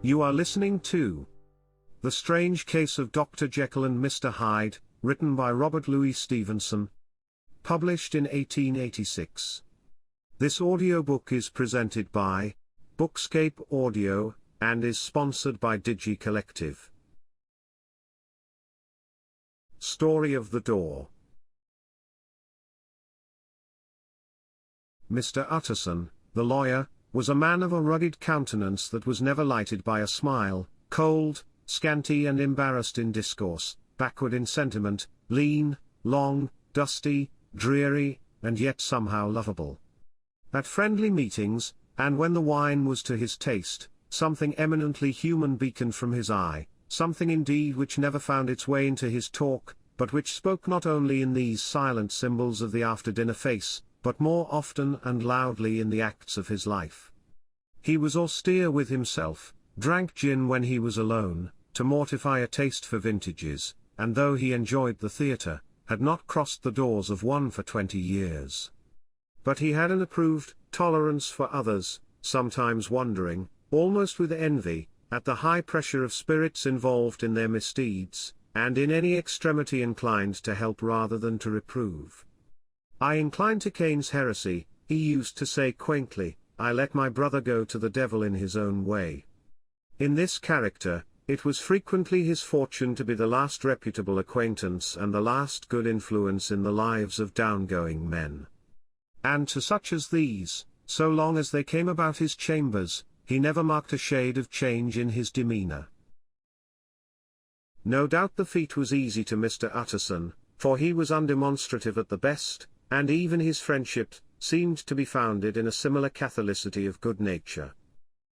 You are listening to The Strange Case of Dr. Jekyll and Mr. Hyde, written by Robert Louis Stevenson. Published in 1886. This audiobook is presented by Bookscape Audio, and is sponsored by DigiCollective. Story of the Door. Mr. Utterson, the lawyer, was a man of a rugged countenance that was never lighted by a smile, cold, scanty and embarrassed in discourse, backward in sentiment, lean, long, dusty, dreary, and yet somehow lovable. At friendly meetings, and when the wine was to his taste, something eminently human beaconed from his eye, something indeed which never found its way into his talk, but which spoke not only in these silent symbols of the after-dinner face, but more often and loudly in the acts of his life. He was austere with himself, drank gin when he was alone, to mortify a taste for vintages, and though he enjoyed the theatre, had not crossed the doors of one for 20 years. But he had an approved tolerance for others, sometimes wondering, almost with envy, at the high pressure of spirits involved in their misdeeds, and in any extremity inclined to help rather than to reprove. "I incline to Cain's heresy," he used to say quaintly, "I let my brother go to the devil in his own way." In this character, it was frequently his fortune to be the last reputable acquaintance and the last good influence in the lives of downgoing men. And to such as these, so long as they came about his chambers, he never marked a shade of change in his demeanour. No doubt the feat was easy to Mr. Utterson, for he was undemonstrative at the best, and even his friendship seemed to be founded in a similar catholicity of good nature.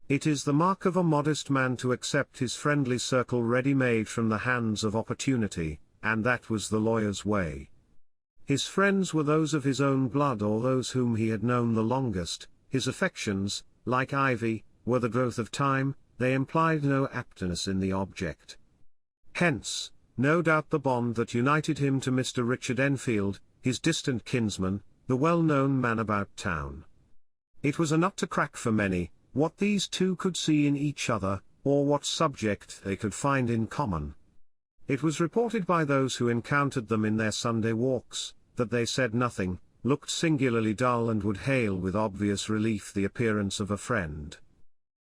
It is the mark of a modest man to accept his friendly circle ready-made from the hands of opportunity, and that was the lawyer's way. His friends were those of his own blood or those whom he had known the longest. His affections, like ivy, were the growth of time, they implied no aptness in the object. Hence, no doubt the bond that united him to Mr. Richard Enfield, his distant kinsman, the well-known man about town. It was a nut to crack for many, what these two could see in each other, or what subject they could find in common. It was reported by those who encountered them in their Sunday walks, that they said nothing, looked singularly dull and would hail with obvious relief the appearance of a friend.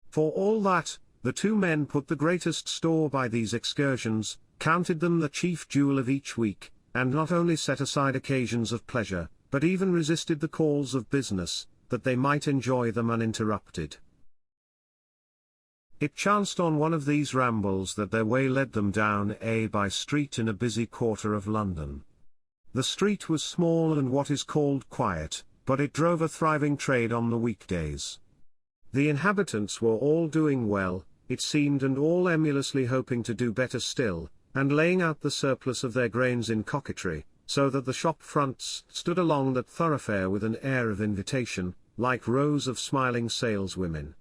For all that, the two men put the greatest store by these excursions, counted them the chief jewel of each week, and not only set aside occasions of pleasure, but even resisted the calls of business, that they might enjoy them uninterrupted. It chanced on one of these rambles that their way led them down a by-street in a busy quarter of London. The street was small and what is called quiet, but it drove a thriving trade on the weekdays. The inhabitants were all doing well, it seemed, and all emulously hoping to do better still, and laying out the surplus of their grains in coquetry, so that the shop fronts stood along that thoroughfare with an air of invitation, like rows of smiling saleswomen.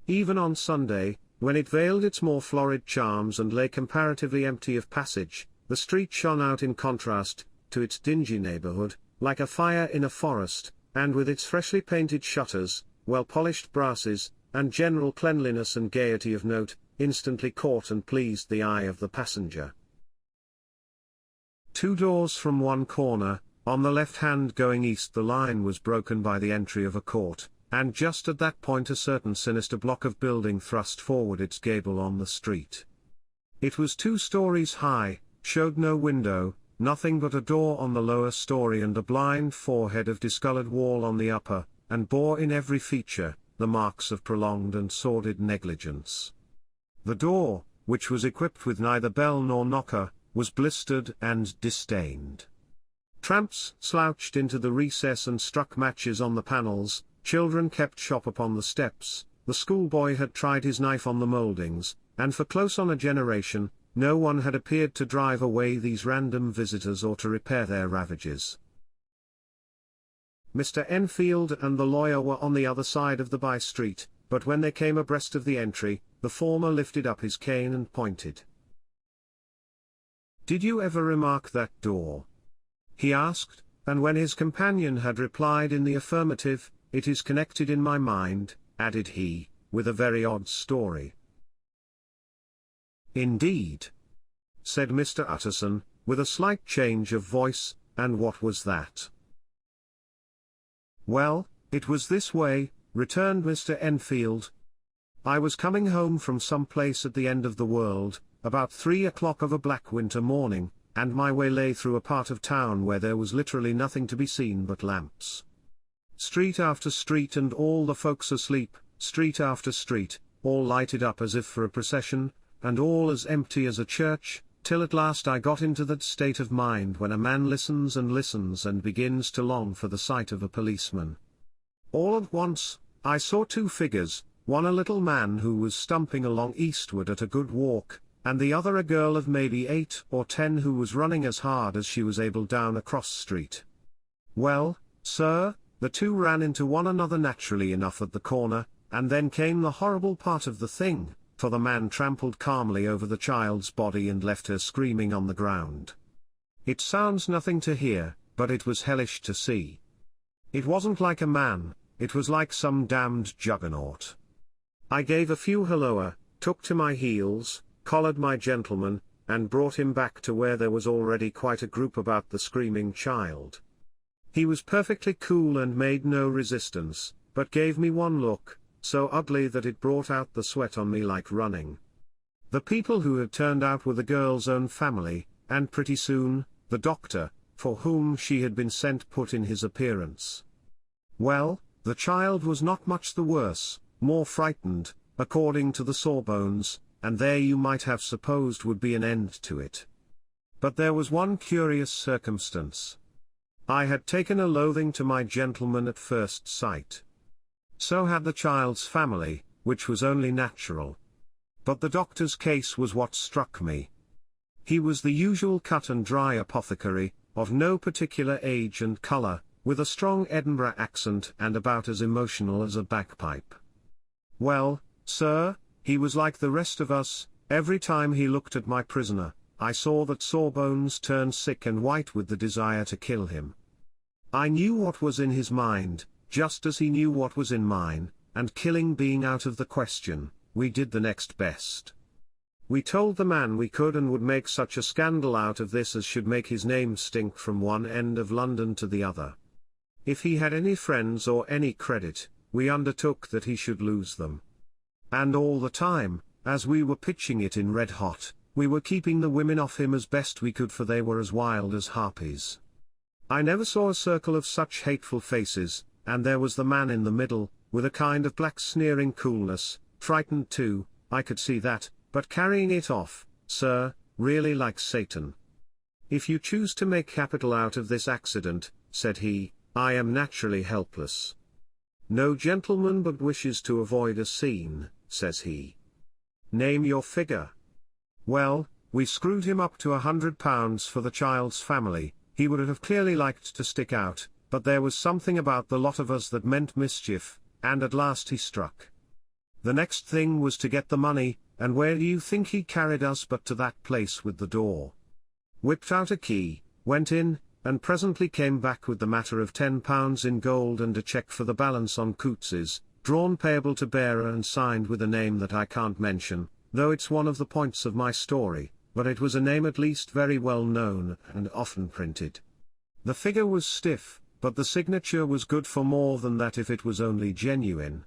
Even on Sunday, when it veiled its more florid charms and lay comparatively empty of passage, the street shone out in contrast to its dingy neighborhood, like a fire in a forest, and with its freshly painted shutters, well-polished brasses, and general cleanliness and gaiety of note, instantly caught and pleased the eye of the passenger. 2 doors from one corner, on the left hand going east, the line was broken by the entry of a court, and just at that point a certain sinister block of building thrust forward its gable on the street. It was 2 stories high, showed no window, nothing but a door on the lower story and a blind forehead of discolored wall on the upper, and bore in every feature the marks of prolonged and sordid negligence. The door, which was equipped with neither bell nor knocker, was blistered and disdained. Tramps slouched into the recess and struck matches on the panels, children kept shop upon the steps, the schoolboy had tried his knife on the mouldings, and for close on a generation, no one had appeared to drive away these random visitors or to repair their ravages. Mr. Enfield and the lawyer were on the other side of the by-street, but when they came abreast of the entry, the former lifted up his cane and pointed. "Did you ever remark that door?" he asked, and when his companion had replied in the affirmative, "It is connected in my mind," added he, "with a very odd story. "Indeed," said Mr. Utterson, with a slight change of voice, "and what was that?" "Well, it was this way," returned Mr. Enfield. "I was coming home from some place at the end of the world, about 3 o'clock of a black winter morning, and my way lay through a part of town where there was literally nothing to be seen but lamps. Street after street and all the folks asleep, street after street, all lighted up as if for a procession, and all as empty as a church, till at last I got into that state of mind when a man listens and begins to long for the sight of a policeman. All at once, I saw two figures, one a little man who was stumping along eastward at a good walk, and the other a girl of maybe 8 or 10 who was running as hard as she was able down a cross street. Well, sir, the two ran into one another naturally enough at the corner, and then came the horrible part of the thing, for the man trampled calmly over the child's body and left her screaming on the ground. It sounds nothing to hear, but it was hellish to see. It wasn't like a man, it was like some damned juggernaut. I gave a few halloa, took to my heels, collared my gentleman, and brought him back to where there was already quite a group about the screaming child. He was perfectly cool and made no resistance, but gave me one look, so ugly that it brought out the sweat on me like running. The people who had turned out were the girl's own family, and pretty soon, the doctor, for whom she had been sent, put in his appearance. Well, the child was not much the worse, more frightened, according to the sawbones, and there you might have supposed would be an end to it. But there was one curious circumstance. I had taken a loathing to my gentleman at first sight. So had the child's family, which was only natural. But the doctor's case was what struck me. He was the usual cut-and-dry apothecary, of no particular age and colour, with a strong Edinburgh accent and about as emotional as a bagpipe. Well, sir, he was like the rest of us. Every time he looked at my prisoner, I saw that Sawbones turned sick and white with the desire to kill him. I knew what was in his mind, just as he knew what was in mine, and killing being out of the question, we did the next best. We told the man we could and would make such a scandal out of this as should make his name stink from one end of London to the other. If he had any friends or any credit, we undertook that he should lose them. And all the time, as we were pitching it in red hot, we were keeping the women off him as best we could, for they were as wild as harpies. I never saw a circle of such hateful faces, and there was the man in the middle, with a kind of black sneering coolness, frightened too, I could see that, but carrying it off, sir, really like Satan. If you choose to make capital out of this accident, said he, I am naturally helpless. No gentleman but wishes to avoid a scene, says he. Name your figure. Well, we screwed him up to £100 for the child's family. He would have clearly liked to stick out, but there was something about the lot of us that meant mischief, and at last he struck. The next thing was to get the money, and where do you think he carried us but to that place with the door? Whipped out a key, went in, and presently came back with the matter of £10 in gold and a cheque for the balance on Coates's, drawn payable to bearer and signed with a name that I can't mention, though it's one of the points of my story, but it was a name at least very well known and often printed. The figure was stiff, but the signature was good for more than that if it was only genuine.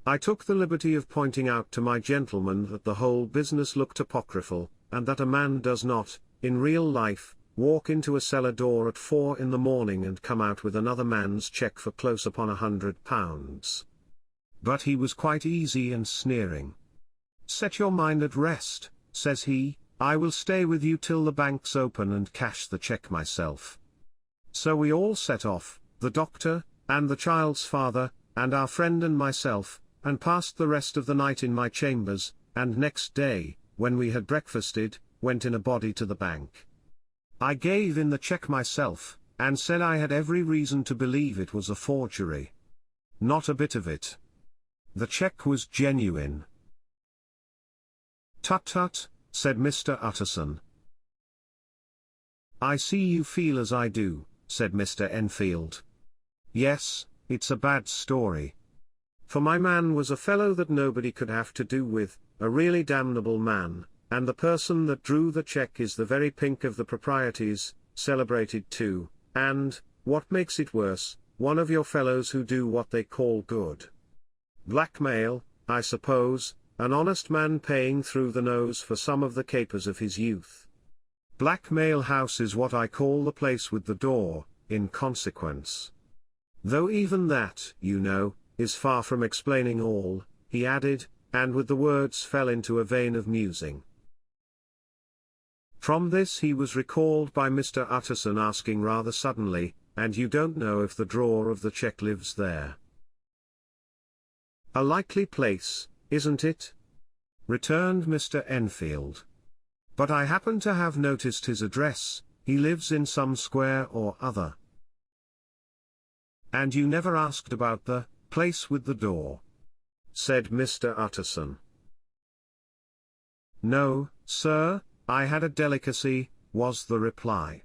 I took the liberty of pointing out to my gentleman that the whole business looked apocryphal, and that a man does not, in real life, walk into a cellar door at 4 in the morning and come out with another man's cheque for close upon £100. But he was quite easy and sneering. Set your mind at rest, says he, I will stay with you till the banks open and cash the cheque myself. So we all set off, the doctor, and the child's father, and our friend and myself, and passed the rest of the night in my chambers, and next day, when we had breakfasted, went in a body to the bank. I gave in the cheque myself, and said I had every reason to believe it was a forgery. Not a bit of it. The cheque was genuine. Tut tut, said Mr. Utterson. I see you feel as I do, said Mr. Enfield. Yes, it's a bad story. For my man was a fellow that nobody could have to do with, a really damnable man, and the person that drew the check is the very pink of the proprieties, celebrated too, and, what makes it worse, one of your fellows who do what they call good. Blackmail, I suppose, an honest man paying through the nose for some of the capers of his youth. Blackmail House is what I call the place with the door, in consequence. Though even that, you know, is far from explaining all, he added, and with the words fell into a vein of musing. From this he was recalled by Mr. Utterson asking rather suddenly, "And you don't know if the drawer of the cheque lives there?" "A likely place, isn't it?" returned Mr. Enfield. "But I happen to have noticed his address, he lives in some square or other." "And you never asked about the place with the door?" said Mr. Utterson. "No, sir, I had a delicacy," was the reply.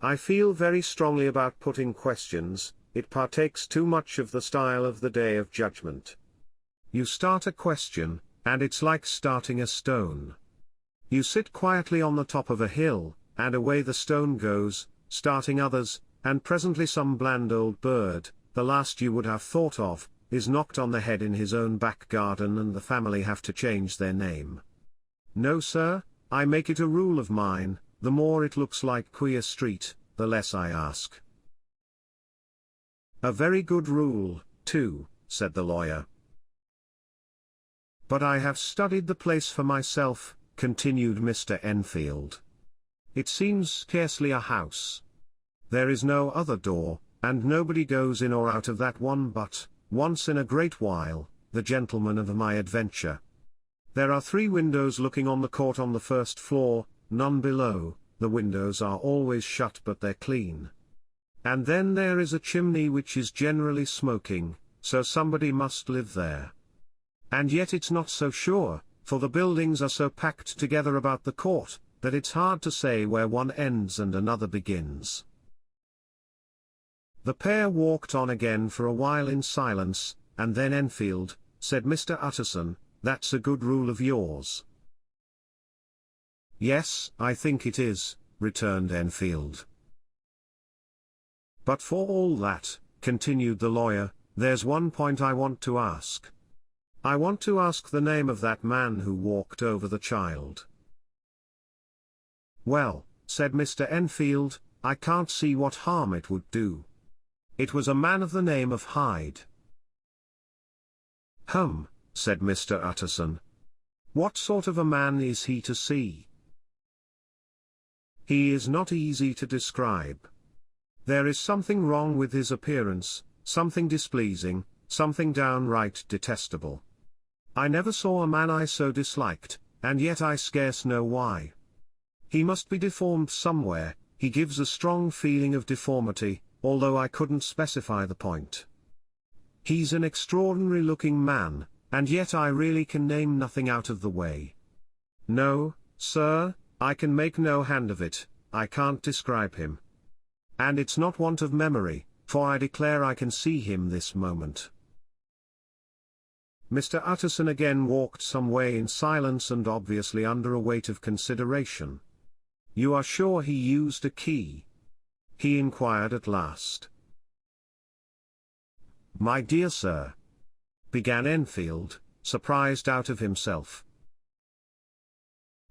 "I feel very strongly about putting questions, it partakes too much of the style of the Day of Judgment. You start a question, and it's like starting a stone. You sit quietly on the top of a hill, and away the stone goes, starting others, and presently some bland old bird, the last you would have thought of, is knocked on the head in his own back garden and the family have to change their name. No, sir, I make it a rule of mine, the more it looks like Queer Street, the less I ask." "A very good rule, too," said the lawyer. "But I have studied the place for myself," continued Mr. Enfield. "It seems scarcely a house. There is no other door, and nobody goes in or out of that one but, once in a great while, the gentleman of my adventure. There are 3 windows looking on the court on the first floor, none below, the windows are always shut but they're clean. And then there is a chimney which is generally smoking, so somebody must live there. And yet it's not so sure, for the buildings are so packed together about the court, that it's hard to say where one ends and another begins." The pair walked on again for a while in silence, and then Enfield, said Mr. Utterson, "That's a good rule of yours." "Yes, I think it is," returned Enfield. "But for all that," continued the lawyer, "there's one point I want to ask. I want to ask the name of that man who walked over the child." "Well," said Mr. Enfield, "I can't see what harm it would do. It was a man of the name of Hyde." "Hum," said Mr. Utterson. "What sort of a man is he to see?" "He is not easy to describe. There is something wrong with his appearance, something displeasing, something downright detestable. I never saw a man I so disliked, and yet I scarce know why. He must be deformed somewhere, he gives a strong feeling of deformity, although I couldn't specify the point. He's an extraordinary looking man, and yet I really can name nothing out of the way. No, sir, I can make no hand of it, I can't describe him. And it's not want of memory, for I declare I can see him this moment." Mr. Utterson again walked some way in silence and obviously under a weight of consideration. "You are sure he used a key?" he inquired at last. "My dear sir," began Enfield, surprised out of himself.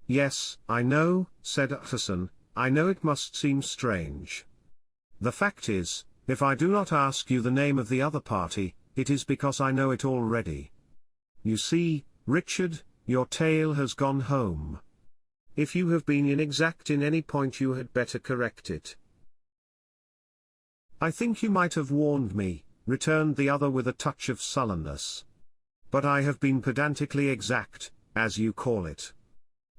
"Yes, I know," said Utterson, "I know it must seem strange. The fact is, if I do not ask you the name of the other party, it is because I know it already. You see, Richard, your tale has gone home. If you have been inexact in any point you had better correct it." "I think you might have warned me," returned the other with a touch of sullenness. "But I have been pedantically exact, as you call it.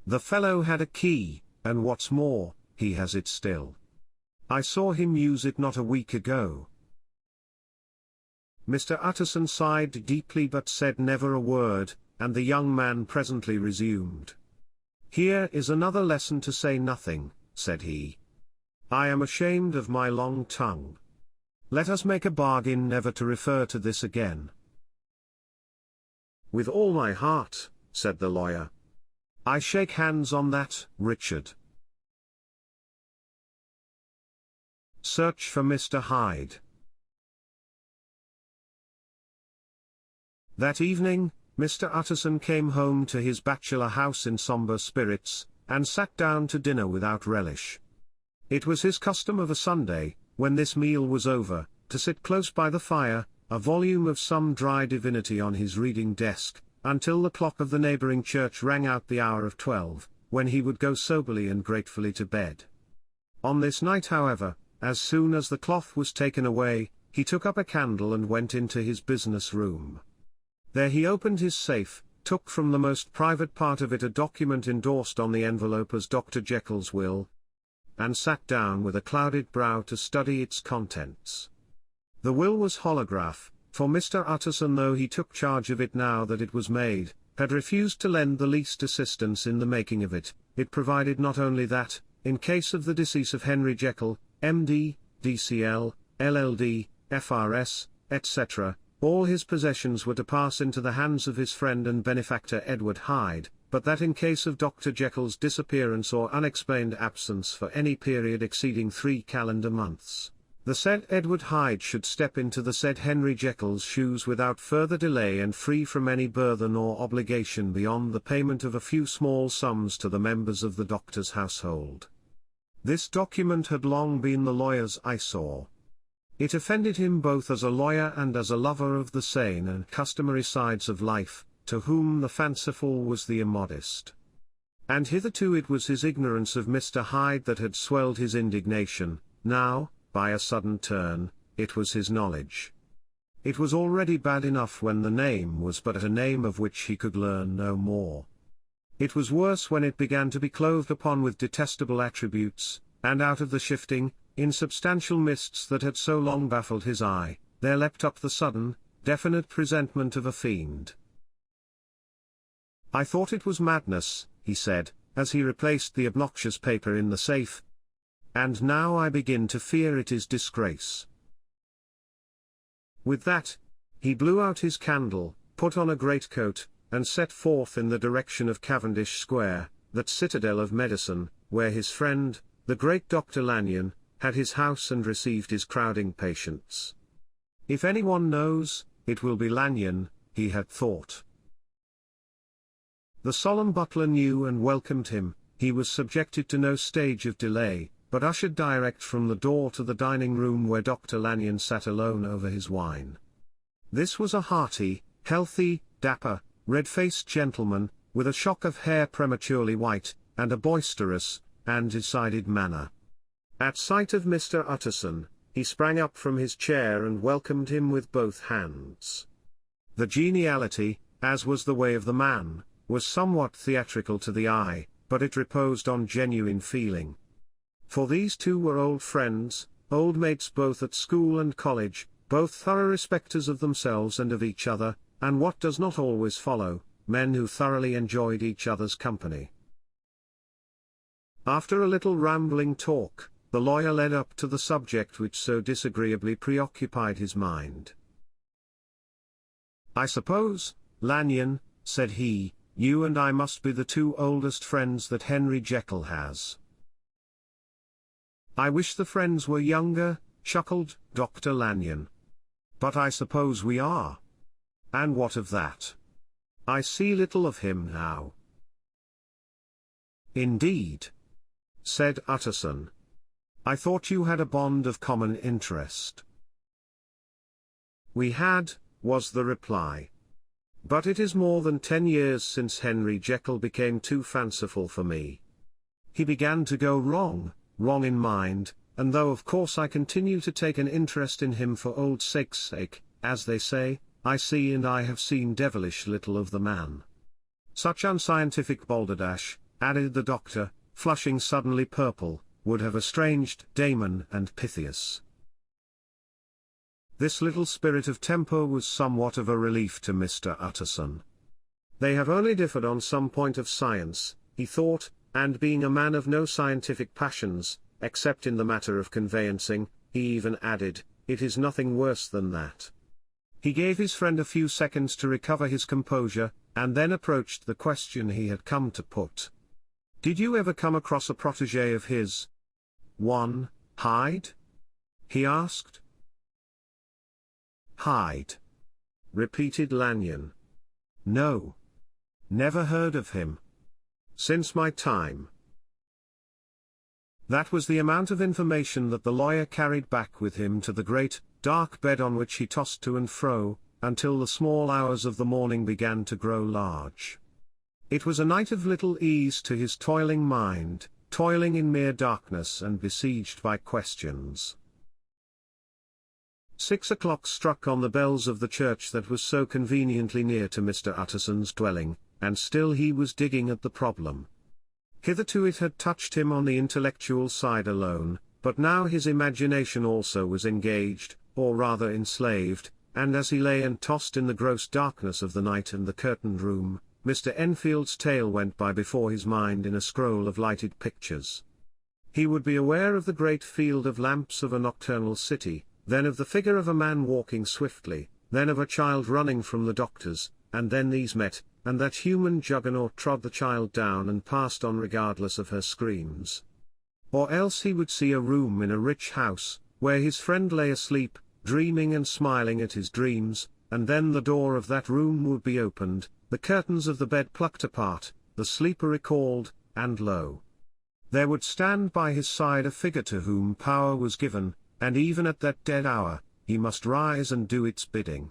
The fellow had a key, and what's more, he has it still. I saw him use it not a week ago." Mr. Utterson sighed deeply but said never a word, and the young man presently resumed. "Here is another lesson to say nothing," said he. "I am ashamed of my long tongue. Let us make a bargain never to refer to this again." "With all my heart," said the lawyer. I shake hands on that, Richard. Search for Mr. Hyde. That evening, Mr. Utterson came home to his bachelor house in somber spirits, and sat down to dinner without relish. It was his custom of a Sunday, when this meal was over, to sit close by the fire, a volume of some dry divinity on his reading desk, until the clock of the neighboring church rang out the hour of 12, when he would go soberly and gratefully to bed. On this night, however, as soon as the cloth was taken away, he took up a candle and went into his business room. There he opened his safe, took from the most private part of it a document endorsed on the envelope as Dr. Jekyll's will, and sat down with a clouded brow to study its contents. The will was holograph, for Mr. Utterson, though he took charge of it now that it was made, had refused to lend the least assistance in the making of it. It provided not only that, in case of the decease of Henry Jekyll, M.D., D.C.L., LL.D., F.R.S., etc., all his possessions were to pass into the hands of his friend and benefactor Edward Hyde, but that in case of Dr. Jekyll's disappearance or unexplained absence for any period exceeding 3 calendar months, the said Edward Hyde should step into the said Henry Jekyll's shoes without further delay and free from any burthen or obligation beyond the payment of a few small sums to the members of the doctor's household. This document had long been the lawyer's eyesore. It offended him both as a lawyer and as a lover of the sane and customary sides of life, to whom the fanciful was the immodest. And hitherto it was his ignorance of Mr. Hyde that had swelled his indignation. Now, by a sudden turn, it was his knowledge. It was already bad enough when the name was but a name of which he could learn no more. It was worse when it began to be clothed upon with detestable attributes, and out of the shifting, insubstantial mists that had so long baffled his eye, there leapt up the sudden, definite presentment of a fiend. "I thought it was madness," he said, as he replaced the obnoxious paper in the safe, "and now I begin to fear it is disgrace." With that, he blew out his candle, put on a greatcoat, and set forth in the direction of Cavendish Square, that citadel of medicine, where his friend, the great Dr. Lanyon, had his house and received his crowding patients. If anyone knows, it will be Lanyon, he had thought. The solemn butler knew and welcomed him. He was subjected to no stage of delay, but ushered direct from the door to the dining room where Dr. Lanyon sat alone over his wine. This was a hearty, healthy, dapper, red-faced gentleman, with a shock of hair prematurely white, and a boisterous and decided manner. At sight of Mr. Utterson, he sprang up from his chair and welcomed him with both hands. The geniality, as was the way of the man, was somewhat theatrical to the eye, but it reposed on genuine feeling. For these two were old friends, old mates both at school and college, both thorough respecters of themselves and of each other, and what does not always follow, men who thoroughly enjoyed each other's company. After a little rambling talk, the lawyer led up to the subject which so disagreeably preoccupied his mind. "I suppose, Lanyon," said he, "you and I must be the two oldest friends that Henry Jekyll has." "I wish the friends were younger," chuckled Dr. Lanyon. "But I suppose we are. And what of that? I see little of him now." "Indeed," said Utterson. "I thought you had a bond of common interest." "We had," was the reply. "But it is more than 10 years since Henry Jekyll became too fanciful for me. He began to go wrong in mind, and though of course I continue to take an interest in him for old sake's sake, as they say, I see and I have seen devilish little of the man. Such unscientific balderdash," added the doctor, flushing suddenly purple, "would have estranged Damon and Pythias." This little spirit of temper was somewhat of a relief to Mr. Utterson. They have only differed on some point of science, he thought, and being a man of no scientific passions, except in the matter of conveyancing, he even added, it is nothing worse than that. He gave his friend a few seconds to recover his composure, and then approached the question he had come to put. "Did you ever come across a protégé of his? One, Hyde?" he asked. "Hyde?" repeated Lanyon. "No. Never heard of him. Since my time." That was the amount of information that the lawyer carried back with him to the great, dark bed on which he tossed to and fro, until the small hours of the morning began to grow large. It was a night of little ease to his toiling mind, toiling in mere darkness and besieged by questions. 6 o'clock struck on the bells of the church that was so conveniently near to Mr. Utterson's dwelling, and still he was digging at the problem. Hitherto it had touched him on the intellectual side alone, but now his imagination also was engaged, or rather enslaved, and as he lay and tossed in the gross darkness of the night and the curtained room, Mr. Enfield's tale went by before his mind in a scroll of lighted pictures. He would be aware of the great field of lamps of a nocturnal city, then of the figure of a man walking swiftly, then of a child running from the doctor's, and then these met, and that human juggernaut trod the child down and passed on regardless of her screams. Or else he would see a room in a rich house, where his friend lay asleep, dreaming and smiling at his dreams, and then the door of that room would be opened, the curtains of the bed plucked apart, the sleeper recalled, and lo! there would stand by his side a figure to whom power was given, and even at that dead hour, he must rise and do its bidding.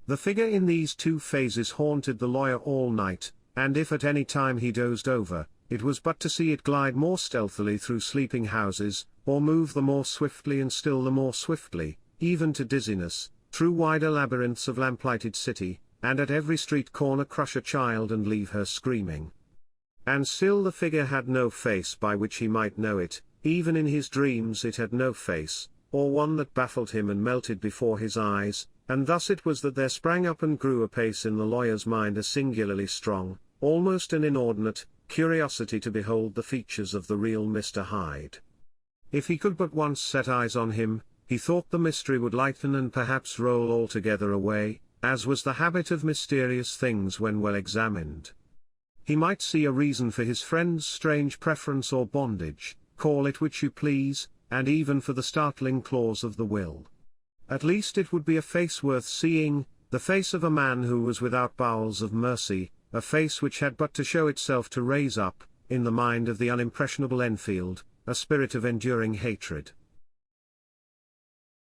The figure in these two phases haunted the lawyer all night, and if at any time he dozed over, it was but to see it glide more stealthily through sleeping houses, or move the more swiftly and still the more swiftly, even to dizziness, through wider labyrinths of lamplighted city, and at every street corner crush a child and leave her screaming. And still the figure had no face by which he might know it, even in his dreams it had no face, or one that baffled him and melted before his eyes, and thus it was that there sprang up and grew apace in the lawyer's mind a singularly strong, almost an inordinate, curiosity to behold the features of the real Mr. Hyde. If he could but once set eyes on him, he thought the mystery would lighten and perhaps roll altogether away, as was the habit of mysterious things when well examined. He might see a reason for his friend's strange preference or bondage, call it which you please, and even for the startling clause of the will. At least it would be a face worth seeing, the face of a man who was without bowels of mercy, a face which had but to show itself to raise up, in the mind of the unimpressionable Enfield, a spirit of enduring hatred.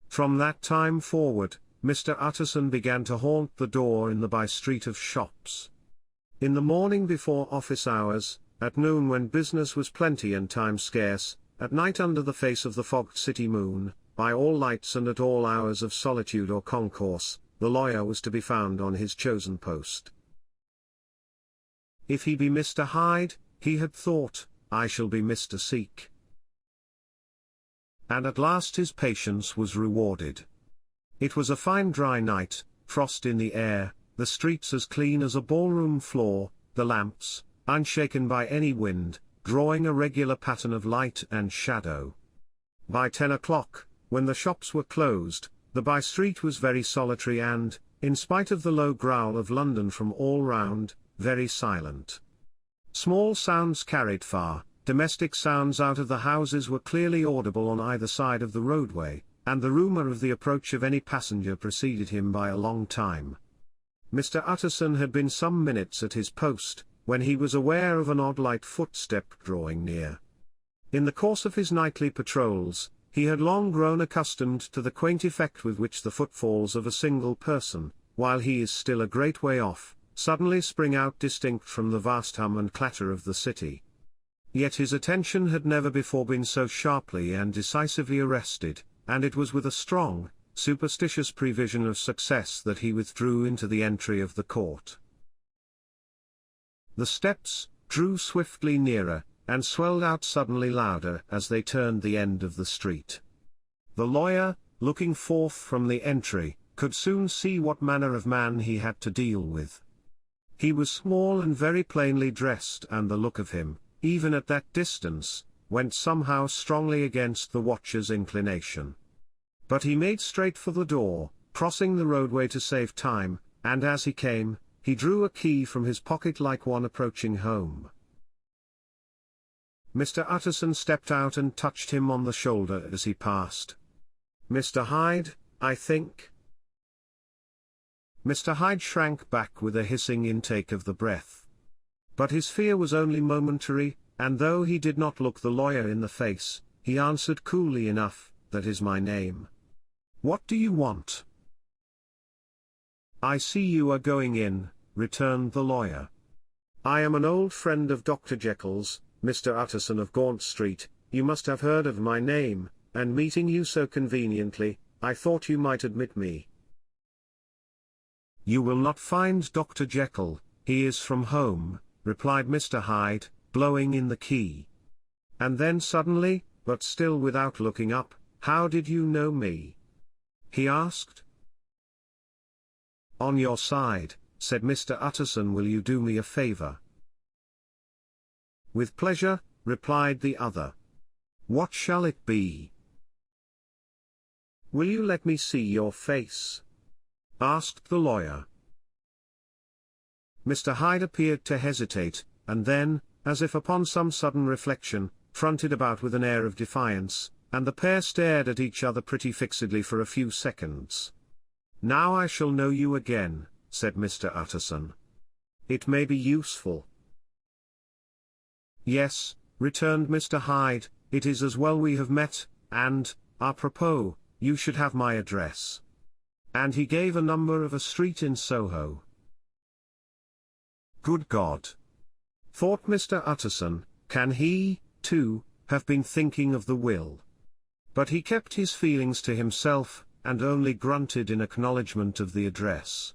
From that time forward, Mr. Utterson began to haunt the door in the by-street of shops. In the morning before office hours, at noon when business was plenty and time scarce, at night under the face of the fogged city moon, by all lights and at all hours of solitude or concourse, the lawyer was to be found on his chosen post. If he be Mr. Hyde, he had thought, I shall be Mr. Seek. And at last his patience was rewarded. It was a fine dry night, frost in the air, the streets as clean as a ballroom floor, the lamps, unshaken by any wind, drawing a regular pattern of light and shadow. By 10 o'clock, when the shops were closed, the by-street was very solitary and, in spite of the low growl of London from all round, very silent. Small sounds carried far, domestic sounds out of the houses were clearly audible on either side of the roadway, and the rumour of the approach of any passenger preceded him by a long time. Mr. Utterson had been some minutes at his post, when he was aware of an odd light footstep drawing near. In the course of his nightly patrols, he had long grown accustomed to the quaint effect with which the footfalls of a single person, while he is still a great way off, suddenly spring out distinct from the vast hum and clatter of the city. Yet his attention had never before been so sharply and decisively arrested, and it was with a strong, superstitious prevision of success that he withdrew into the entry of the court. The steps drew swiftly nearer, and swelled out suddenly louder as they turned the end of the street. The lawyer, looking forth from the entry, could soon see what manner of man he had to deal with. He was small and very plainly dressed, and the look of him, even at that distance, went somehow strongly against the watcher's inclination. But he made straight for the door, crossing the roadway to save time, and as he came, he drew a key from his pocket like one approaching home. Mr. Utterson stepped out and touched him on the shoulder as he passed. "Mr. Hyde, I think." Mr. Hyde shrank back with a hissing intake of the breath. But his fear was only momentary, and though he did not look the lawyer in the face, he answered coolly enough, "That is my name. What do you want?" "I see you are going in," returned the lawyer. "I am an old friend of Dr. Jekyll's, Mr. Utterson of Gaunt Street. You must have heard of my name, and meeting you so conveniently, I thought you might admit me." "You will not find Dr. Jekyll, he is from home," replied Mr. Hyde, blowing in the key. And then suddenly, but still without looking up, "How did you know me?" he asked. "On your side," said Mr. Utterson. "Will you do me a favor?" "With pleasure," replied the other. "What shall it be?" "Will you let me see your face?" asked the lawyer. Mr. Hyde appeared to hesitate, and then, as if upon some sudden reflection, fronted about with an air of defiance, and the pair stared at each other pretty fixedly for a few seconds. "Now I shall know you again," said Mr. Utterson. "It may be useful." "Yes," returned Mr. Hyde, "it is as well we have met, and, apropos, you should have my address." And he gave a number of a street in Soho. "Good God!" thought Mr. Utterson, "can he, too, have been thinking of the will?" But he kept his feelings to himself, and only grunted in acknowledgment of the address.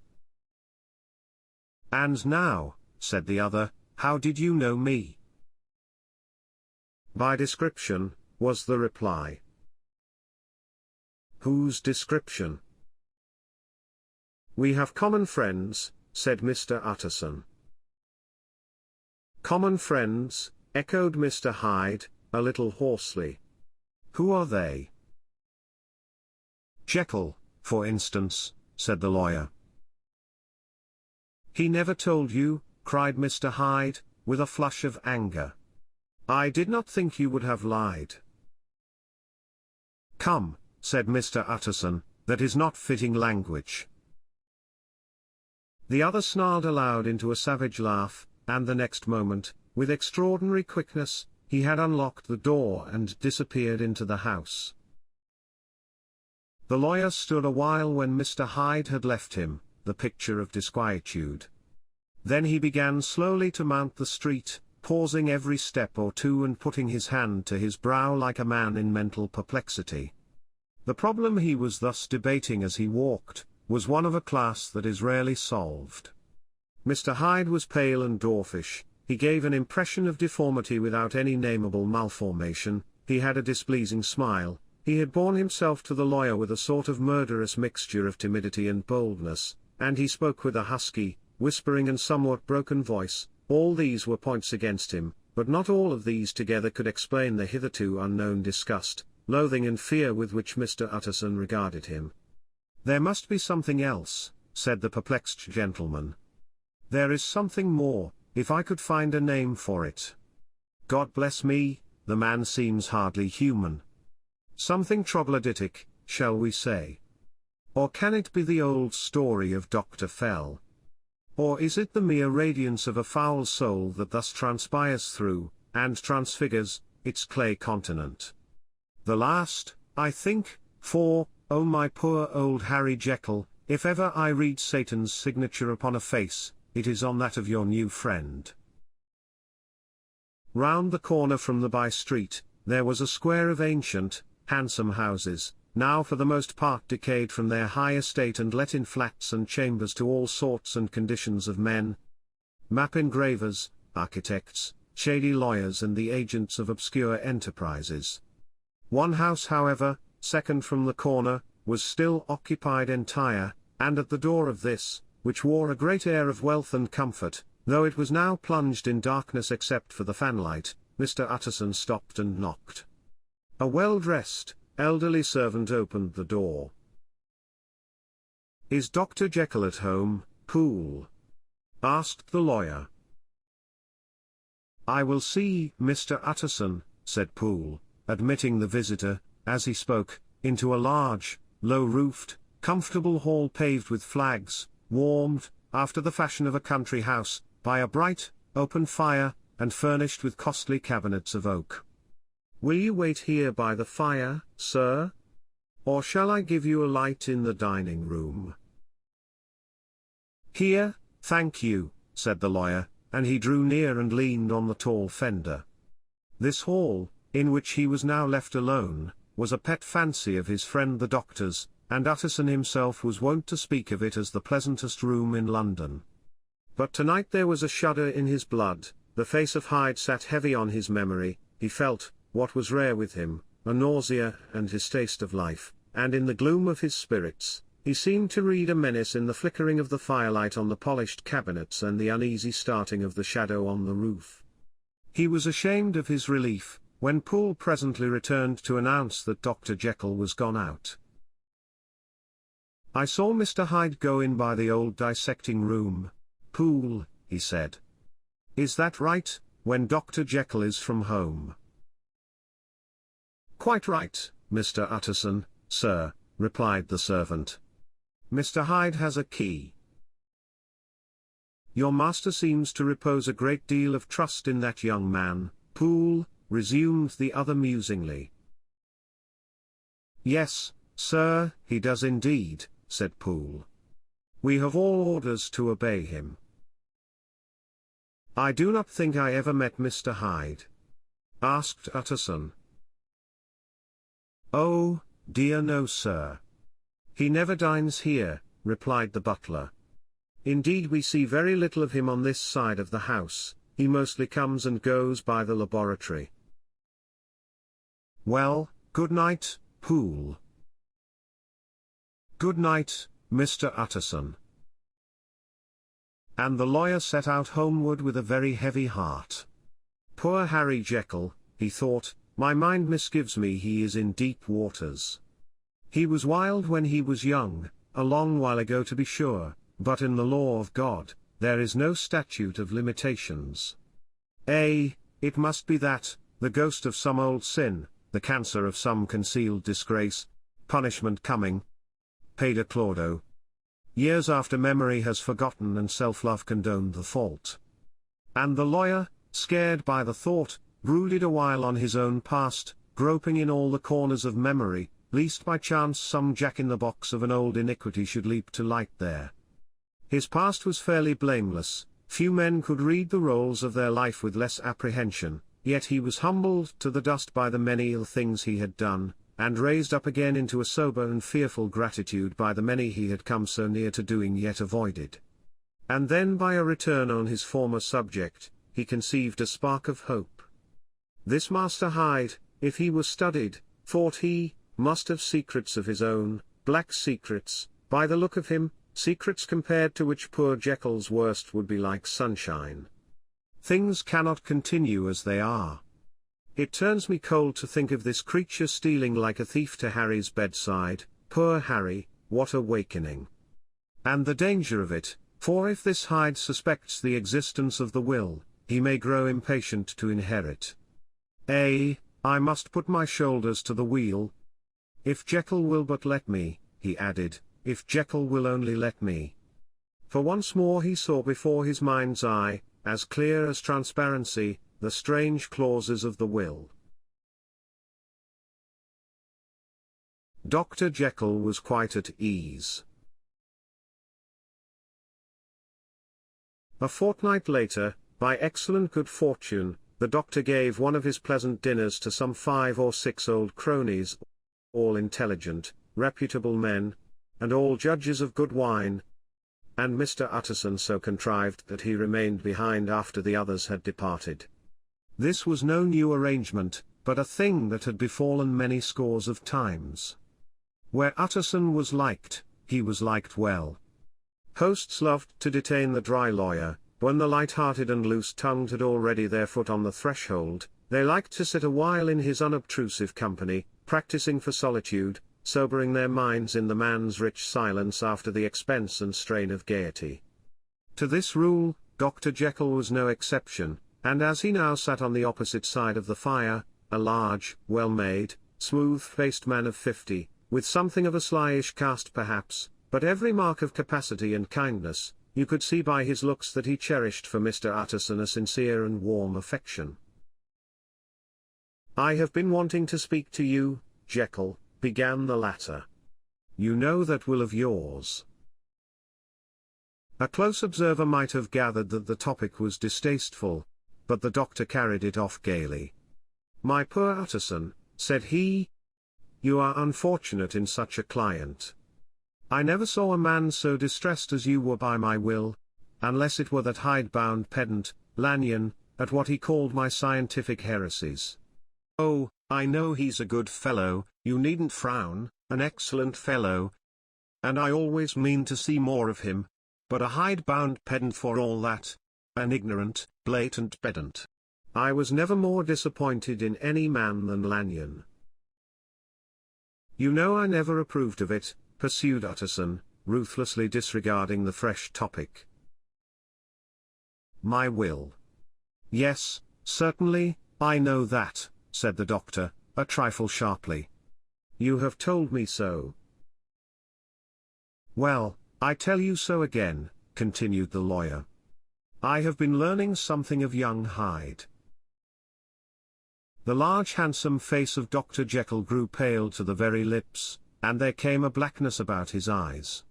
"And now," said the other, "how did you know me?" "By description," was the reply. "Whose description?" "We have common friends," said Mr. Utterson. "Common friends," echoed Mr. Hyde, a little hoarsely. "Who are they?" "Jekyll, for instance," said the lawyer. "He never told you?" cried Mr. Hyde, with a flush of anger. "I did not think you would have lied." "Come," said Mr. Utterson, "that is not fitting language." The other snarled aloud into a savage laugh, and the next moment, with extraordinary quickness, he had unlocked the door and disappeared into the house. The lawyer stood a while when Mr. Hyde had left him, the picture of disquietude. Then he began slowly to mount the street, pausing every step or two and putting his hand to his brow like a man in mental perplexity. The problem he was thus debating as he walked, was one of a class that is rarely solved. Mr. Hyde was pale and dwarfish, he gave an impression of deformity without any nameable malformation, he had a displeasing smile, he had borne himself to the lawyer with a sort of murderous mixture of timidity and boldness, and he spoke with a husky, whispering and somewhat broken voice. All these were points against him, but not all of these together could explain the hitherto unknown disgust, loathing and fear with which Mr. Utterson regarded him. "There must be something else," said the perplexed gentleman. "There is something more, if I could find a name for it. God bless me, the man seems hardly human. Something troglodytic, shall we say? Or can it be the old story of Dr. Fell? Or is it the mere radiance of a foul soul that thus transpires through, and transfigures, its clay continent? The last, I think, for, oh my poor old Harry Jekyll, if ever I read Satan's signature upon a face, it is on that of your new friend." Round the corner from the by-street, there was a square of ancient, handsome houses, now for the most part decayed from their high estate and let in flats and chambers to all sorts and conditions of men. Map engravers, architects, shady lawyers and the agents of obscure enterprises. One house however, second from the corner, was still occupied entire, and at the door of this, which wore a great air of wealth and comfort, though it was now plunged in darkness except for the fanlight, Mr. Utterson stopped and knocked. A well-dressed, elderly servant opened the door. "Is Dr. Jekyll at home, Poole?" asked the lawyer. "I will see, Mr. Utterson," said Poole, admitting the visitor, as he spoke, into a large, low-roofed, comfortable hall paved with flags, warmed, after the fashion of a country house, by a bright, open fire, and furnished with costly cabinets of oak. "Will you wait here by the fire, sir? Or shall I give you a light in the dining room?" "Here, thank you," said the lawyer, and he drew near and leaned on the tall fender. This hall, in which he was now left alone, was a pet fancy of his friend the doctor's, and Utterson himself was wont to speak of it as the pleasantest room in London. But tonight there was a shudder in his blood, the face of Hyde sat heavy on his memory, he felt, what was rare with him, a nausea and distaste of life, and in the gloom of his spirits, he seemed to read a menace in the flickering of the firelight on the polished cabinets and the uneasy starting of the shadow on the roof. He was ashamed of his relief, when Poole presently returned to announce that Dr. Jekyll was gone out. "I saw Mr. Hyde go in by the old dissecting room, Poole," he said. "Is that right, when Dr. Jekyll is from home?" "Quite right, Mr. Utterson, sir," replied the servant. "Mr. Hyde has a key." "Your master seems to repose a great deal of trust in that young man, Poole," resumed the other musingly. "Yes, sir, he does indeed," said Poole. "We have all orders to obey him." "I do not think I ever met Mr. Hyde?" asked Utterson. "Oh, dear no, sir. He never dines here," replied the butler. "Indeed we see very little of him on this side of the house, he mostly comes and goes by the laboratory." "Well, good night, Poole." "Good night, Mr. Utterson." And the lawyer set out homeward with a very heavy heart. "Poor Harry Jekyll," he thought, "my mind misgives me he is in deep waters. He was wild when he was young, a long while ago to be sure, but in the law of God, there is no statute of limitations. It must be that, the ghost of some old sin, the cancer of some concealed disgrace, punishment coming. Pede Claudo. Years after memory has forgotten and self-love condoned the fault." And the lawyer, scared by the thought, brooded a while on his own past, groping in all the corners of memory, lest by chance some jack-in-the-box of an old iniquity should leap to light there. His past was fairly blameless, few men could read the rolls of their life with less apprehension, yet he was humbled to the dust by the many ill things he had done, and raised up again into a sober and fearful gratitude by the many he had come so near to doing yet avoided. And then by a return on his former subject, he conceived a spark of hope. This Master Hyde, if he was studied, thought he, must have secrets of his own, black secrets, by the look of him, secrets compared to which poor Jekyll's worst would be like sunshine. Things cannot continue as they are. It turns me cold to think of this creature stealing like a thief to Harry's bedside. Poor Harry, what awakening! And the danger of it, for if this Hyde suspects the existence of the will, he may grow impatient to inherit. I must put my shoulders to the wheel. If Jekyll will but let me, he added, if Jekyll will only let me. For once more he saw before his mind's eye, as clear as transparency, the strange clauses of the will. Dr. Jekyll was quite at ease. A fortnight later, by excellent good fortune, the doctor gave one of his pleasant dinners to some 5 or 6 old cronies, all intelligent, reputable men, and all judges of good wine. And Mr. Utterson so contrived that he remained behind after the others had departed. This was no new arrangement, but a thing that had befallen many scores of times. Where Utterson was liked, he was liked well. Hosts loved to detain the dry lawyer, when the light-hearted and loose-tongued had already their foot on the threshold. They liked to sit a while in his unobtrusive company, practicing for solitude, sobering their minds in the man's rich silence after the expense and strain of gaiety. To this rule, Dr. Jekyll was no exception, and as he now sat on the opposite side of the fire, a large, well-made, smooth-faced man of 50, with something of a slyish cast perhaps, but every mark of capacity and kindness, you could see by his looks that he cherished for Mr. Utterson a sincere and warm affection. "I have been wanting to speak to you, Jekyll," began the latter. "You know that will of yours." A close observer might have gathered that the topic was distasteful, but the doctor carried it off gaily. "My poor Utterson," said he, "you are unfortunate in such a client. I never saw a man so distressed as you were by my will, unless it were that hide-bound pedant, Lanyon, at what he called my scientific heresies. Oh, I know he's a good fellow, you needn't frown, an excellent fellow, and I always mean to see more of him, but a hide-bound pedant for all that, an ignorant, blatant pedant. I was never more disappointed in any man than Lanyon." "You know I never approved of it," pursued Utterson, ruthlessly disregarding the fresh topic. "My will. Yes, certainly, I know that," said the doctor, a trifle sharply. "You have told me so." "Well, I tell you so again," continued the lawyer. "I have been learning something of young Hyde." The large handsome face of Dr. Jekyll grew pale to the very lips, and there came a blackness about his eyes.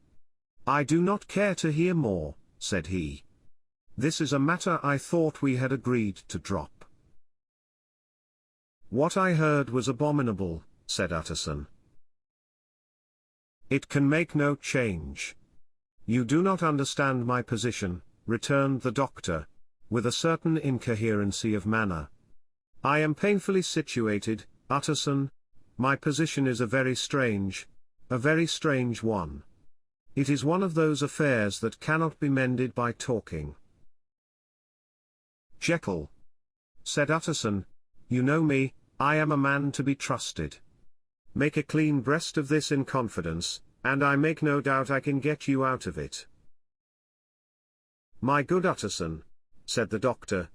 "I do not care to hear more," said he. "This is a matter I thought we had agreed to drop." "What I heard was abominable," said Utterson. "It can make no change. You do not understand my position," returned the doctor, with a certain incoherency of manner. "I am painfully situated, Utterson. My position is a very strange one. It is one of those affairs that cannot be mended by talking." "Jekyll," said Utterson, "you know me, I am a man to be trusted. Make a clean breast of this in confidence, and I make no doubt I can get you out of it." "My good Utterson," said the doctor,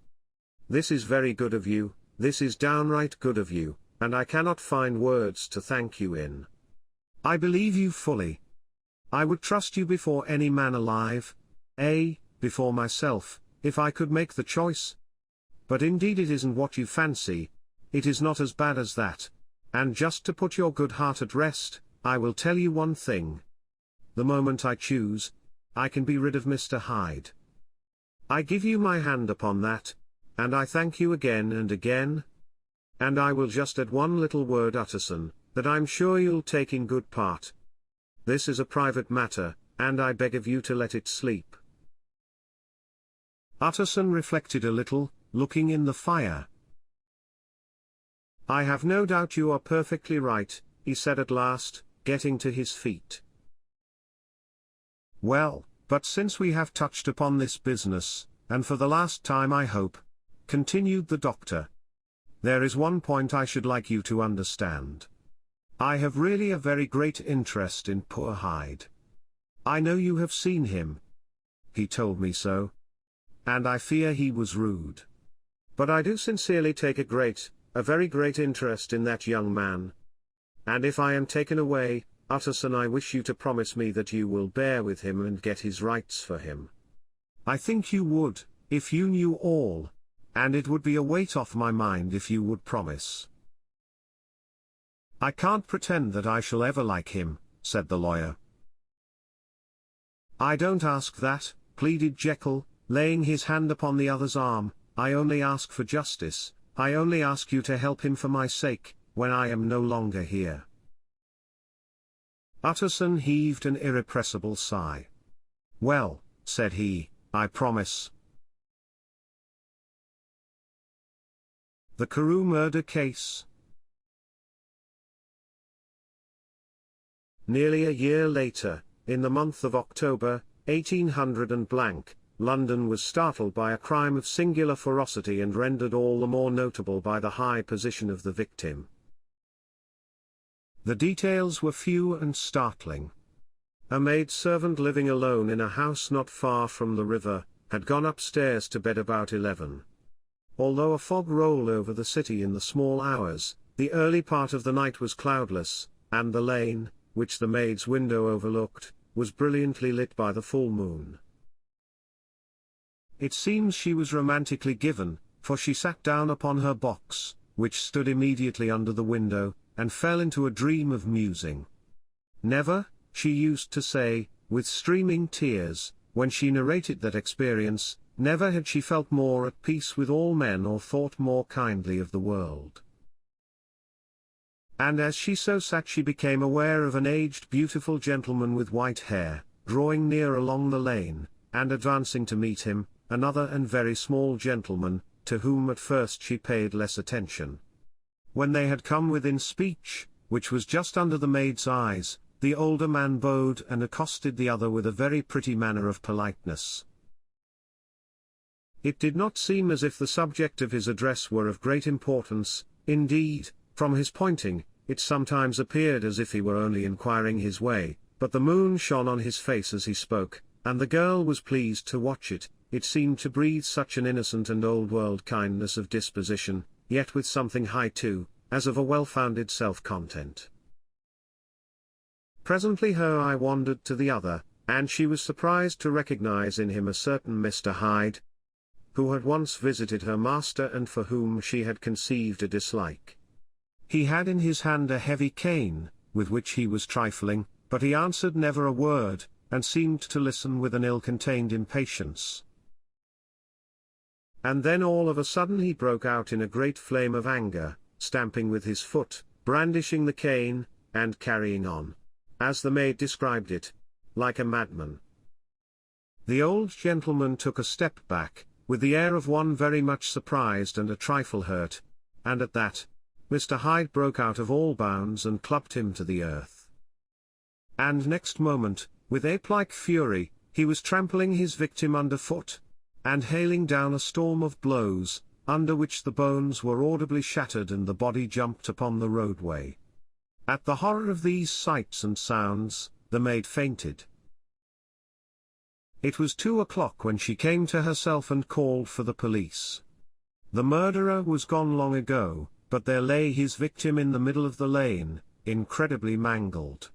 "this is very good of you, this is downright good of you, and I cannot find words to thank you in. I believe you fully. I would trust you before any man alive, before myself, if I could make the choice. But indeed it isn't what you fancy, it is not as bad as that, and just to put your good heart at rest, I will tell you one thing. The moment I choose, I can be rid of Mr. Hyde. I give you my hand upon that, and I thank you again and again. And I will just add one little word, Utterson, that I'm sure you'll take in good part. This is a private matter, and I beg of you to let it sleep." Utterson reflected a little, looking in the fire. "I have no doubt you are perfectly right," he said at last, getting to his feet. "Well, but since we have touched upon this business, and for the last time I hope," continued the doctor, "there is one point I should like you to understand. I have really a very great interest in poor Hyde. I know you have seen him. He told me so. And I fear he was rude. But I do sincerely take a very great interest in that young man. And if I am taken away, Utterson, I wish you to promise me that you will bear with him and get his rights for him. I think you would, if you knew all, and it would be a weight off my mind if you would promise." "I can't pretend that I shall ever like him," said the lawyer. "I don't ask that," pleaded Jekyll, laying his hand upon the other's arm. "I only ask for justice, I only ask you to help him for my sake, when I am no longer here." Utterson heaved an irrepressible sigh. "Well," said he, "I promise." The Carew murder case. Nearly a year later, in the month of October, 1800 and blank, London was startled by a crime of singular ferocity and rendered all the more notable by the high position of the victim. The details were few and startling. A maid-servant living alone in a house not far from the river, had gone upstairs to bed about 11. Although a fog rolled over the city in the small hours, the early part of the night was cloudless, and the lane, which the maid's window overlooked, was brilliantly lit by the full moon. It seems she was romantically given, for she sat down upon her box, which stood immediately under the window, and fell into a dream of musing. Never, she used to say, with streaming tears, when she narrated that experience, never had she felt more at peace with all men or thought more kindly of the world. And as she so sat she became aware of an aged beautiful gentleman with white hair, drawing near along the lane, and advancing to meet him, another and very small gentleman, to whom at first she paid less attention. When they had come within speech, which was just under the maid's eyes, the older man bowed and accosted the other with a very pretty manner of politeness. It did not seem as if the subject of his address were of great importance; indeed, from his pointing, it sometimes appeared as if he were only inquiring his way, but the moon shone on his face as he spoke, and the girl was pleased to watch it. It seemed to breathe such an innocent and old-world kindness of disposition, yet with something high too, as of a well-founded self-content. Presently her eye wandered to the other, and she was surprised to recognize in him a certain Mr. Hyde, who had once visited her master and for whom she had conceived a dislike. He had in his hand a heavy cane, with which he was trifling, but he answered never a word, and seemed to listen with an ill-contained impatience. And then all of a sudden he broke out in a great flame of anger, stamping with his foot, brandishing the cane, and carrying on, as the maid described it, like a madman. The old gentleman took a step back, with the air of one very much surprised and a trifle hurt, and at that, Mr. Hyde broke out of all bounds and clubbed him to the earth. And next moment, with ape-like fury, he was trampling his victim underfoot, and hailing down a storm of blows, under which the bones were audibly shattered and the body jumped upon the roadway. At the horror of these sights and sounds, the maid fainted. It was 2 o'clock when she came to herself and called for the police. The murderer was gone long ago, but there lay his victim in the middle of the lane, incredibly mangled.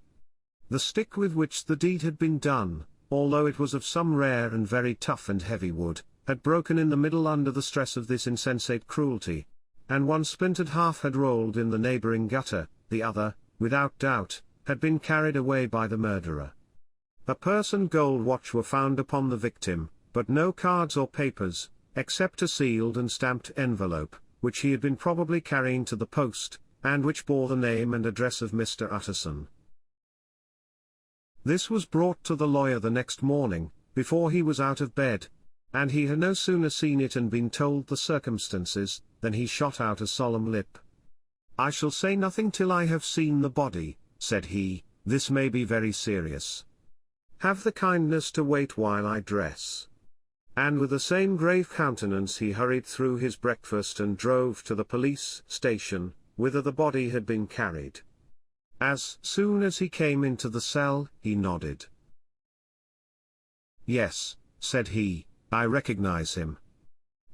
The stick with which the deed had been done, although it was of some rare and very tough and heavy wood, had broken in the middle under the stress of this insensate cruelty, and one splintered half had rolled in the neighboring gutter, the other, without doubt, had been carried away by the murderer. A purse and gold watch were found upon the victim, but no cards or papers, except a sealed and stamped envelope, which he had been probably carrying to the post, and which bore the name and address of Mr. Utterson. This was brought to the lawyer the next morning, before he was out of bed, and he had no sooner seen it and been told the circumstances, than he shot out a solemn lip. "I shall say nothing till I have seen the body," said he. "This may be very serious. Have the kindness to wait while I dress." And with the same grave countenance he hurried through his breakfast and drove to the police station, whither the body had been carried. As soon as he came into the cell, he nodded. "Yes," said he, "I recognize him.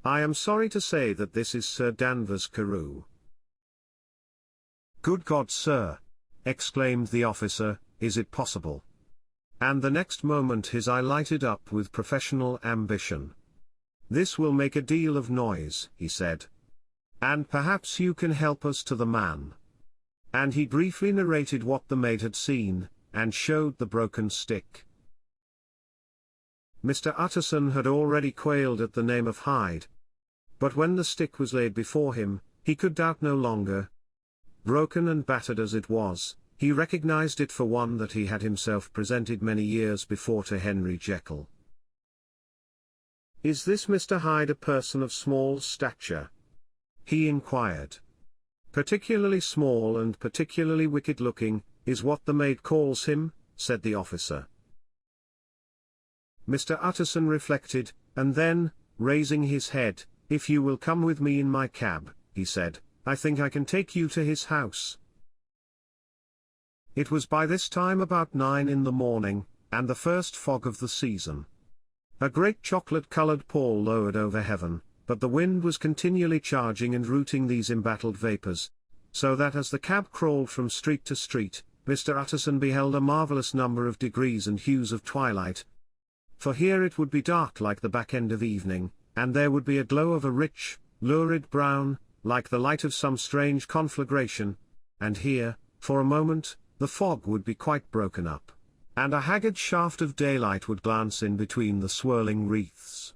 I am sorry to say that this is Sir Danvers Carew." "Good God, sir!" exclaimed the officer, "is it possible?" And the next moment his eye lighted up with professional ambition. "This will make a deal of noise," he said. "And perhaps you can help us to the man." And he briefly narrated what the maid had seen, and showed the broken stick. Mr. Utterson had already quailed at the name of Hyde. But when the stick was laid before him, he could doubt no longer. Broken and battered as it was, he recognized it for one that he had himself presented many years before to Henry Jekyll. "Is this Mr. Hyde a person of small stature?" he inquired. "Particularly small and particularly wicked-looking, is what the maid calls him," said the officer. Mr. Utterson reflected, and then, raising his head, "If you will come with me in my cab," he said, "I think I can take you to his house." It was by this time about 9 in the morning, and the first fog of the season. A great chocolate-colored pall lowered over heaven, but the wind was continually charging and rooting these embattled vapors, so that as the cab crawled from street to street, Mr. Utterson beheld a marvelous number of degrees and hues of twilight. For here it would be dark like the back end of evening, and there would be a glow of a rich, lurid brown, like the light of some strange conflagration, and here, for a moment, the fog would be quite broken up, and a haggard shaft of daylight would glance in between the swirling wreaths.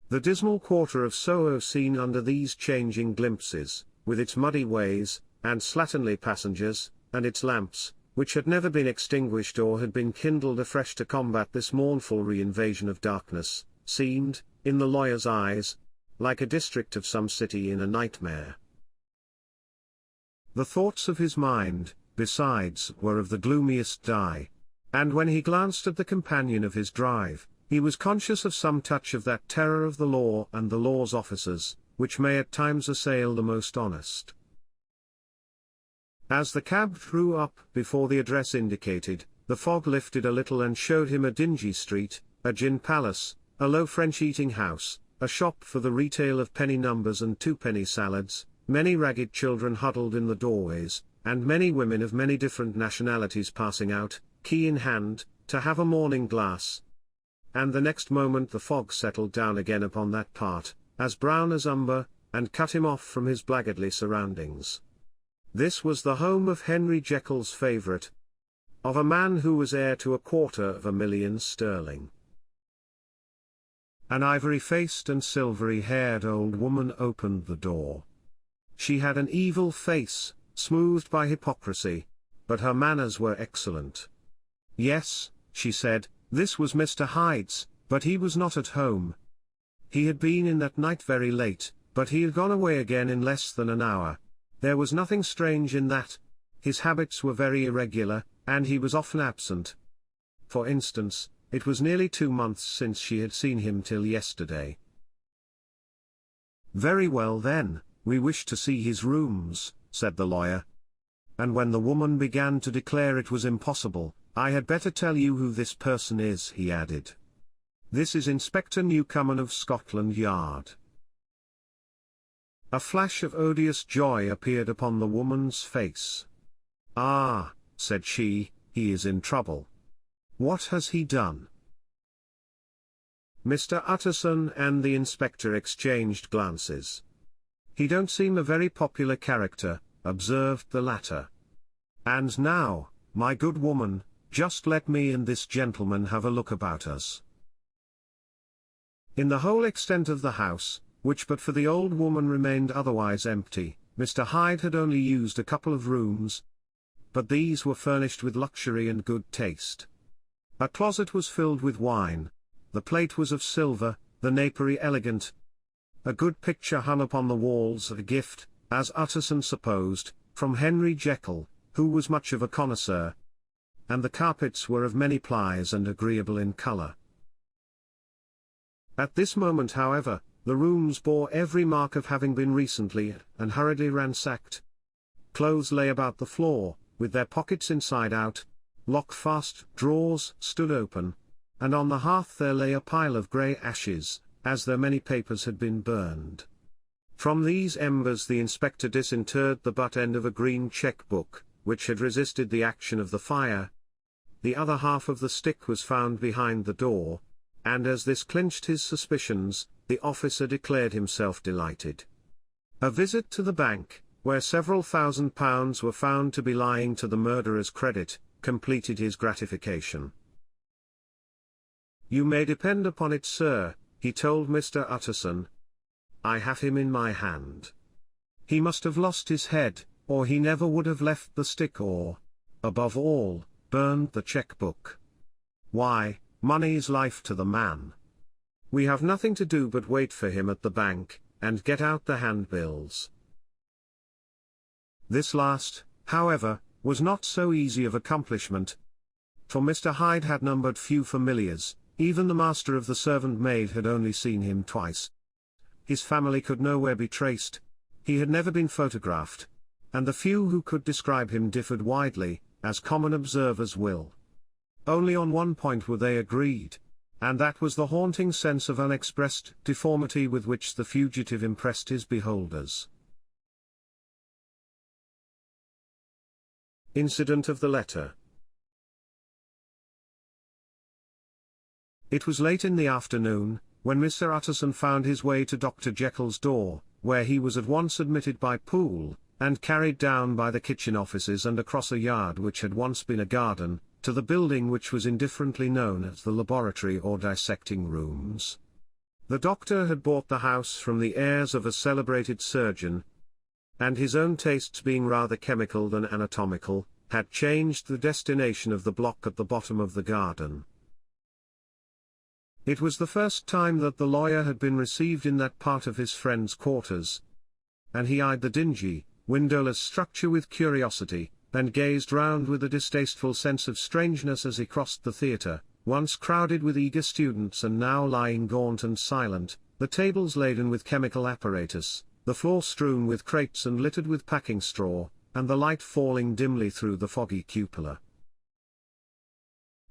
The dismal quarter of Soho seen under these changing glimpses, with its muddy ways, and slatternly passengers, and its lamps, which had never been extinguished or had been kindled afresh to combat this mournful re-invasion of darkness, seemed, in the lawyer's eyes, like a district of some city in a nightmare. The thoughts of his mind, besides, were of the gloomiest dye, and when he glanced at the companion of his drive, he was conscious of some touch of that terror of the law and the law's officers, which may at times assail the most honest. As the cab drew up before the address indicated, the fog lifted a little and showed him a dingy street, a gin palace, a low French eating house, a shop for the retail of penny numbers and twopenny salads, many ragged children huddled in the doorways, and many women of many different nationalities passing out, key in hand, to have a morning glass. And the next moment the fog settled down again upon that part, as brown as umber, and cut him off from his blackguardly surroundings. This was the home of Henry Jekyll's favourite, of a man who was heir to £250,000 sterling. An ivory-faced and silvery-haired old woman opened the door. She had an evil face, smoothed by hypocrisy, but her manners were excellent. Yes, she said, this was Mr. Hyde's, but he was not at home. He had been in that night very late, but he had gone away again in less than an hour. There was nothing strange in that. His habits were very irregular, and he was often absent. For instance, it was nearly 2 months since she had seen him till yesterday. Very well then, we wish to see his rooms, said the lawyer. And when the woman began to declare it was impossible, I had better tell you who this person is, he added. This is Inspector Newcomen of Scotland Yard. A flash of odious joy appeared upon the woman's face. Ah, said she, he is in trouble. What has he done? Mr. Utterson and the inspector exchanged glances. He don't seem a very popular character, observed the latter. And now, my good woman, just let me and this gentleman have a look about us. In the whole extent of the house, which but for the old woman remained otherwise empty, Mr. Hyde had only used a couple of rooms, but these were furnished with luxury and good taste. A closet was filled with wine, the plate was of silver, the napery elegant. A good picture hung upon the walls, a gift, as Utterson supposed, from Henry Jekyll, who was much of a connoisseur. And the carpets were of many plies and agreeable in colour. At this moment, however, the rooms bore every mark of having been recently and hurriedly ransacked. Clothes lay about the floor, with their pockets inside out, lock-fast drawers stood open, and on the hearth there lay a pile of grey ashes, as though many papers had been burned. From these embers the inspector disinterred the butt end of a green cheque-book, which had resisted the action of the fire. The other half of the stick was found behind the door, and as this clinched his suspicions, the officer declared himself delighted. A visit to the bank, where several £1,000s were found to be lying to the murderer's credit, completed his gratification. You may depend upon it, sir, he told Mr. Utterson. I have him in my hand. He must have lost his head, or he never would have left the stick or, above all, burned the cheque-book. Why, money's life to the man. We have nothing to do but wait for him at the bank, and get out the handbills. This last, however, was not so easy of accomplishment. For Mr. Hyde had numbered few familiars, even the master of the servant maid had only seen him twice. His family could nowhere be traced, he had never been photographed, and the few who could describe him differed widely, as common observers will. Only on one point were they agreed, and that was the haunting sense of unexpressed deformity with which the fugitive impressed his beholders. Incident of the letter. It was late in the afternoon, when Mr. Utterson found his way to Dr. Jekyll's door, where he was at once admitted by Poole, and carried down by the kitchen offices and across a yard which had once been a garden, to the building which was indifferently known as the laboratory or dissecting rooms. The doctor had bought the house from the heirs of a celebrated surgeon, and his own tastes being rather chemical than anatomical, had changed the destination of the block at the bottom of the garden. It was the first time that the lawyer had been received in that part of his friend's quarters, and he eyed the dingy, windowless structure with curiosity, and gazed round with a distasteful sense of strangeness as he crossed the theatre, once crowded with eager students and now lying gaunt and silent, the tables laden with chemical apparatus, the floor strewn with crates and littered with packing straw, and the light falling dimly through the foggy cupola.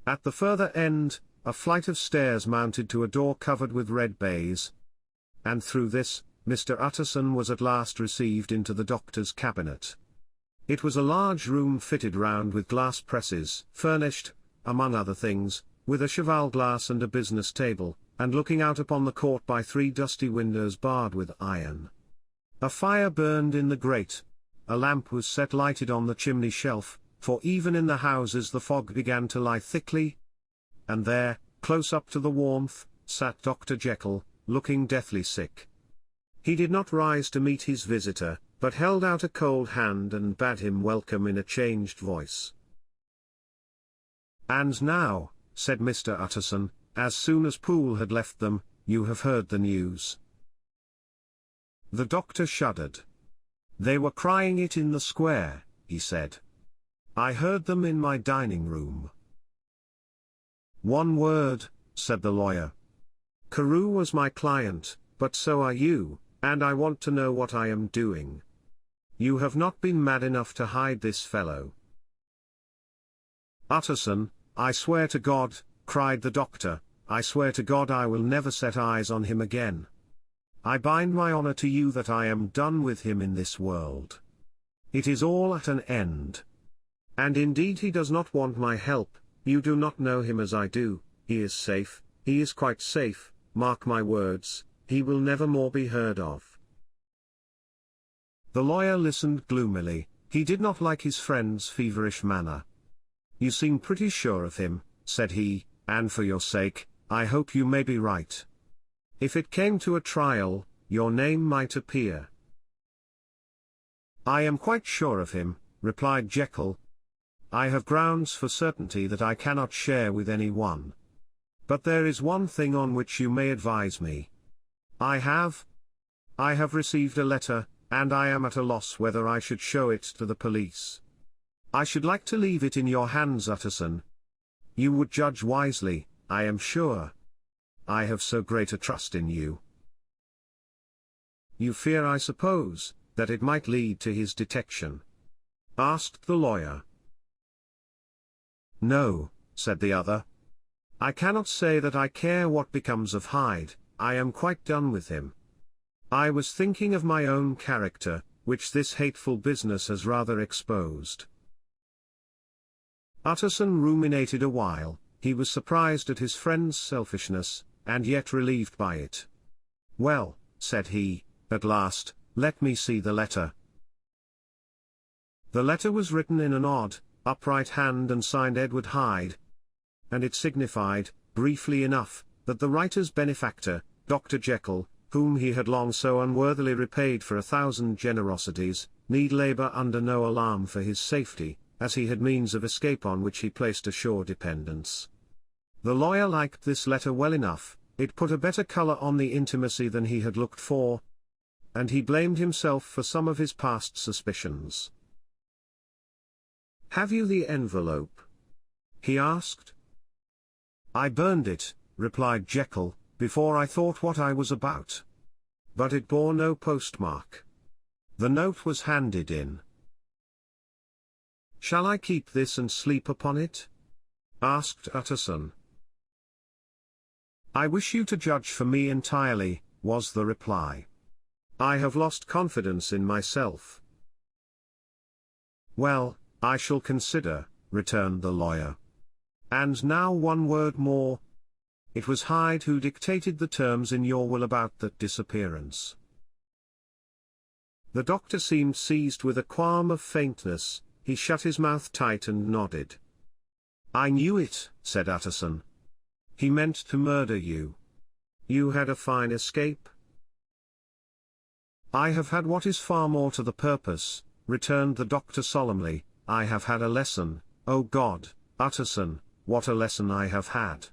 At the further end, a flight of stairs mounted to a door covered with red baize, and through this, Mr. Utterson was at last received into the doctor's cabinet. It was a large room fitted round with glass presses, furnished, among other things, with a cheval glass and a business table, and looking out upon the court by 3 dusty windows barred with iron. A fire burned in the grate. A lamp was set lighted on the chimney shelf, for even in the houses the fog began to lie thickly. And there, close up to the warmth, sat Dr. Jekyll, looking deathly sick. He did not rise to meet his visitor, but held out a cold hand and bade him welcome in a changed voice. "And now," said Mr. Utterson, as soon as Poole had left them, "you have heard the news." The doctor shuddered. "They were crying it in the square," he said. "I heard them in my dining room." "One word," said the lawyer. "Carew was my client, but so are you, and I want to know what I am doing. You have not been mad enough to hide this fellow." "Utterson, I swear to God," cried the doctor, "I swear to God I will never set eyes on him again. I bind my honor to you that I am done with him in this world. It is all at an end. And indeed he does not want my help. You do not know him as I do. He is safe, he is quite safe, mark my words, he will never more be heard of." The lawyer listened gloomily. He did not like his friend's feverish manner. "You seem pretty sure of him," said he, "and for your sake, I hope you may be right. If it came to a trial, your name might appear." "I am quite sure of him," replied Jekyll. "I have grounds for certainty that I cannot share with any one. But there is one thing on which you may advise me. I have received a letter, and I am at a loss whether I should show it to the police. I should like to leave it in your hands, Utterson. You would judge wisely, I am sure. I have so great a trust in you." "You fear, I suppose, that it might lead to his detection?" asked the lawyer. "No," said the other. "I cannot say that I care what becomes of Hyde. I am quite done with him. I was thinking of my own character, which this hateful business has rather exposed." Utterson ruminated a while. He was surprised at his friend's selfishness, and yet relieved by it. "Well," said he, at last, "let me see the letter." The letter was written in an odd, upright hand and signed Edward Hyde, and it signified, briefly enough, that the writer's benefactor, Dr. Jekyll, whom he had long so unworthily repaid for 1,000 generosities, need labour under no alarm for his safety, as he had means of escape on which he placed a sure dependence. The lawyer liked this letter well enough. It put a better colour on the intimacy than he had looked for, and he blamed himself for some of his past suspicions. "Have you the envelope?" he asked. "I burned it," replied Jekyll, "before I thought what I was about. But it bore no postmark. The note was handed in." "Shall I keep this and sleep upon it?" asked Utterson. "I wish you to judge for me entirely," was the reply. "I have lost confidence in myself." "Well, I shall consider," returned the lawyer. "And now one word more. It was Hyde who dictated the terms in your will about that disappearance." The doctor seemed seized with a qualm of faintness. He shut his mouth tight and nodded. "I knew it," said Utterson. "He meant to murder you. You had a fine escape." "I have had what is far more to the purpose," returned the doctor solemnly. "I have had a lesson. Oh God, Utterson, what a lesson I have had!"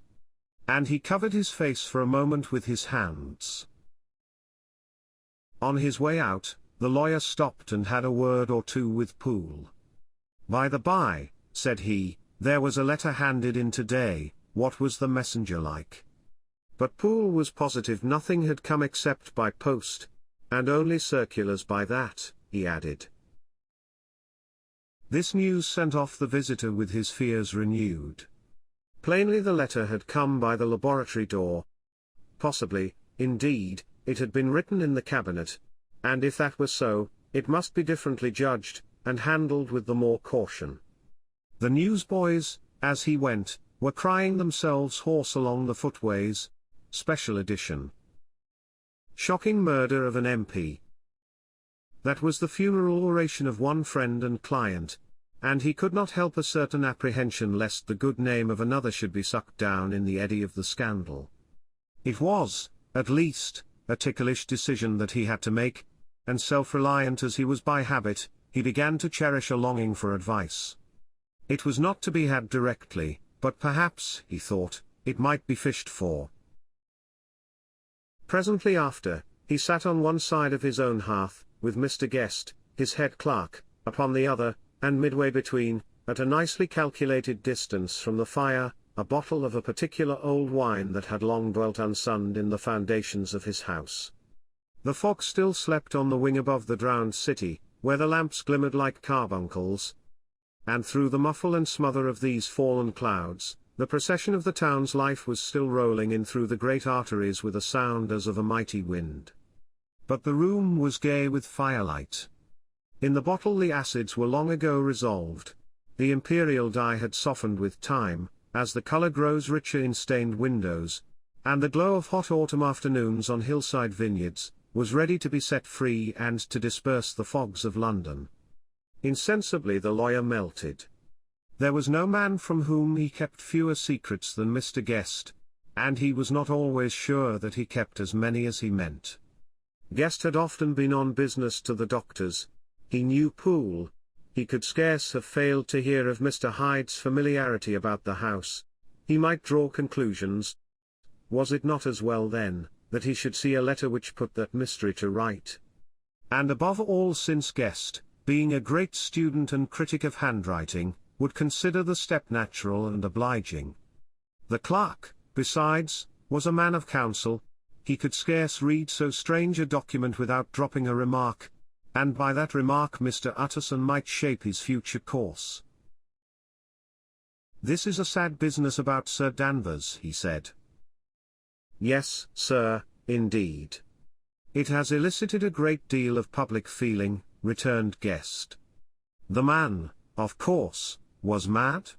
And he covered his face for a moment with his hands. On his way out, the lawyer stopped and had a word or two with Poole. "By the by," said he, "there was a letter handed in today. What was the messenger like?" But Poole was positive nothing had come except by post, and only circulars by that, he added. This news sent off the visitor with his fears renewed. Plainly the letter had come by the laboratory door. Possibly, indeed, it had been written in the cabinet, and if that were so, it must be differently judged, and handled with the more caution. The newsboys, as he went, were crying themselves hoarse along the footways. Special edition. Shocking murder of an MP. That was the funeral oration of one friend and client, and he could not help a certain apprehension lest the good name of another should be sucked down in the eddy of the scandal. It was, at least, a ticklish decision that he had to make, and self-reliant as he was by habit, he began to cherish a longing for advice. It was not to be had directly, but perhaps, he thought, it might be fished for. Presently after, he sat on one side of his own hearth, with Mr. Guest, his head clerk, upon the other, and midway between, at a nicely calculated distance from the fire, a bottle of a particular old wine that had long dwelt unsunned in the foundations of his house. The fog still slept on the wing above the drowned city, where the lamps glimmered like carbuncles, and through the muffle and smother of these fallen clouds, the procession of the town's life was still rolling in through the great arteries with a sound as of a mighty wind. But the room was gay with firelight. In the bottle the acids were long ago resolved. The imperial dye had softened with time, as the color grows richer in stained windows, and the glow of hot autumn afternoons on hillside vineyards was ready to be set free and to disperse the fogs of London. Insensibly the lawyer melted. There was no man from whom he kept fewer secrets than Mr. Guest, and he was not always sure that he kept as many as he meant. Guest had often been on business to the doctor's. He knew Poole. He could scarce have failed to hear of Mr. Hyde's familiarity about the house. He might draw conclusions. Was it not as well then, that he should see a letter which put that mystery to right? And above all, since Guest, being a great student and critic of handwriting, would consider the step natural and obliging. The clerk, besides, was a man of counsel. He could scarce read so strange a document without dropping a remark, and by that remark Mr. Utterson might shape his future course. "This is a sad business about Sir Danvers," he said. "Yes, sir, indeed. It has elicited a great deal of public feeling," returned Guest. "The man, of course, was mad?"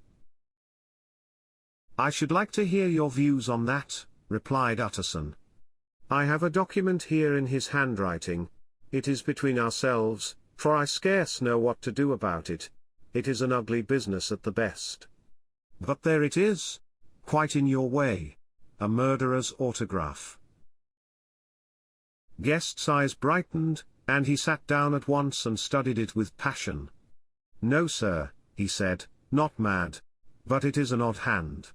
"I should like to hear your views on that," replied Utterson. "I have a document here in his handwriting. It is between ourselves, for I scarce know what to do about it. It is an ugly business at the best. But there it is, quite in your way. A murderer's autograph." Guest's eyes brightened, and he sat down at once and studied it with passion. "No, sir," he said, "not mad. But it is an odd hand."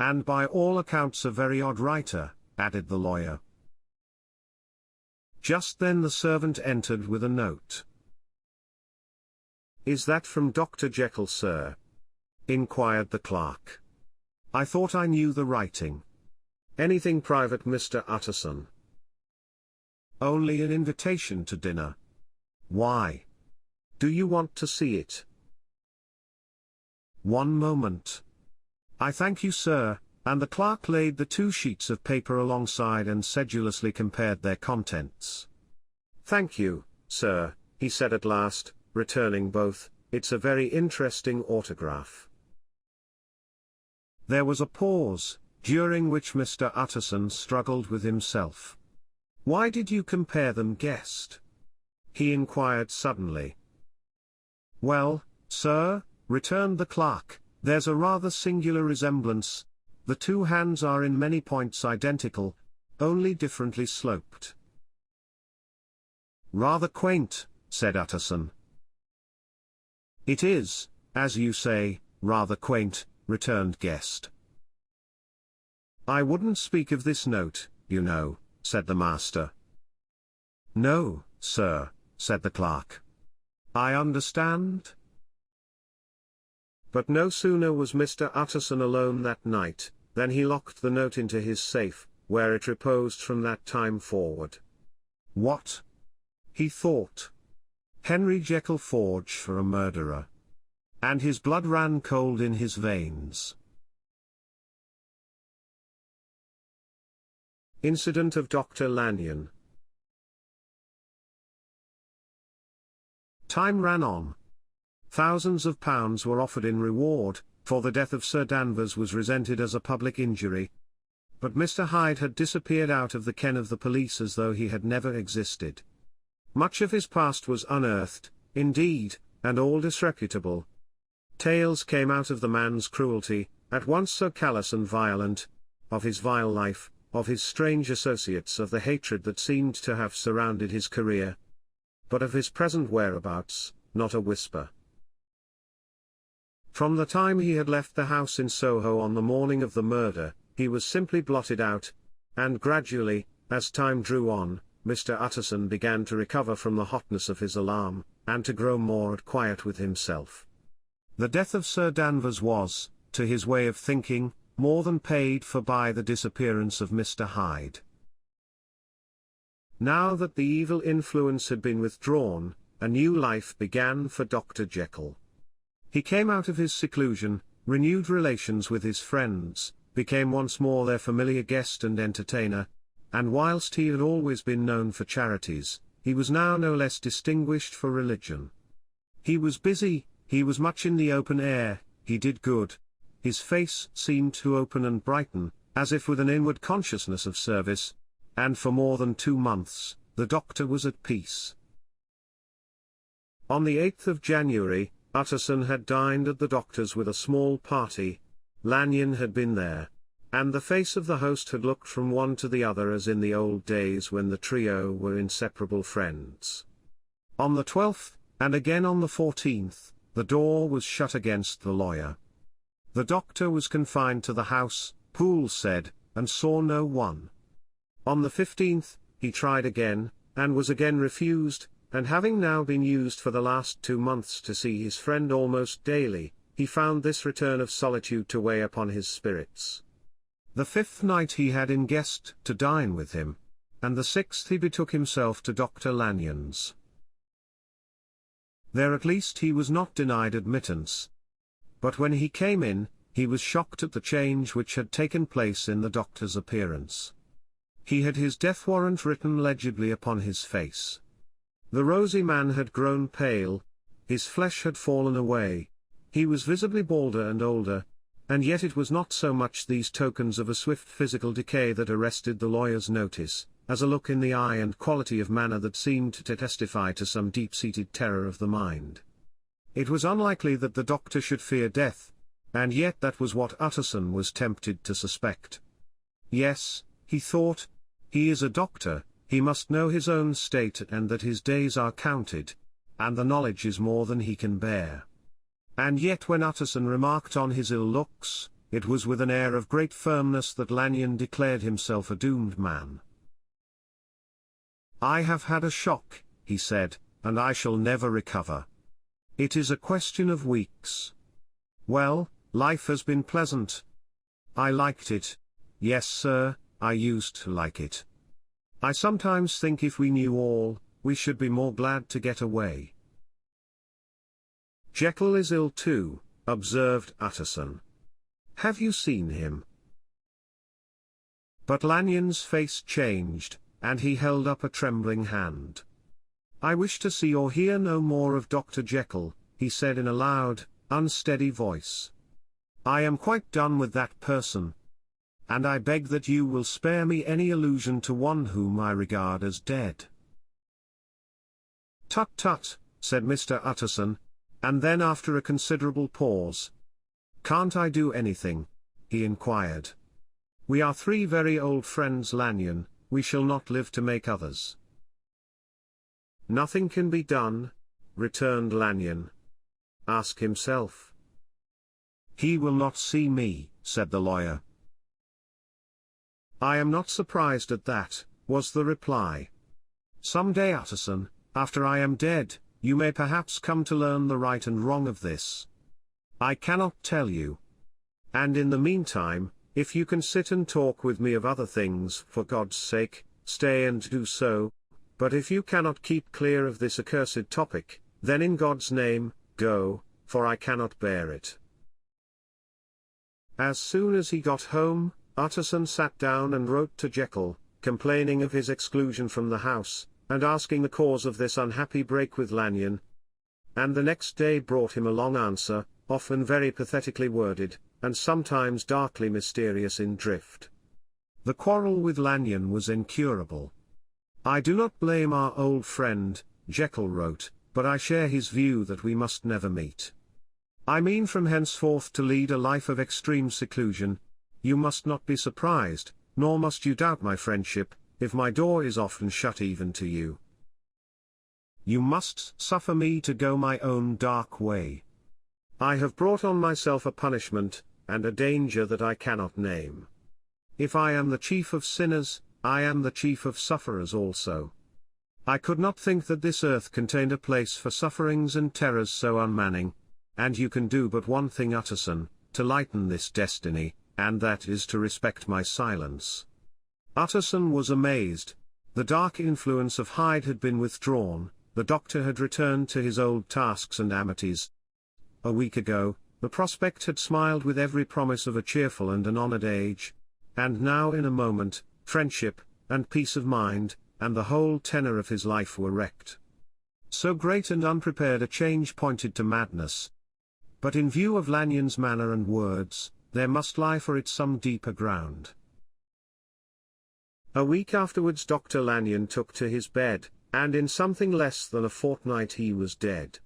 "And by all accounts a very odd writer," added the lawyer. Just then the servant entered with a note. "Is that from Dr. Jekyll, sir?" inquired the clerk. "I thought I knew the writing. Anything private, Mr. Utterson?" "Only an invitation to dinner." "Why? Do you want to see it?" "One moment." "I thank you, sir," and the clerk laid the 2 sheets of paper alongside and sedulously compared their contents. "Thank you, sir," he said at last, returning both. "It's a very interesting autograph." There was a pause, during which Mr. Utterson struggled with himself. "Why did you compare them, guest?" he inquired suddenly. "Well, sir," returned the clerk, "there's a rather singular resemblance. The 2 hands are in many points identical, only differently sloped." "Rather quaint," said Utterson. "It is, as you say, rather quaint," returned Guest. "I wouldn't speak of this note, you know," said the master. "No, sir," said the clerk. "I understand." But no sooner was Mr. Utterson alone that night, than he locked the note into his safe, where it reposed from that time forward. What? He thought. Henry Jekyll forged for a murderer. And his blood ran cold in his veins. Incident of Dr. Lanyon. Time ran on. Thousands of pounds were offered in reward, for the death of Sir Danvers was resented as a public injury. But Mr. Hyde had disappeared out of the ken of the police as though he had never existed. Much of his past was unearthed, indeed, and all disreputable. Tales came out of the man's cruelty, at once so callous and violent, of his vile life, of his strange associates, of the hatred that seemed to have surrounded his career. But of his present whereabouts, not a whisper. From the time he had left the house in Soho on the morning of the murder, he was simply blotted out, and gradually, as time drew on, Mr. Utterson began to recover from the hotness of his alarm, and to grow more at quiet with himself. The death of Sir Danvers was, to his way of thinking, more than paid for by the disappearance of Mr. Hyde. Now that the evil influence had been withdrawn, a new life began for Dr. Jekyll. He came out of his seclusion, renewed relations with his friends, became once more their familiar guest and entertainer, and whilst he had always been known for charities, he was now no less distinguished for religion. He was busy, he was much in the open air, he did good. His face seemed to open and brighten, as if with an inward consciousness of service, and for more than 2 months, the doctor was at peace. On the 8th of January, Utterson had dined at the doctor's with a small party. Lanyon had been there, and the face of the host had looked from one to the other as in the old days when the trio were inseparable friends. On the 12th, and again on the 14th, the door was shut against the lawyer. The doctor was confined to the house, Poole said, and saw no one. On the 15th, he tried again, and was again refused, and having now been used for the last 2 months to see his friend almost daily, he found this return of solitude to weigh upon his spirits. The 5th night he had in guest to dine with him, and the 6th he betook himself to Dr. Lanyon's. There at least he was not denied admittance. But when he came in, he was shocked at the change which had taken place in the doctor's appearance. He had his death warrant written legibly upon his face. The rosy man had grown pale, his flesh had fallen away, he was visibly balder and older, and yet it was not so much these tokens of a swift physical decay that arrested the lawyer's notice, as a look in the eye and quality of manner that seemed to testify to some deep-seated terror of the mind. It was unlikely that the doctor should fear death, and yet that was what Utterson was tempted to suspect. Yes, he thought, he is a doctor, he must know his own state and that his days are counted, and the knowledge is more than he can bear. And yet when Utterson remarked on his ill looks, it was with an air of great firmness that Lanyon declared himself a doomed man. "I have had a shock," he said, "and I shall never recover. It is a question of weeks. Well, life has been pleasant. I liked it. Yes, sir, I used to like it. I sometimes think if we knew all, we should be more glad to get away." "Jekyll is ill too," observed Utterson. Have you seen him?" But Lanyon's face changed, and he held up a trembling hand. "I wish to see or hear no more of Dr. Jekyll," he said in a loud, unsteady voice. "I am quite done with that person. And I beg that you will spare me any allusion to one whom I regard as dead." "Tut tut," said Mr. Utterson, and then after a considerable pause, "Can't I do anything?" he inquired. "We are three very old friends, Lanyon, we shall not live to make others." "Nothing can be done," returned Lanyon. "Ask himself." "He will not see me," said the lawyer. "I am not surprised at that," was the reply. "Some day, Utterson, after I am dead, you may perhaps come to learn the right and wrong of this. I cannot tell you. And in the meantime, if you can sit and talk with me of other things, for God's sake, stay and do so. But if you cannot keep clear of this accursed topic, then in God's name, go, for I cannot bear it." As soon as he got home, Utterson sat down and wrote to Jekyll, complaining of his exclusion from the house, and asking the cause of this unhappy break with Lanyon. And the next day brought him a long answer, often very pathetically worded, and sometimes darkly mysterious in drift. The quarrel with Lanyon was incurable. "I do not blame our old friend," Jekyll wrote, "but I share his view that we must never meet. I mean from henceforth to lead a life of extreme seclusion. You must not be surprised, nor must you doubt my friendship, if my door is often shut even to you. You must suffer me to go my own dark way. I have brought on myself a punishment, and a danger that I cannot name. If I am the chief of sinners, I am the chief of sufferers also. I could not think that this earth contained a place for sufferings and terrors so unmanning, and you can do but one thing, Utterson, to lighten this destiny, and that is to respect my silence." Utterson was amazed. The dark influence of Hyde had been withdrawn, the doctor had returned to his old tasks and amities. A week ago, the prospect had smiled with every promise of a cheerful and an honoured age, and now in a moment, friendship, and peace of mind, and the whole tenor of his life were wrecked. So great and unprepared a change pointed to madness. But in view of Lanyon's manner and words, there must lie for it some deeper ground. A week afterwards Dr. Lanyon took to his bed, and in something less than a fortnight he was dead.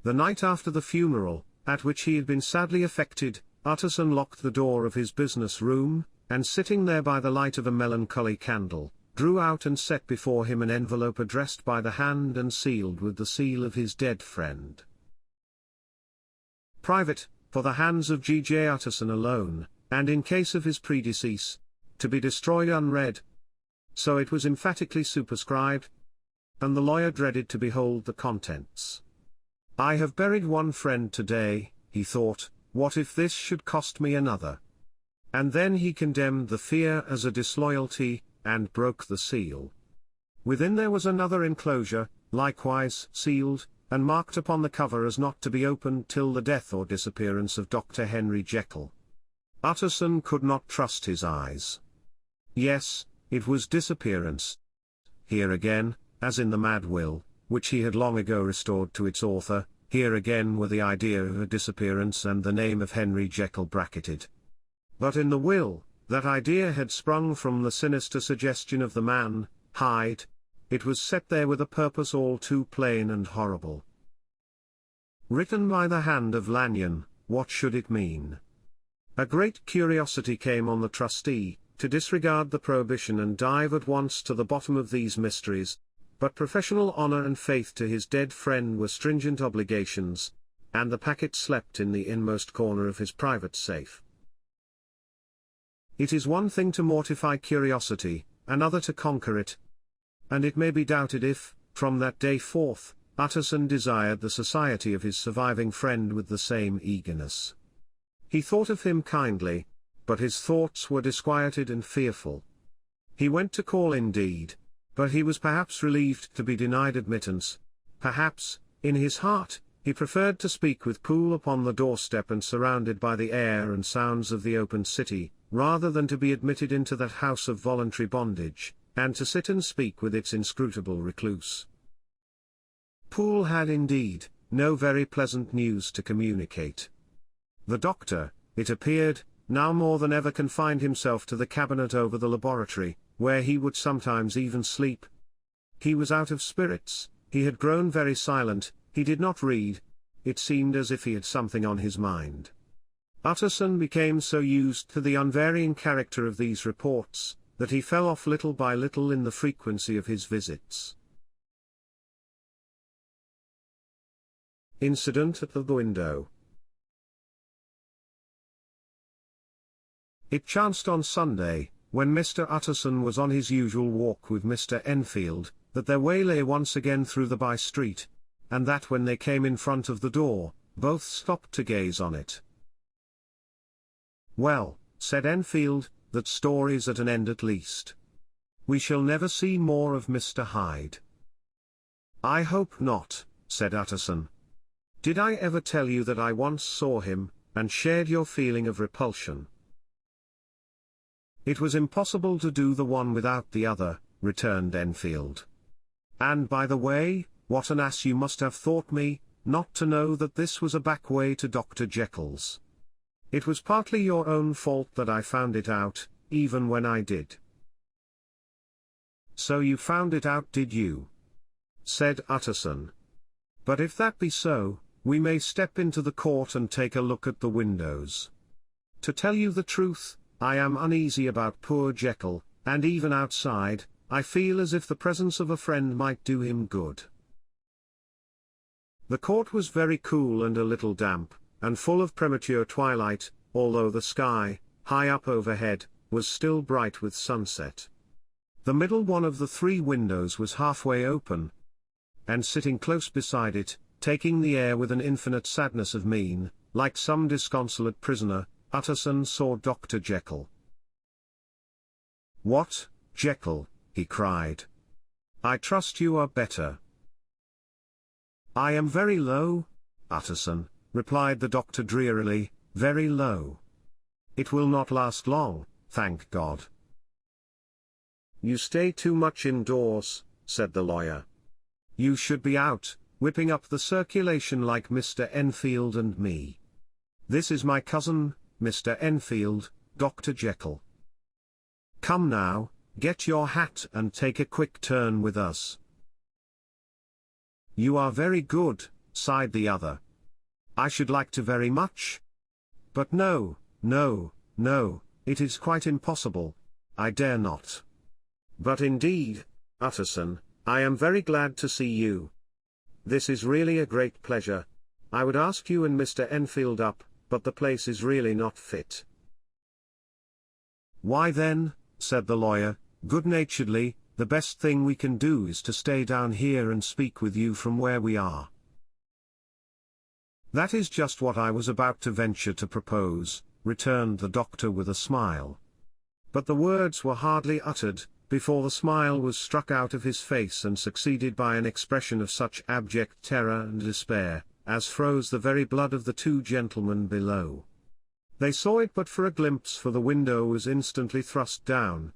The night after the funeral, at which he had been sadly affected, Utterson locked the door of his business room, and sitting there by the light of a melancholy candle, drew out and set before him an envelope addressed by the hand and sealed with the seal of his dead friend. "Private, for the hands of G.J. Utterson alone, and in case of his predecease, to be destroyed unread." So it was emphatically superscribed, and the lawyer dreaded to behold the contents. "I have buried one friend today," he thought, "what if this should cost me another?" And then he condemned the fear as a disloyalty, and broke the seal. Within there was another enclosure, likewise sealed, and marked upon the cover as not to be opened till the death or disappearance of Dr. Henry Jekyll. Utterson could not trust his eyes. Yes, it was disappearance. Here again, as in the mad will, which he had long ago restored to its author, here again were the idea of a disappearance and the name of Henry Jekyll bracketed. But in the will, that idea had sprung from the sinister suggestion of the man, Hyde. It was set there with a purpose all too plain and horrible. Written by the hand of Lanyon, what should it mean? A great curiosity came on the trustee, to disregard the prohibition and dive at once to the bottom of these mysteries, but professional honor and faith to his dead friend were stringent obligations, and the packet slept in the inmost corner of his private safe. It is one thing to mortify curiosity, another to conquer it. And it may be doubted if, from that day forth, Utterson desired the society of his surviving friend with the same eagerness. He thought of him kindly, but his thoughts were disquieted and fearful. He went to call indeed, but he was perhaps relieved to be denied admittance. Perhaps, in his heart, He preferred to speak with Poole upon the doorstep and surrounded by the air and sounds of the open city, rather than to be admitted into that house of voluntary bondage, and to sit and speak with its inscrutable recluse. Poole had indeed no very pleasant news to communicate. The doctor, it appeared, now more than ever confined himself to the cabinet over the laboratory, where he would sometimes even sleep. He was out of spirits, he had grown very silent, he did not read. It seemed as if he had something on his mind. Utterson became so used to the unvarying character of these reports, that he fell off little by little in the frequency of his visits. Incident at the window. It chanced on Sunday, when Mr. Utterson was on his usual walk with Mr. Enfield, that their way lay once again through the by-street, and that when they came in front of the door, both stopped to gaze on it. "Well," said Enfield, "that story's at an end at least. We shall never see more of Mr. Hyde." "I hope not," said Utterson. "Did I ever tell you that I once saw him, and shared your feeling of repulsion?" "It was impossible to do the one without the other," returned Enfield. "And by the way, what an ass you must have thought me, not to know that this was a back way to Dr. Jekyll's. It was partly your own fault that I found it out, even when I did." "So you found it out, did you?" said Utterson. "But if that be so, we may step into the court and take a look at the windows. To tell you the truth, I am uneasy about poor Jekyll, and even outside, I feel as if the presence of a friend might do him good." The court was very cool and a little damp, and full of premature twilight, although the sky, high up overhead, was still bright with sunset. The middle one of the three windows was halfway open, and sitting close beside it, taking the air with an infinite sadness of mien, like some disconsolate prisoner, Utterson saw Dr. Jekyll. "What, Jekyll?" he cried. "I trust you are better." "I am very low, Utterson," replied the doctor drearily, "very low. It will not last long, thank God." "You stay too much indoors," said the lawyer. "You should be out, whipping up the circulation like Mr. Enfield and me. This is my cousin, Mr. Enfield, Dr. Jekyll. Come now, get your hat and take a quick turn with us." "You are very good," sighed the other. "I should like to very much. But no, no, no, it is quite impossible. I dare not. But indeed, Utterson, I am very glad to see you. This is really a great pleasure. I would ask you and Mr. Enfield up, but the place is really not fit." "Why then," said the lawyer, good-naturedly, "the best thing we can do is to stay down here and speak with you from where we are." "That is just what I was about to venture to propose," returned the doctor with a smile. But the words were hardly uttered, before the smile was struck out of his face and succeeded by an expression of such abject terror and despair, as froze the very blood of the two gentlemen below. They saw it but for a glimpse, for the window was instantly thrust down.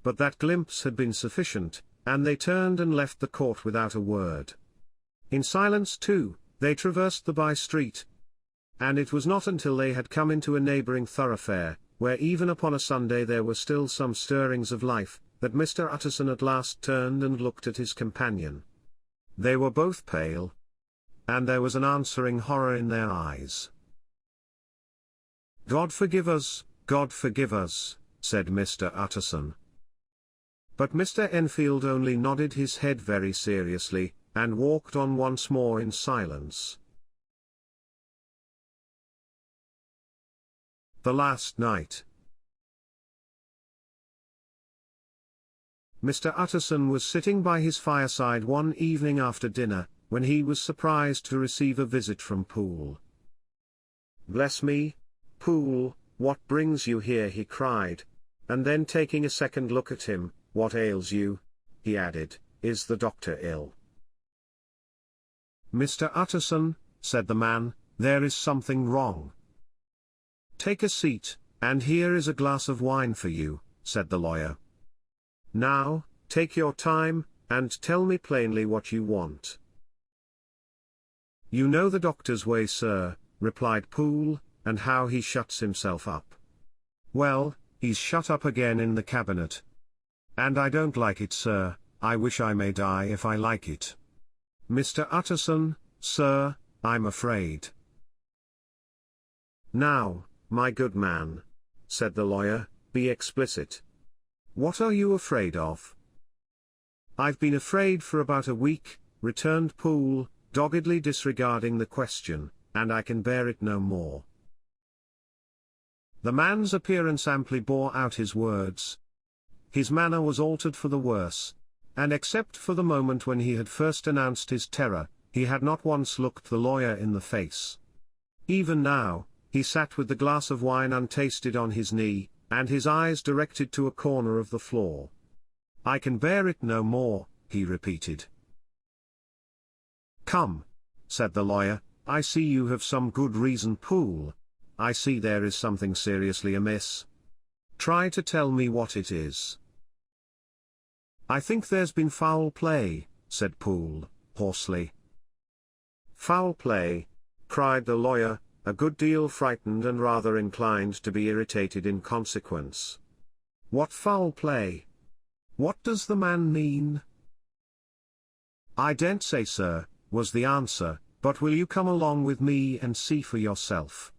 But that glimpse had been sufficient, and they turned and left the court without a word. In silence too, they traversed the by-street. And it was not until they had come into a neighbouring thoroughfare, where even upon a Sunday there were still some stirrings of life, that Mr. Utterson at last turned and looked at his companion. They were both pale, and there was an answering horror in their eyes. "God forgive us, said Mr. Utterson. But Mr. Enfield only nodded his head very seriously, and walked on once more in silence. The last night. Mr. Utterson was sitting by his fireside one evening after dinner, when he was surprised to receive a visit from Poole. "Bless me, Poole, what brings you here?" he cried. And then taking a second look at him, "What ails you?" he added, "is the doctor ill?" "Mr. Utterson," said the man, "there is something wrong." "Take a seat, and here is a glass of wine for you," said the lawyer. "Now, take your time, and tell me plainly what you want." "You know the doctor's way, sir," replied Poole, "and how he shuts himself up. Well, he's shut up again in the cabinet. And I don't like it, sir. I wish I may die if I like it. Mr. Utterson, sir, I'm afraid." "Now, my good man," said the lawyer, "be explicit. What are you afraid of?" "I've been afraid for about a week," returned Poole, doggedly disregarding the question, "and I can bear it no more." The man's appearance amply bore out his words. His manner was altered for the worse, and except for the moment when he had first announced his terror, he had not once looked the lawyer in the face. Even now, he sat with the glass of wine untasted on his knee, and his eyes directed to a corner of the floor. "I can bear it no more," he repeated. "Come," said the lawyer, "I see you have some good reason, Poole. I see there is something seriously amiss. Try to tell me what it is." "I think there's been foul play," said Poole, hoarsely. "Foul play?" cried the lawyer, a good deal frightened and rather inclined to be irritated in consequence. "What foul play? What does the man mean?" "I daren't say, sir," was the answer, "but will you come along with me and see for yourself?"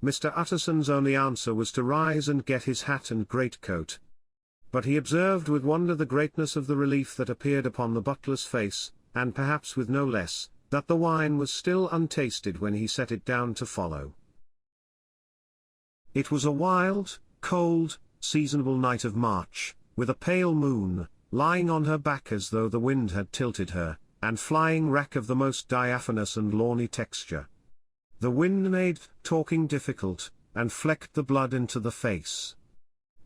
Mr. Utterson's only answer was to rise and get his hat and greatcoat. But he observed with wonder the greatness of the relief that appeared upon the butler's face, and perhaps with no less, that the wine was still untasted when he set it down to follow. It was a wild, cold, seasonable night of March, with a pale moon, lying on her back as though the wind had tilted her, and flying wrack of the most diaphanous and lawny texture. The wind made talking difficult, and flecked the blood into the face.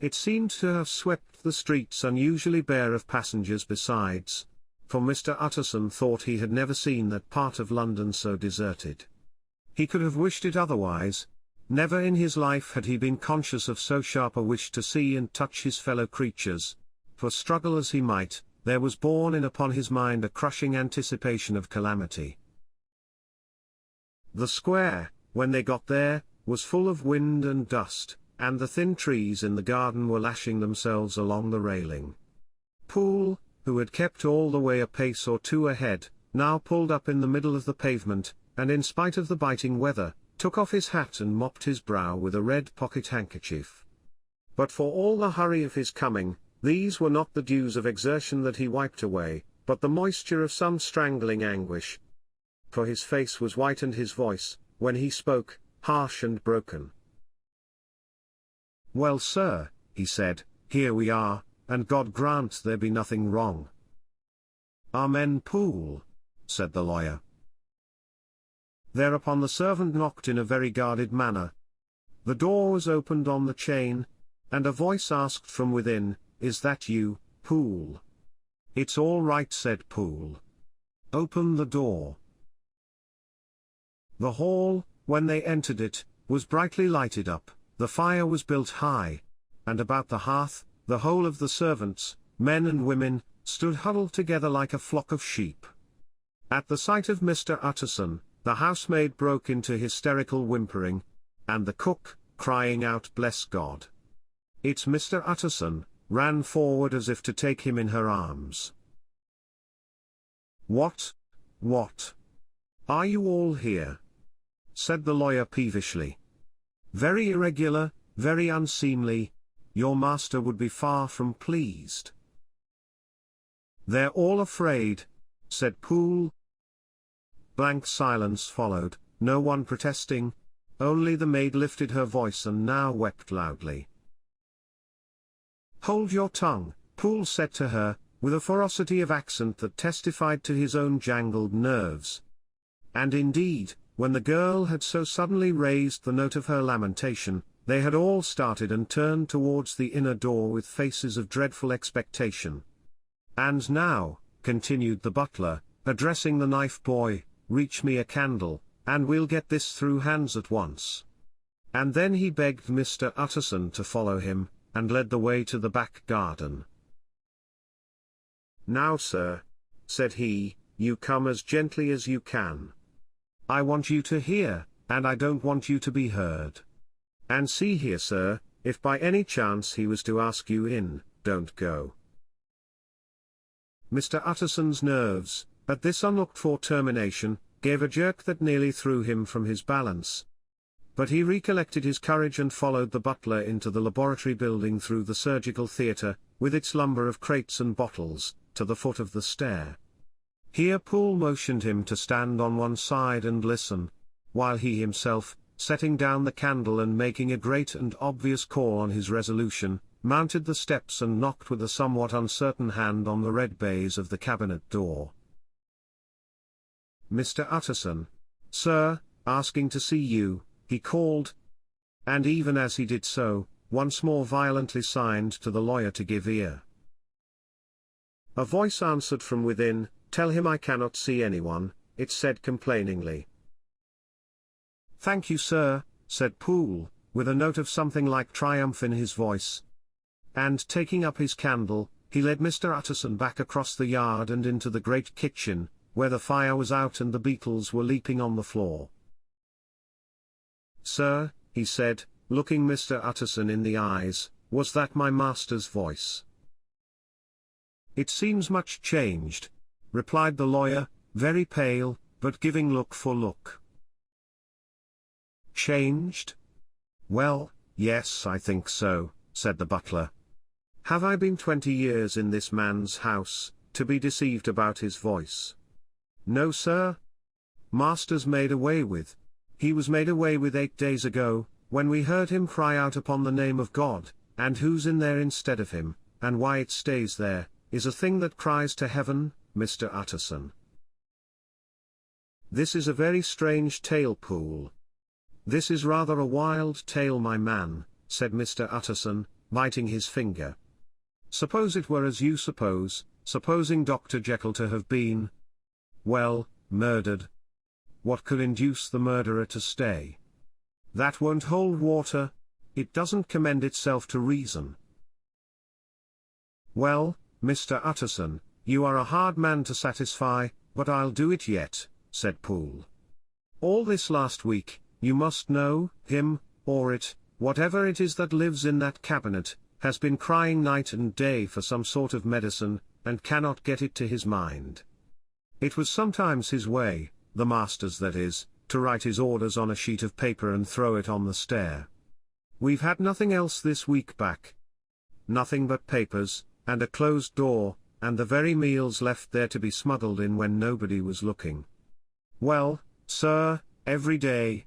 It seemed to have swept the streets unusually bare of passengers besides, for Mr. Utterson thought he had never seen that part of London so deserted. He could have wished it otherwise. Never in his life had he been conscious of so sharp a wish to see and touch his fellow creatures, for struggle as he might, there was borne in upon his mind a crushing anticipation of calamity. The square, when they got there, was full of wind and dust, and the thin trees in the garden were lashing themselves along the railing. Poole, who had kept all the way a pace or two ahead, now pulled up in the middle of the pavement, and in spite of the biting weather, took off his hat and mopped his brow with a red pocket-handkerchief. But for all the hurry of his coming, these were not the dews of exertion that he wiped away, but the moisture of some strangling anguish. For his face was white and his voice, when he spoke, harsh and broken. "Well, sir," he said, "here we are, and God grant there be nothing wrong." "Amen, Poole," said the lawyer. Thereupon the servant knocked in a very guarded manner. The door was opened on the chain, and a voice asked from within, "Is that you, Poole?" "It's all right," said Poole. "Open the door." The hall, when they entered it, was brightly lighted up, the fire was built high, and about the hearth, the whole of the servants, men and women, stood huddled together like a flock of sheep. At the sight of Mr. Utterson, the housemaid broke into hysterical whimpering, and the cook, crying out "Bless God! It's Mr. Utterson," ran forward as if to take him in her arms. What? Are you all here?" said the lawyer peevishly. "Very irregular, very unseemly. Your master would be far from pleased." "They're all afraid," said Poole. Blank silence followed, no one protesting, only the maid lifted her voice and now wept loudly. "Hold your tongue," Poole said to her, with a ferocity of accent that testified to his own jangled nerves. And indeed, when the girl had so suddenly raised the note of her lamentation, they had all started and turned towards the inner door with faces of dreadful expectation. "And now," continued the butler, addressing the knife boy, reach me a candle, and we'll get this through hands at once." And then he begged Mr. Utterson to follow him, and led the way to the back garden. "Now, sir," said he, "you come as gently as you can. I want you to hear, and I don't want you to be heard. And see here, sir, if by any chance he was to ask you in, don't go." Mr. Utterson's nerves, at this unlooked-for termination, gave a jerk that nearly threw him from his balance. But he recollected his courage and followed the butler into the laboratory building through the surgical theatre, with its lumber of crates and bottles, to the foot of the stair. Here Poole motioned him to stand on one side and listen, while he himself, setting down the candle and making a great and obvious call on his resolution, mounted the steps and knocked with a somewhat uncertain hand on the red baize of the cabinet door. "Mr. Utterson, sir, asking to see you," he called. And even as he did so, once more violently signed to the lawyer to give ear. A voice answered from within, "Tell him I cannot see anyone," it said complainingly. "Thank you, sir," said Poole, with a note of something like triumph in his voice. And taking up his candle, he led Mr. Utterson back across the yard and into the great kitchen, where the fire was out and the beetles were leaping on the floor. "Sir," he said, looking Mr. Utterson in the eyes, "was that my master's voice?" "It seems much changed," replied the lawyer, very pale, but giving look for look. "Changed? Well, yes, I think so," said the butler. "Have I been 20 years in this man's house, to be deceived about his voice? No, sir. Master's made away with. He was made away with 8 days ago, when we heard him cry out upon the name of God, and who's in there instead of him, and why it stays there, is a thing that cries to heaven, Mr. Utterson." "This is a very strange tale, Poole." "This is rather a wild tale, my man," said Mr. Utterson, biting his finger. "Suppose it were as you suppose, supposing Dr. Jekyll to have been, well, murdered. What could induce the murderer to stay? That won't hold water. It doesn't commend itself to reason." "Well, Mr. Utterson, you are a hard man to satisfy, but I'll do it yet," said Poole. "All this last week, you must know, him, or it, whatever it is that lives in that cabinet, has been crying night and day for some sort of medicine, and cannot get it to his mind. It was sometimes his way, the master's that is, to write his orders on a sheet of paper and throw it on the stair. We've had nothing else this week back. Nothing but papers, and a closed door, and the very meals left there to be smuggled in when nobody was looking. Well, sir, every day,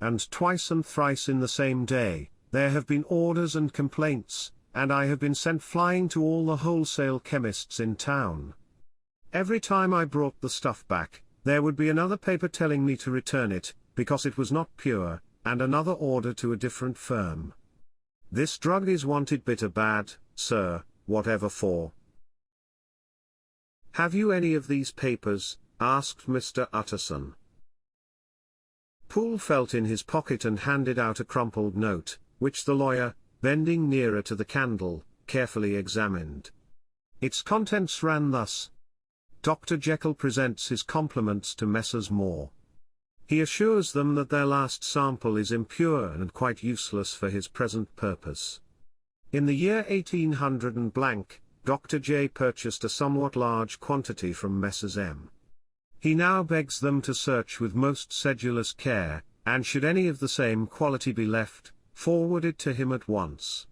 and twice and thrice in the same day, there have been orders and complaints, and I have been sent flying to all the wholesale chemists in town. Every time I brought the stuff back, there would be another paper telling me to return it, because it was not pure, and another order to a different firm. This drug is wanted bitter bad, sir, whatever for." "Have you any of these papers?" asked Mr. Utterson. Poole felt in his pocket and handed out a crumpled note, which the lawyer, bending nearer to the candle, carefully examined. Its contents ran thus: "Dr. Jekyll presents his compliments to Messrs. Moore. He assures them that their last sample is impure and quite useless for his present purpose. In the year 1800 and blank, Dr. J purchased a somewhat large quantity from Messrs. M. He now begs them to search with most sedulous care, and should any of the same quality be left, forward it to him at once.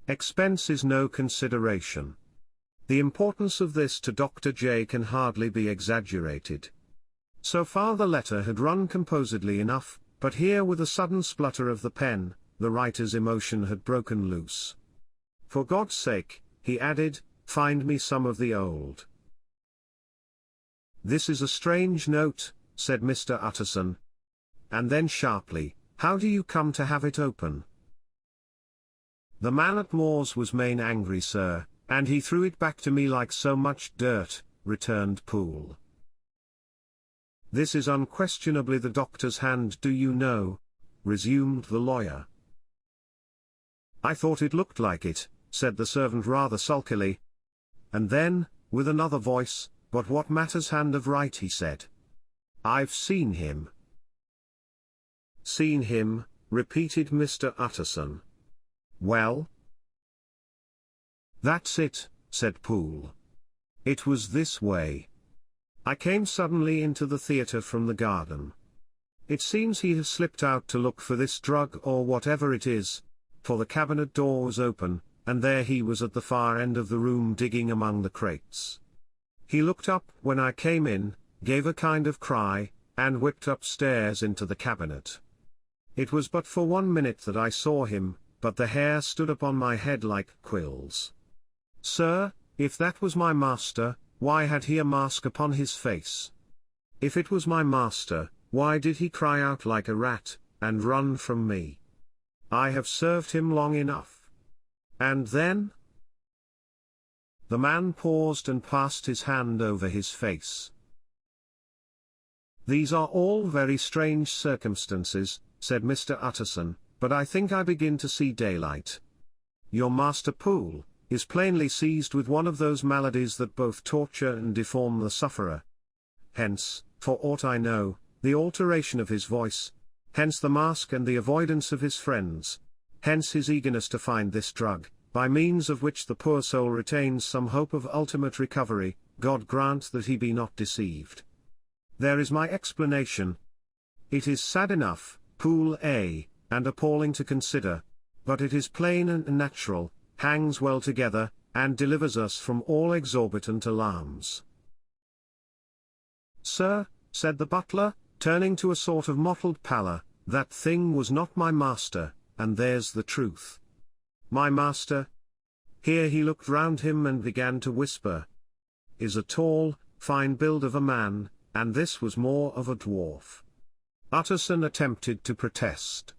Expense is no consideration. The importance of this to Dr. J can hardly be exaggerated." So far the letter had run composedly enough, but here with a sudden splutter of the pen, the writer's emotion had broken loose. "For God's sake," he added, "find me some of the old." "This is a strange note," said Mr. Utterson. And then sharply, "How do you come to have it open?" "The man at Moore's was main angry, sir, and he threw it back to me like so much dirt," returned Poole. This is unquestionably the doctor's hand, do you know?" resumed the lawyer. "I thought it looked like it," said the servant rather sulkily. And then, with another voice, "But what matters hand of right?" he said. "I've seen him." "Seen him," repeated Mr. Utterson. "Well?" "That's it," said Poole. "It was this way. I came suddenly into the theatre from the garden. It seems he has slipped out to look for this drug or whatever it is, for the cabinet door was open, and there he was at the far end of the room digging among the crates. He looked up when I came in, gave a kind of cry, and whipped upstairs into the cabinet. It was but for 1 minute that I saw him, but the hair stood upon my head like quills. Sir, if that was my master, why had he a mask upon his face? If it was my master, why did he cry out like a rat, and run from me? I have served him long enough. And then?" The man paused and passed his hand over his face. "These are all very strange circumstances," said Mr. Utterson, "but I think I begin to see daylight. Your master Poole is plainly seized with one of those maladies that both torture and deform the sufferer. Hence, for aught I know, the alteration of his voice, hence the mask and the avoidance of his friends, hence his eagerness to find this drug, by means of which the poor soul retains some hope of ultimate recovery. God grant that he be not deceived. There is my explanation. It is sad enough, Poole A, and appalling to consider, but it is plain and natural, hangs well together, and delivers us from all exorbitant alarms." "Sir," said the butler, turning to a sort of mottled pallor, "that thing was not my master, and there's the truth. My master," here he looked round him and began to whisper, "is a tall, fine build of a man, and this was more of a dwarf." Utterson attempted to protest.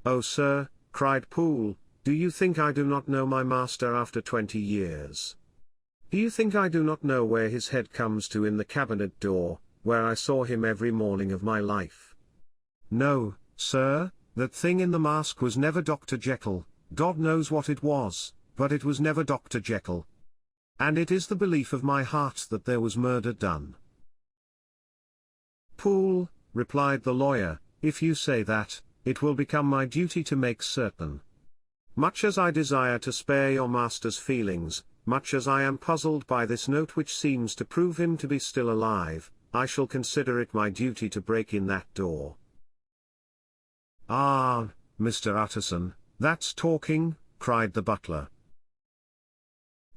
"Oh, sir," cried Poole, "do you think I do not know my master after 20 years? Do you think I do not know where his head comes to in the cabinet door, where I saw him every morning of my life? No, sir, that thing in the mask was never Dr. Jekyll. God knows what it was, but it was never Dr. Jekyll. And it is the belief of my heart that there was murder done." "Poole," replied the lawyer, "if you say that, it will become my duty to make certain. Much as I desire to spare your master's feelings, much as I am puzzled by this note which seems to prove him to be still alive, I shall consider it my duty to break in that door." "Ah, Mr. Utterson, that's talking," cried the butler.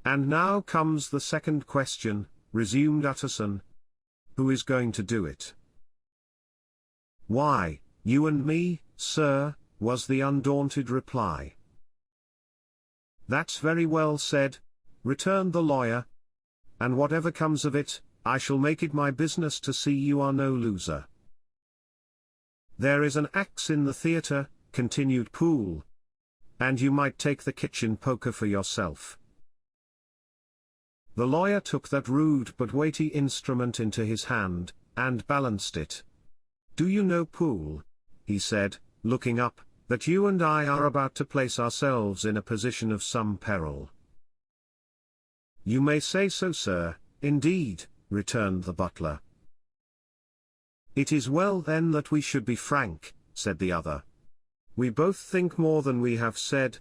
"And now comes the second question," resumed Utterson. "Who is going to do it?" "Why, you and me, sir," was the undaunted reply. "That's very well said," returned the lawyer. "And whatever comes of it, I shall make it my business to see you are no loser." "There is an axe in the theatre," continued Poole. "And you might take the kitchen poker for yourself." The lawyer took that rude but weighty instrument into his hand, and balanced it. "Do you know, Poole," he said, looking up, "that you and I are about to place ourselves in a position of some peril?" "You may say so, sir, indeed," returned the butler. "It is well then that we should be frank," said the other. "We both think more than we have said.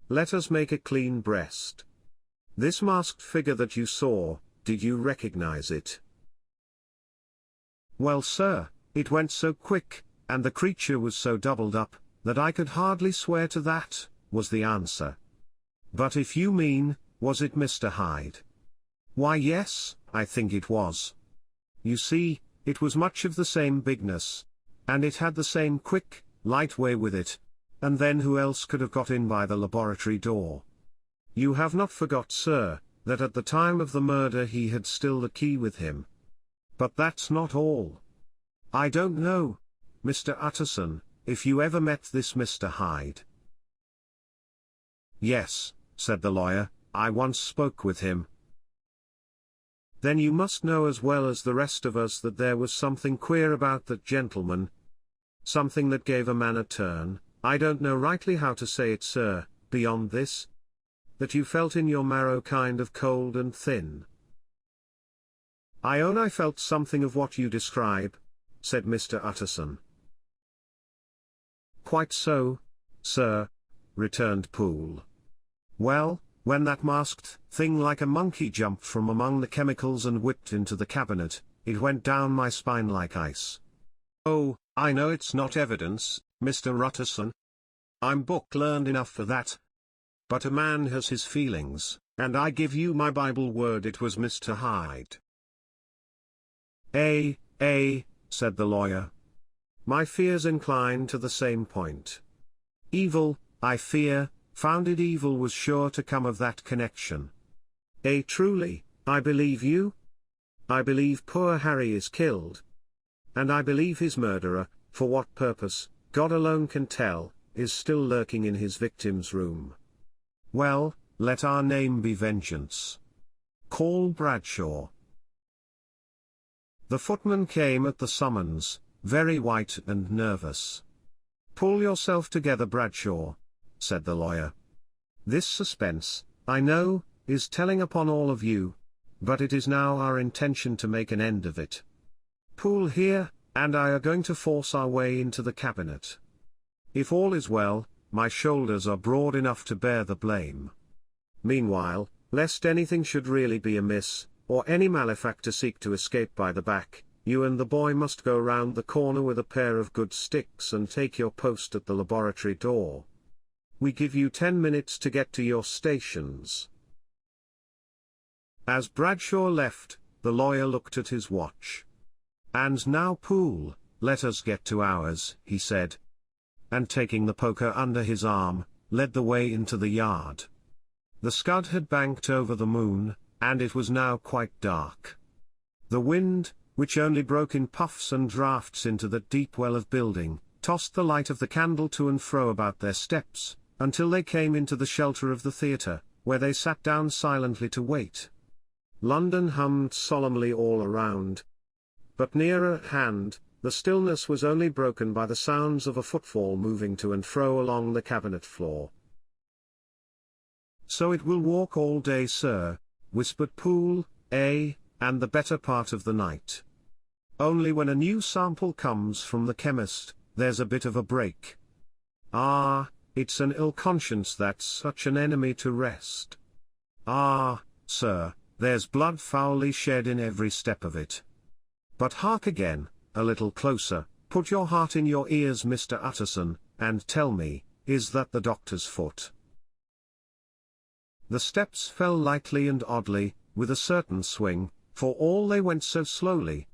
Let us make a clean breast. This masked figure that you saw, did you recognize it?" "Well, sir, it went so quick, and the creature was so doubled up, that I could hardly swear to that," was the answer. "But if you mean, was it Mr. Hyde? Why, yes, I think it was. You see, it was much of the same bigness, and it had the same quick, light way with it, and then who else could have got in by the laboratory door? You have not forgot, sir, that at the time of the murder he had still the key with him. But that's not all. I don't know, Mr. Utterson, if you ever met this Mr. Hyde." "Yes," said the lawyer, "I once spoke with him." Then you must know as well as the rest of us that there was something queer about that gentleman. Something that gave a man a turn, I don't know rightly how to say it, sir, beyond this. That you felt in your marrow kind of cold and thin. I own I felt something of what you describe, said Mr. Utterson. Quite so, sir, returned Poole. Well, when that masked thing like a monkey jumped from among the chemicals and whipped into the cabinet, it went down my spine like ice. Oh, I know it's not evidence, Mr. Utterson. I'm book-learned enough for that. But a man has his feelings, and I give you my Bible word it was Mr. Hyde. Said the lawyer. My fears incline to the same point. Evil, I fear, founded evil was sure to come of that connection. Truly, I believe you. I believe poor Harry is killed. And I believe his murderer, for what purpose, God alone can tell, is still lurking in his victim's room. Well, let our name be Vengeance. Call Bradshaw. The footman came at the summons, very white and nervous. Pull yourself together, Bradshaw, said the lawyer. This suspense, I know, is telling upon all of you, but it is now our intention to make an end of it. Poole here, and I are going to force our way into the cabinet. If all is well, my shoulders are broad enough to bear the blame. Meanwhile, lest anything should really be amiss, or any malefactor seek to escape by the back, you and the boy must go round the corner with a pair of good sticks and take your post at the laboratory door. We give you 10 minutes to get to your stations. As Bradshaw left, the lawyer looked at his watch. And now, Poole, let us get to ours, he said. And taking the poker under his arm, led the way into the yard. The scud had banked over the moon, and it was now quite dark. The wind, which only broke in puffs and draughts into the deep well of building, tossed the light of the candle to and fro about their steps, until they came into the shelter of the theatre, where they sat down silently to wait. London hummed solemnly all around. But nearer at hand, the stillness was only broken by the sounds of a footfall moving to and fro along the cabinet floor. So it will walk all day, sir, whispered Poole, and the better part of the night. Only when a new sample comes from the chemist, there's a bit of a break. Ah, it's an ill conscience that's such an enemy to rest. Ah, sir, there's blood foully shed in every step of it. But hark again, a little closer, put your heart in your ears, Mr. Utterson, and tell me, is that the doctor's foot? The steps fell lightly and oddly, with a certain swing, for all they went so slowly.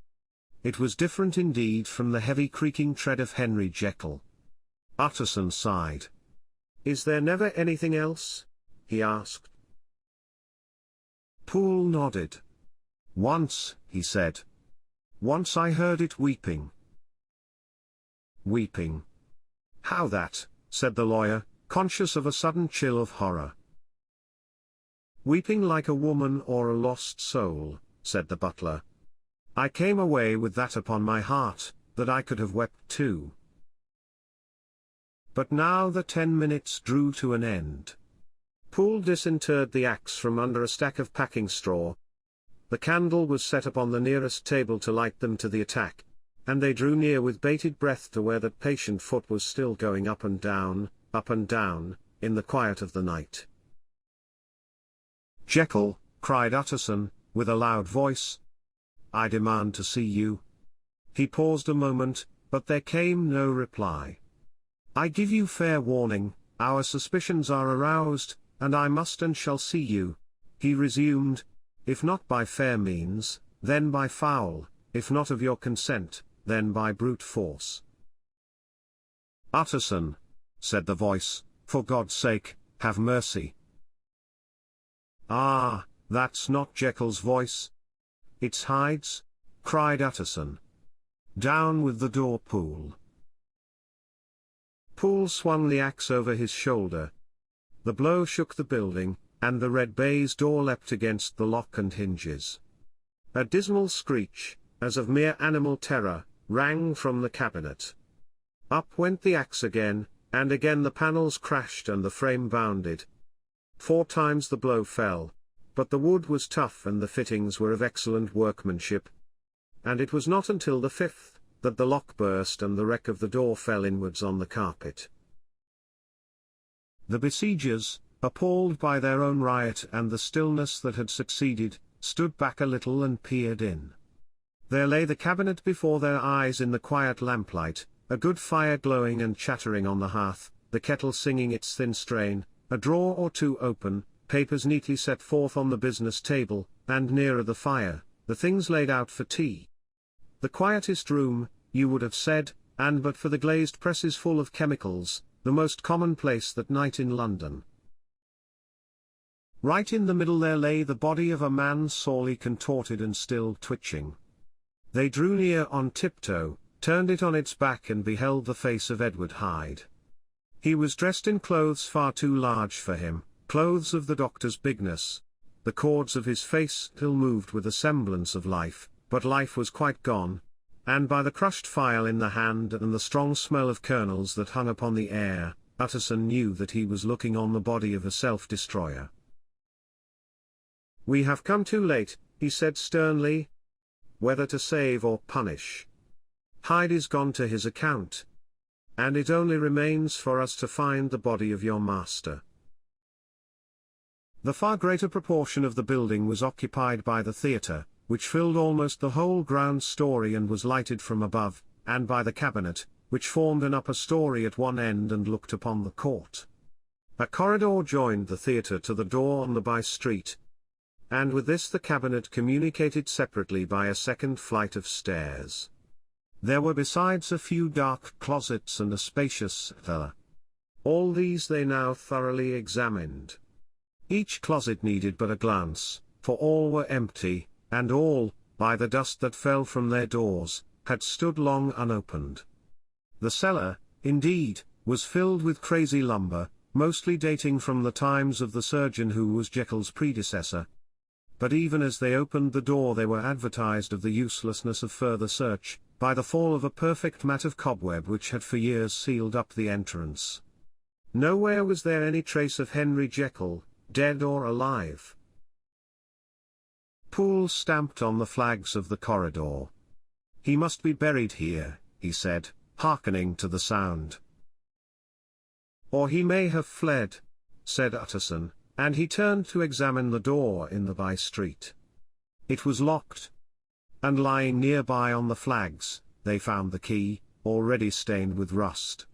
It was different indeed from the heavy creaking tread of Henry Jekyll. Utterson sighed. Is there never anything else? He asked. Poole nodded. Once, he said. Once I heard it weeping. Weeping? How that? Said the lawyer, conscious of a sudden chill of horror. Weeping like a woman or a lost soul, said the butler. I came away with that upon my heart, that I could have wept too. But now the 10 minutes drew to an end. Poole disinterred the axe from under a stack of packing straw. The candle was set upon the nearest table to light them to the attack, and they drew near with bated breath to where that patient foot was still going up and down, in the quiet of the night. Jekyll, cried Utterson, with a loud voice. I demand to see you. He paused a moment, but there came no reply. I give you fair warning, our suspicions are aroused, and I must and shall see you, he resumed, if not by fair means, then by foul, if not of your consent, then by brute force. Utterson, said the voice, for God's sake, have mercy. Ah, that's not Jekyll's voice. It's Hyde's, cried Utterson. Down with the door, Poole. Poole swung the axe over his shoulder. The blow shook the building, and the red baize door leapt against the lock and hinges. A dismal screech, as of mere animal terror, rang from the cabinet. Up went the axe again, and again the panels crashed and the frame bounded. 4 times the blow fell, but the wood was tough and the fittings were of excellent workmanship. And it was not until the 5th, that the lock burst and the wreck of the door fell inwards on the carpet. The besiegers, appalled by their own riot and the stillness that had succeeded, stood back a little and peered in. There lay the cabinet before their eyes in the quiet lamplight, a good fire glowing and chattering on the hearth, the kettle singing its thin strain, a drawer or two open, papers neatly set forth on the business table, and nearer the fire, the things laid out for tea. The quietest room, you would have said, and but for the glazed presses full of chemicals, the most commonplace that night in London. Right in the middle there lay the body of a man sorely contorted and still twitching. They drew near on tiptoe, turned it on its back and beheld the face of Edward Hyde. He was dressed in clothes far too large for him, clothes of the doctor's bigness. The cords of his face still moved with a semblance of life, but life was quite gone, and by the crushed file in the hand and the strong smell of kernels that hung upon the air, Utterson knew that he was looking on the body of a self-destroyer. "We have come too late," he said sternly. "Whether to save or punish, Hyde is gone to his account. And it only remains for us to find the body of your master." The far greater proportion of the building was occupied by the theatre, which filled almost the whole ground story and was lighted from above, and by the cabinet, which formed an upper story at one end and looked upon the court. A corridor joined the theatre to the door on the by-street, and with this the cabinet communicated separately by a second flight of stairs. There were besides a few dark closets and a spacious cellar. All these they now thoroughly examined. Each closet needed but a glance, for all were empty, and all, by the dust that fell from their doors, had stood long unopened. The cellar, indeed, was filled with crazy lumber, mostly dating from the times of the surgeon who was Jekyll's predecessor. But even as they opened the door they were advertised of the uselessness of further search, by the fall of a perfect mat of cobweb which had for years sealed up the entrance. Nowhere was there any trace of Henry Jekyll, dead or alive. Poole stamped on the flags of the corridor. "He must be buried here," he said, hearkening to the sound. "Or he may have fled," said Utterson, and he turned to examine the door in the by-street. It was locked. And lying nearby on the flags, they found the key, already stained with rust.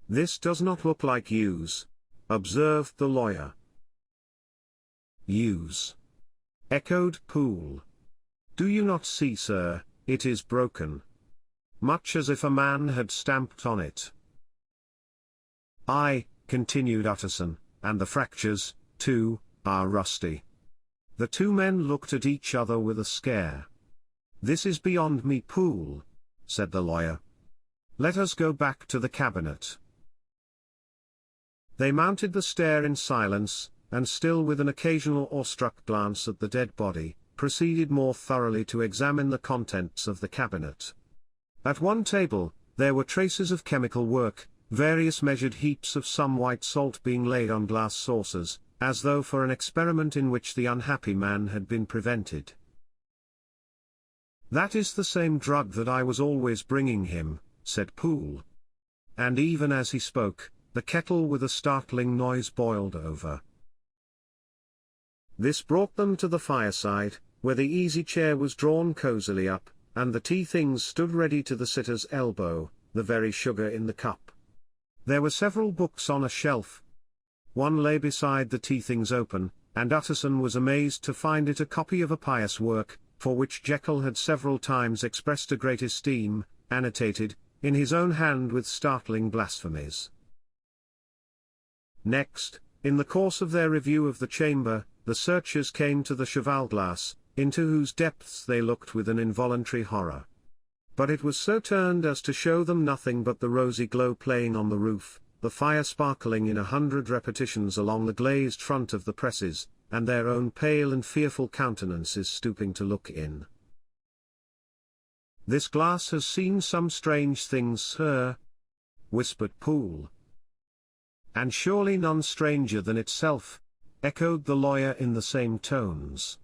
"This does not look like use," observed the lawyer. "Use?" echoed Poole. "Do you not see, sir, it is broken? Much as if a man had stamped on it." "Aye," continued Utterson, "and the fractures, too, are rusty." The two men looked at each other with a scare. "This is beyond me, Poole," said the lawyer. "Let us go back to the cabinet." They mounted the stair in silence, and still with an occasional awestruck glance at the dead body, proceeded more thoroughly to examine the contents of the cabinet. At one table, there were traces of chemical work, various measured heaps of some white salt being laid on glass saucers, as though for an experiment in which the unhappy man had been prevented. "That is the same drug that I was always bringing him," said Poole. And even as he spoke, the kettle with a startling noise boiled over. This brought them to the fireside, where the easy chair was drawn cosily up, and the tea things stood ready to the sitter's elbow, the very sugar in the cup. There were several books on a shelf. One lay beside the tea things open, and Utterson was amazed to find it a copy of a pious work, for which Jekyll had several times expressed a great esteem, annotated, in his own hand with startling blasphemies. Next, in the course of their review of the chamber, the searchers came to the cheval-glass, into whose depths they looked with an involuntary horror. But it was so turned as to show them nothing but the rosy glow playing on the roof, the fire sparkling in 100 repetitions along the glazed front of the presses, and their own pale and fearful countenances stooping to look in. "This glass has seen some strange things, sir," whispered Poole. "And surely none stranger than itself," echoed the lawyer in the same tones.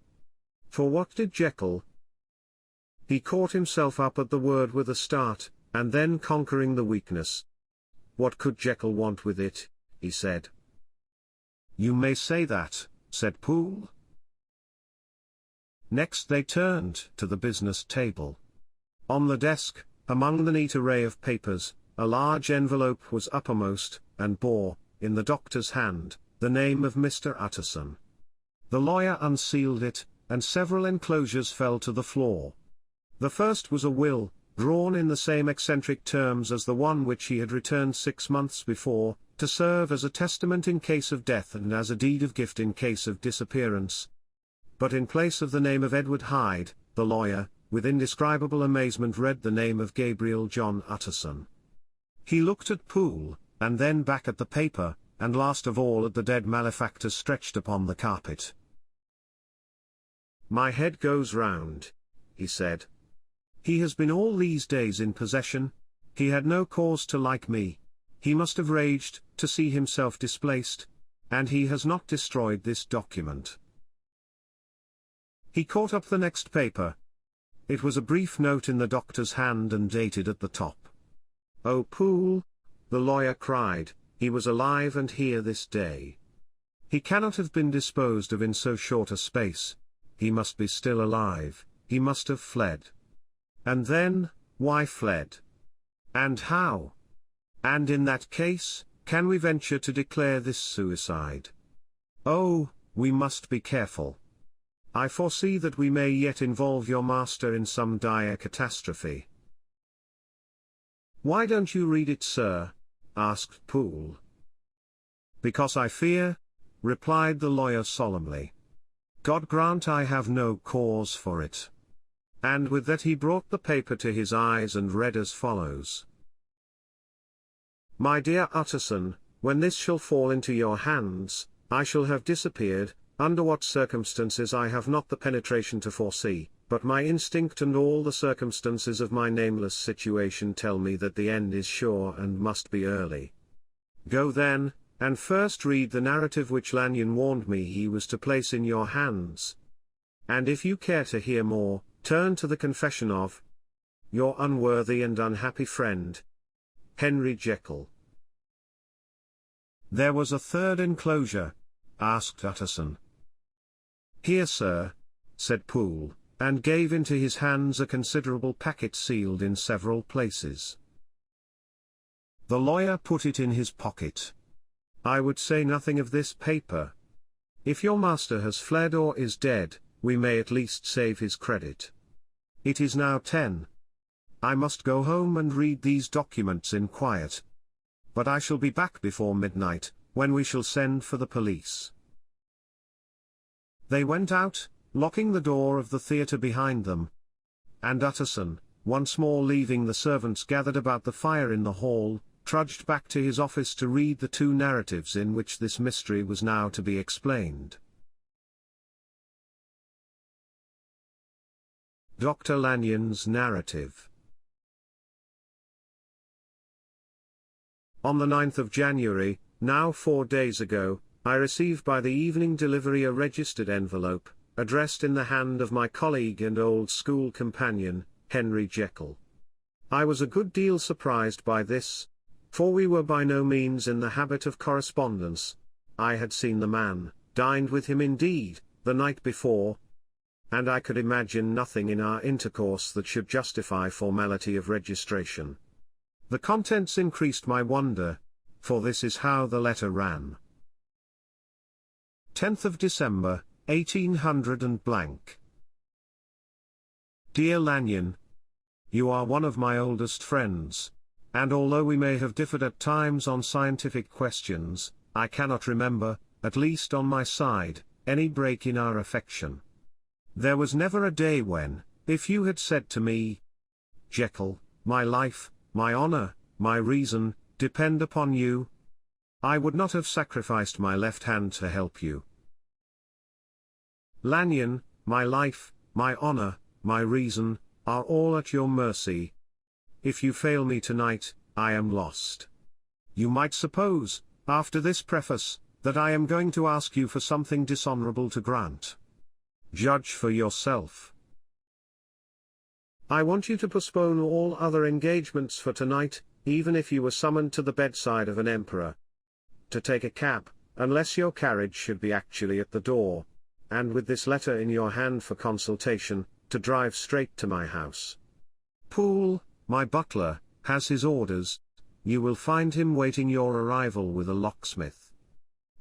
"For what did Jekyll—" He caught himself up at the word with a start, and then conquering the weakness. "What could Jekyll want with it?" he said. "You may say that," said Poole. Next they turned to the business table. On the desk, among the neat array of papers, a large envelope was uppermost, and bore, in the doctor's hand, the name of Mr. Utterson. The lawyer unsealed it, and several enclosures fell to the floor. The first was a will, drawn in the same eccentric terms as the one which he had returned 6 months before, to serve as a testament in case of death and as a deed of gift in case of disappearance. But in place of the name of Edward Hyde, the lawyer, with indescribable amazement read the name of Gabriel John Utterson. He looked at Poole, and then back at the paper, and last of all at the dead malefactor stretched upon the carpet. "My head goes round," he said. "He has been all these days in possession. He had no cause to like me. He must have raged, to see himself displaced. And he has not destroyed this document." He caught up the next paper. It was a brief note in the doctor's hand and dated at the top. "Oh, Poole," the lawyer cried, "he was alive and here this day. He cannot have been disposed of in so short a space. He must be still alive, he must have fled. And then, why fled? And how? And in that case, can we venture to declare this suicide? Oh, we must be careful. I foresee that we may yet involve your master in some dire catastrophe." "Why don't you read it, sir?" asked Poole. "Because I fear," replied the lawyer solemnly. "God grant I have no cause for it." And with that he brought the paper to his eyes and read as follows. "My dear Utterson, when this shall fall into your hands, I shall have disappeared. Under what circumstances I have not the penetration to foresee, but my instinct and all the circumstances of my nameless situation tell me that the end is sure and must be early. Go then, and first read the narrative which Lanyon warned me he was to place in your hands. And if you care to hear more, turn to the confession of your unworthy and unhappy friend, Henry Jekyll." "There was a third enclosure?" asked Utterson. "Here, sir," said Poole, and gave into his hands a considerable packet sealed in several places. The lawyer put it in his pocket. "I would say nothing of this paper. If your master has fled or is dead, we may at least save his credit. It is now 10. I must go home and read these documents in quiet. But I shall be back before midnight, when we shall send for the police." They went out, locking the door of the theatre behind them. And Utterson, once more leaving the servants gathered about the fire in the hall, trudged back to his office to read the 2 narratives in which this mystery was now to be explained. Dr. Lanyon's narrative. On the 9th of January, now 4 days ago, I received by the evening delivery a registered envelope, addressed in the hand of my colleague and old school companion, Henry Jekyll. I was a good deal surprised by this, for we were by no means in the habit of correspondence. I had seen the man, dined with him indeed, the night before, and I could imagine nothing in our intercourse that should justify formality of registration. The contents increased my wonder, for this is how the letter ran. 10th of December, 1800 and blank. Dear Lanyon, you are one of my oldest friends, and although we may have differed at times on scientific questions, I cannot remember, at least on my side, any break in our affection. There was never a day when, if you had said to me, "Jekyll, my life, my honor, my reason, depend upon you," I would not have sacrificed my left hand to help you. Lanyon, my life, my honor, my reason, are all at your mercy. If you fail me tonight, I am lost. You might suppose, after this preface, that I am going to ask you for something dishonorable to grant. Judge for yourself. I want you to postpone all other engagements for tonight, even if you were summoned to the bedside of an emperor. To take a cab, unless your carriage should be actually at the door, and with this letter in your hand for consultation, to drive straight to my house. Poole, my butler, has his orders. You will find him waiting your arrival with a locksmith.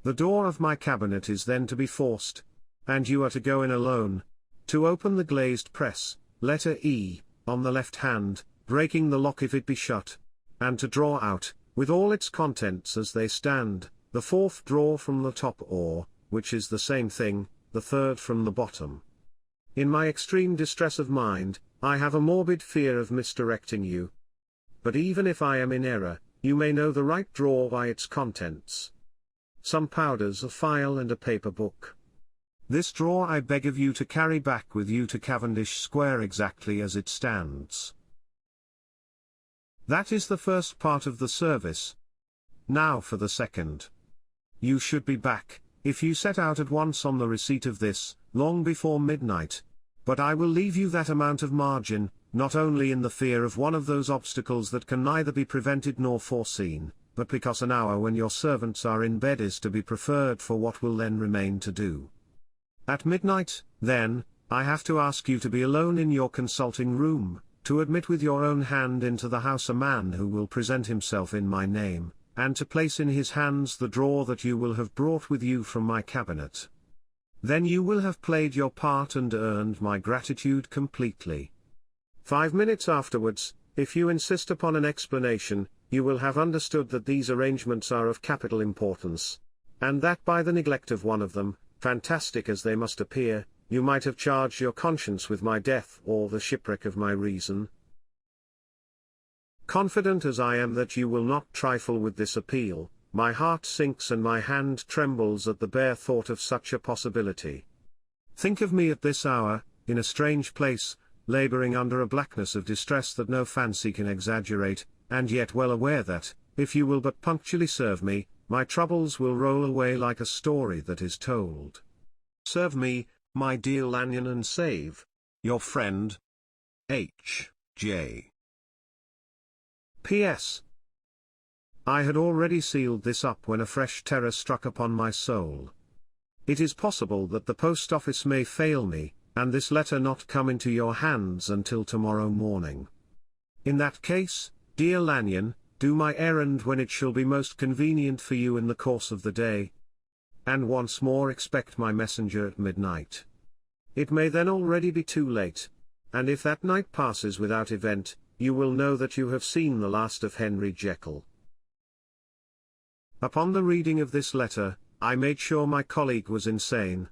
The door of my cabinet is then to be forced, and you are to go in alone, to open the glazed press, letter E, on the left hand, breaking the lock if it be shut, and to draw out, with all its contents as they stand, the fourth drawer from the top or, which is the same thing, the third from the bottom. In my extreme distress of mind, I have a morbid fear of misdirecting you. But even if I am in error, you may know the right drawer by its contents. Some powders, a file and a paper book. This drawer I beg of you to carry back with you to Cavendish Square exactly as it stands. That is the first part of the service. Now for the second. You should be back, if you set out at once on the receipt of this, long before midnight. But I will leave you that amount of margin, not only in the fear of one of those obstacles that can neither be prevented nor foreseen, but because an hour when your servants are in bed is to be preferred for what will then remain to do. At midnight, then, I have to ask you to be alone in your consulting room, to admit with your own hand into the house a man who will present himself in my name, and to place in his hands the drawer that you will have brought with you from my cabinet. Then you will have played your part and earned my gratitude completely. 5 minutes afterwards, if you insist upon an explanation, you will have understood that these arrangements are of capital importance, and that by the neglect of one of them, fantastic as they must appear, you might have charged your conscience with my death or the shipwreck of my reason. Confident as I am that you will not trifle with this appeal, my heart sinks and my hand trembles at the bare thought of such a possibility. Think of me at this hour, in a strange place, laboring under a blackness of distress that no fancy can exaggerate, and yet well aware that, if you will but punctually serve me, my troubles will roll away like a story that is told. Serve me, my dear Lanyon, and save your friend, H.J. P.S. I had already sealed this up when a fresh terror struck upon my soul. It is possible that the post office may fail me, and this letter not come into your hands until tomorrow morning. In that case, dear Lanyon, do my errand when it shall be most convenient for you in the course of the day. And once more expect my messenger at midnight. It may then already be too late, and if that night passes without event, you will know that you have seen the last of Henry Jekyll. Upon the reading of this letter, I made sure my colleague was insane.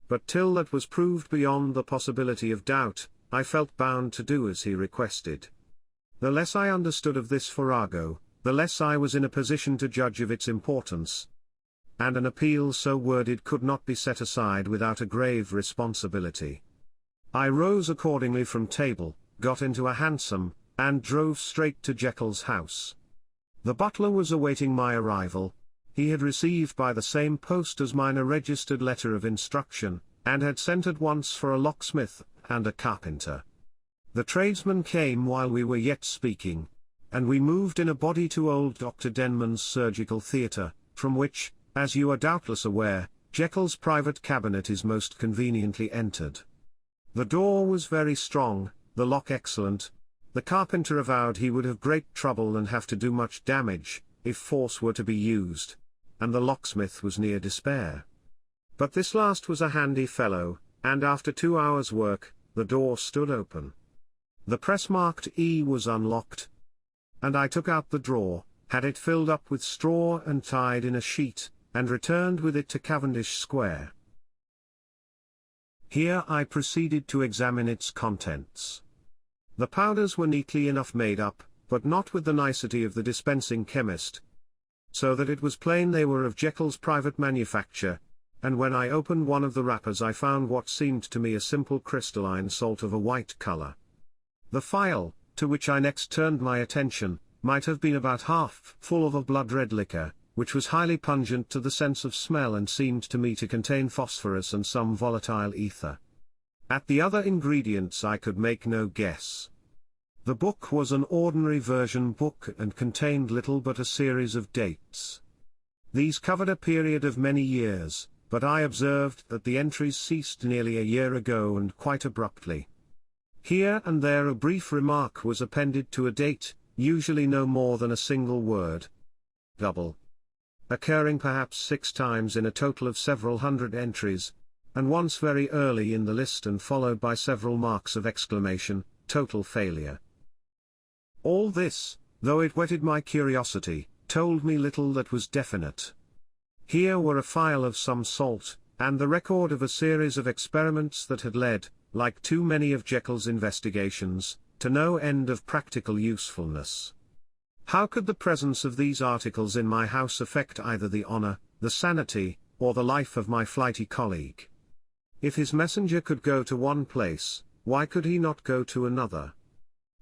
But till that was proved beyond the possibility of doubt, I felt bound to do as he requested. The less I understood of this farrago, the less I was in a position to judge of its importance. And an appeal so worded could not be set aside without a grave responsibility. I rose accordingly from table, got into a hansom, and drove straight to Jekyll's house. The butler was awaiting my arrival. He had received by the same post as mine a registered letter of instruction, and had sent at once for a locksmith and a carpenter. The tradesman came while we were yet speaking, and we moved in a body to old Dr. Denman's surgical theatre, from which, as you are doubtless aware, Jekyll's private cabinet is most conveniently entered. The door was very strong, the lock excellent. The carpenter avowed he would have great trouble and have to do much damage, if force were to be used, and the locksmith was near despair. But this last was a handy fellow, and after 2 hours' work, the door stood open. The press marked E was unlocked, and I took out the drawer, had it filled up with straw and tied in a sheet, and returned with it to Cavendish Square. Here I proceeded to examine its contents. The powders were neatly enough made up, but not with the nicety of the dispensing chemist, so that it was plain they were of Jekyll's private manufacture, and when I opened one of the wrappers I found what seemed to me a simple crystalline salt of a white color. The phial, to which I next turned my attention, might have been about half full of a blood-red liquor, which was highly pungent to the sense of smell and seemed to me to contain phosphorus and some volatile ether. At the other ingredients I could make no guess. The book was an ordinary version book and contained little but a series of dates. These covered a period of many years, but I observed that the entries ceased nearly a year ago and quite abruptly. Here and there a brief remark was appended to a date, usually no more than a single word. Double. Occurring perhaps 6 times in a total of several hundred entries, and once very early in the list and followed by several marks of exclamation, total failure. All this, though it whetted my curiosity, told me little that was definite. Here were a phial of some salt, and the record of a series of experiments that had led, like too many of Jekyll's investigations, to no end of practical usefulness. How could the presence of these articles in my house affect either the honor, the sanity, or the life of my flighty colleague? If his messenger could go to one place, why could he not go to another?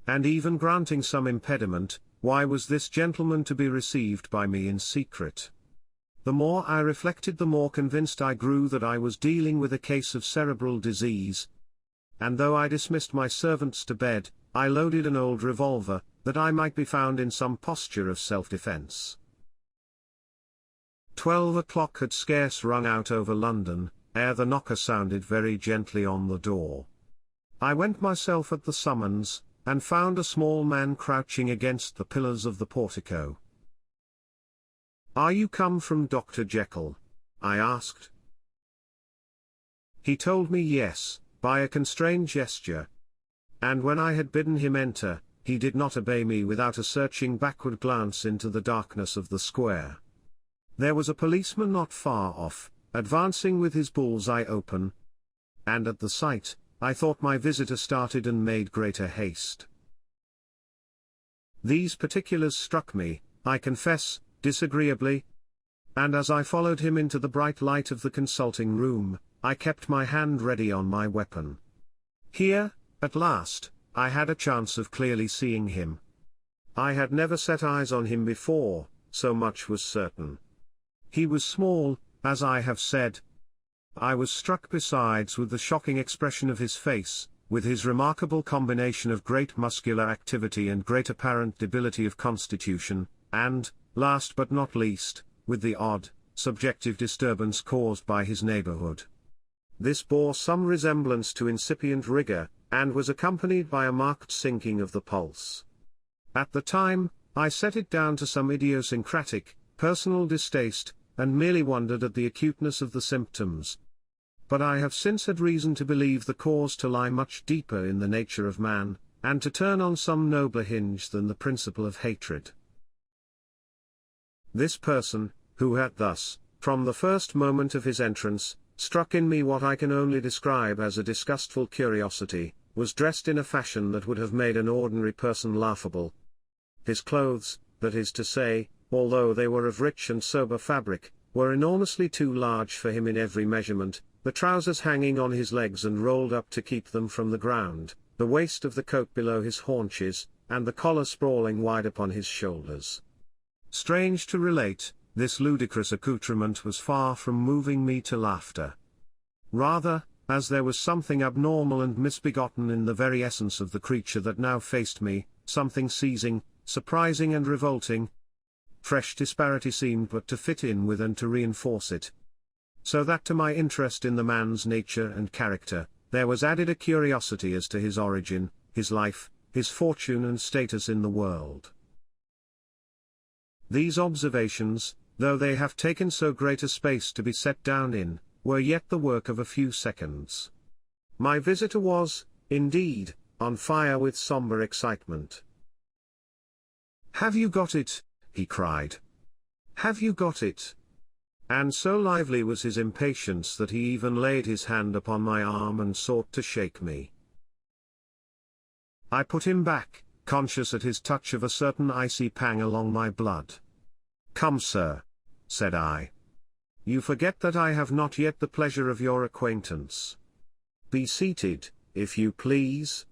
And even granting some impediment, why was this gentleman to be received by me in secret? The more I reflected the more convinced I grew that I was dealing with a case of cerebral disease. And though I dismissed my servants to bed, I loaded an old revolver, that I might be found in some posture of self-defense. 12 o'clock had scarce rung out over London, ere the knocker sounded very gently on the door. I went myself at the summons, and found a small man crouching against the pillars of the portico. "Are you come from Dr. Jekyll?" I asked. He told me yes, by a constrained gesture. And when I had bidden him enter, he did not obey me without a searching backward glance into the darkness of the square. There was a policeman not far off, advancing with his bull's-eye open, and at the sight, I thought my visitor started and made greater haste. These particulars struck me, I confess, disagreeably, and as I followed him into the bright light of the consulting room, I kept my hand ready on my weapon. Here, at last, I had a chance of clearly seeing him. I had never set eyes on him before, so much was certain. He was small, as I have said. I was struck besides with the shocking expression of his face, with his remarkable combination of great muscular activity and great apparent debility of constitution, and, last but not least, with the odd, subjective disturbance caused by his neighborhood. This bore some resemblance to incipient rigor, and was accompanied by a marked sinking of the pulse. At the time, I set it down to some idiosyncratic, personal distaste, and merely wondered at the acuteness of the symptoms. But I have since had reason to believe the cause to lie much deeper in the nature of man, and to turn on some nobler hinge than the principle of hatred. This person, who had thus, from the first moment of his entrance, struck in me what I can only describe as a disgustful curiosity, was dressed in a fashion that would have made an ordinary person laughable. His clothes, that is to say, although they were of rich and sober fabric, were enormously too large for him in every measurement, the trousers hanging on his legs and rolled up to keep them from the ground, the waist of the coat below his haunches, and the collar sprawling wide upon his shoulders. Strange to relate, this ludicrous accoutrement was far from moving me to laughter. Rather, as there was something abnormal and misbegotten in the very essence of the creature that now faced me, something seizing, surprising and revolting. Fresh disparity seemed but to fit in with and to reinforce it. So that to my interest in the man's nature and character, there was added a curiosity as to his origin, his life, his fortune and status in the world. These observations, though they have taken so great a space to be set down in, were yet the work of a few seconds. My visitor was, indeed, on fire with somber excitement. "Have you got it?" he cried. "Have you got it?" And so lively was his impatience that he even laid his hand upon my arm and sought to shake me. I put him back, conscious at his touch of a certain icy pang along my blood. "Come, sir," said I. you forget that I have not yet the pleasure of your acquaintance. Be seated, if you please."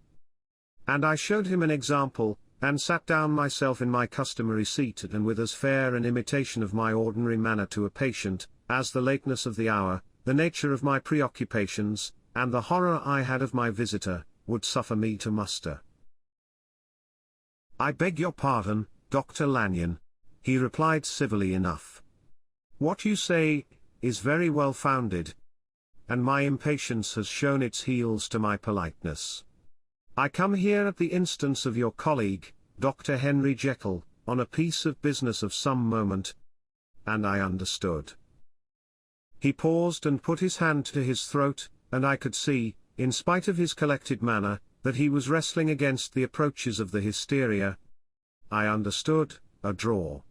And I showed him an example, and sat down myself in my customary seat and with as fair an imitation of my ordinary manner to a patient, as the lateness of the hour, the nature of my preoccupations, and the horror I had of my visitor, would suffer me to muster. "I beg your pardon, Dr. Lanyon," he replied civilly enough. "What you say is very well founded, and my impatience has shown its heels to my politeness. I come here at the instance of your colleague, Dr. Henry Jekyll, on a piece of business of some moment." And I understood. He paused and put his hand to his throat, and I could see, in spite of his collected manner, that he was wrestling against the approaches of the hysteria. I understood, a draw.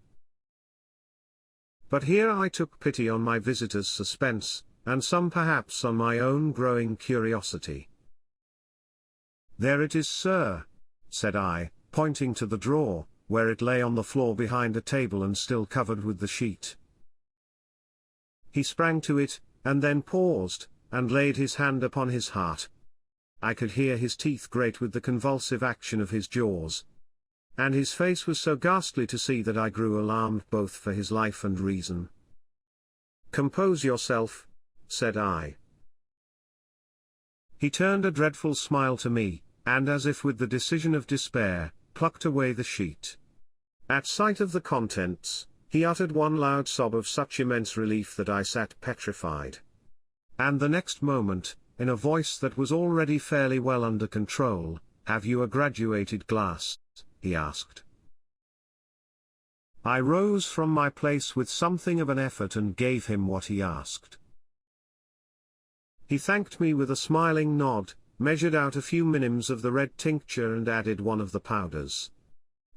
But here I took pity on my visitor's suspense, and some perhaps on my own growing curiosity. "There it is, sir," said I, pointing to the drawer, where it lay on the floor behind a table and still covered with the sheet. He sprang to it, and then paused, and laid his hand upon his heart. I could hear his teeth grate with the convulsive action of his jaws. And his face was so ghastly to see that I grew alarmed both for his life and reason. "Compose yourself," said I. He turned a dreadful smile to me, and as if with the decision of despair, plucked away the sheet. At sight of the contents, he uttered one loud sob of such immense relief that I sat petrified. And the next moment, in a voice that was already fairly well under control, "Have you a graduated glass?" he asked. I rose from my place with something of an effort and gave him what he asked. He thanked me with a smiling nod, measured out a few minims of the red tincture and added one of the powders.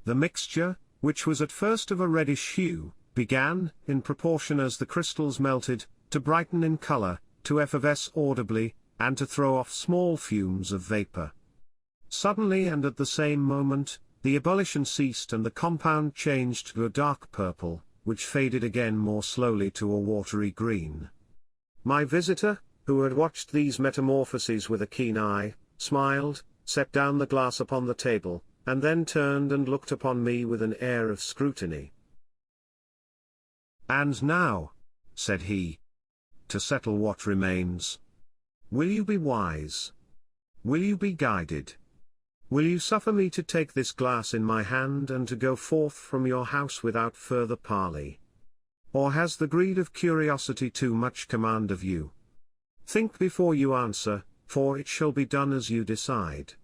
The mixture, which was at first of a reddish hue, began, in proportion as the crystals melted, to brighten in color, to effervesce audibly, and to throw off small fumes of vapor. Suddenly and at the same moment, the ebullition ceased and the compound changed to a dark purple, which faded again more slowly to a watery green. My visitor, who had watched these metamorphoses with a keen eye, smiled, set down the glass upon the table, and then turned and looked upon me with an air of scrutiny. "And now," said he, "to settle what remains. Will you be wise? Will you be guided? Will you suffer me to take this glass in my hand and to go forth from your house without further parley? Or has the greed of curiosity too much command of you? Think before you answer, for it shall be done as you decide.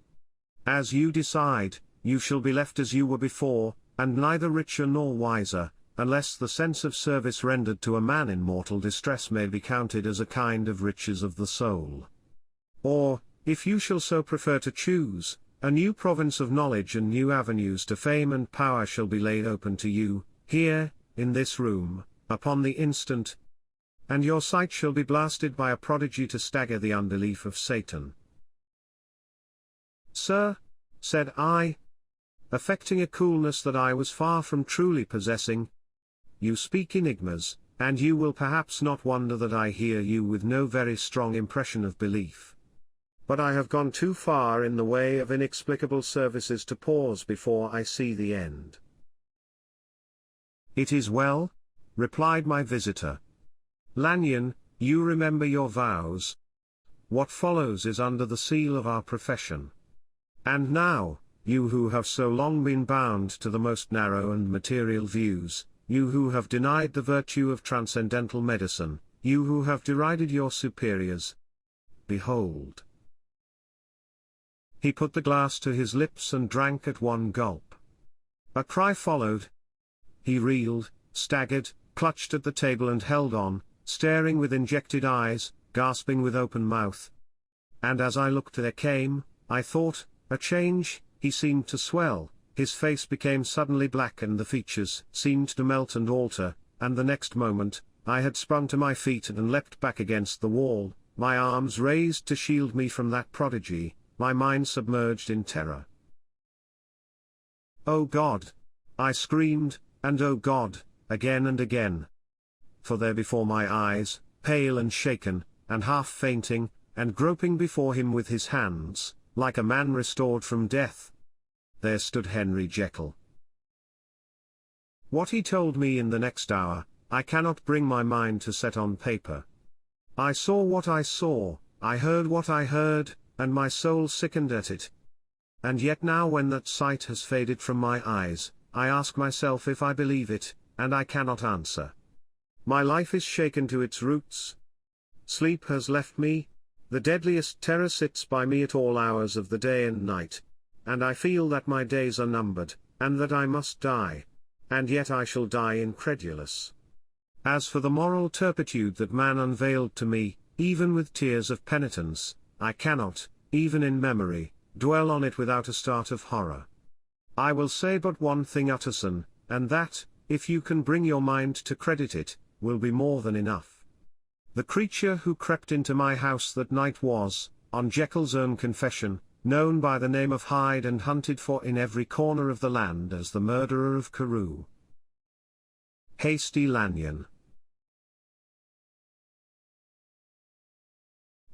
As you decide, you shall be left as you were before, and neither richer nor wiser, unless the sense of service rendered to a man in mortal distress may be counted as a kind of riches of the soul. Or, if you shall so prefer to choose, a new province of knowledge and new avenues to fame and power shall be laid open to you, here, in this room, upon the instant, and your sight shall be blasted by a prodigy to stagger the unbelief of Satan." "Sir," said I, affecting a coolness that I was far from truly possessing, "you speak enigmas, and you will perhaps not wonder that I hear you with no very strong impression of belief. But I have gone too far in the way of inexplicable services to pause before I see the end." "It is well," replied my visitor. "Lanyon, you remember your vows. What follows is under the seal of our profession. And now, you who have so long been bound to the most narrow and material views, you who have denied the virtue of transcendental medicine, you who have derided your superiors, behold." He put the glass to his lips and drank at one gulp. A cry followed. He reeled, staggered, clutched at the table and held on, staring with injected eyes, gasping with open mouth. And as I looked there came, I thought, a change. He seemed to swell, his face became suddenly black and the features seemed to melt and alter, and the next moment, I had sprung to my feet and leapt back against the wall, my arms raised to shield me from that prodigy, my mind submerged in terror. "Oh God!" I screamed, and "Oh God!" again and again. for there before my eyes, pale and shaken, and half fainting, and groping before him with his hands, like a man restored from death, there stood Henry Jekyll. What he told me in the next hour, I cannot bring my mind to set on paper. I saw what I saw, I heard what I heard, and my soul sickened at it. And yet now when that sight has faded from my eyes, I ask myself if I believe it, and I cannot answer. My life is shaken to its roots. Sleep has left me, the deadliest terror sits by me at all hours of the day and night, and I feel that my days are numbered, and that I must die. And yet I shall die incredulous. As for the moral turpitude that man unveiled to me, even with tears of penitence, I cannot, even in memory, dwell on it without a start of horror. I will say but one thing, Utterson, and that, if you can bring your mind to credit it, will be more than enough. The creature who crept into my house that night was, on Jekyll's own confession, known by the name of Hyde and hunted for in every corner of the land as the murderer of Carew. Hasty Lanyon.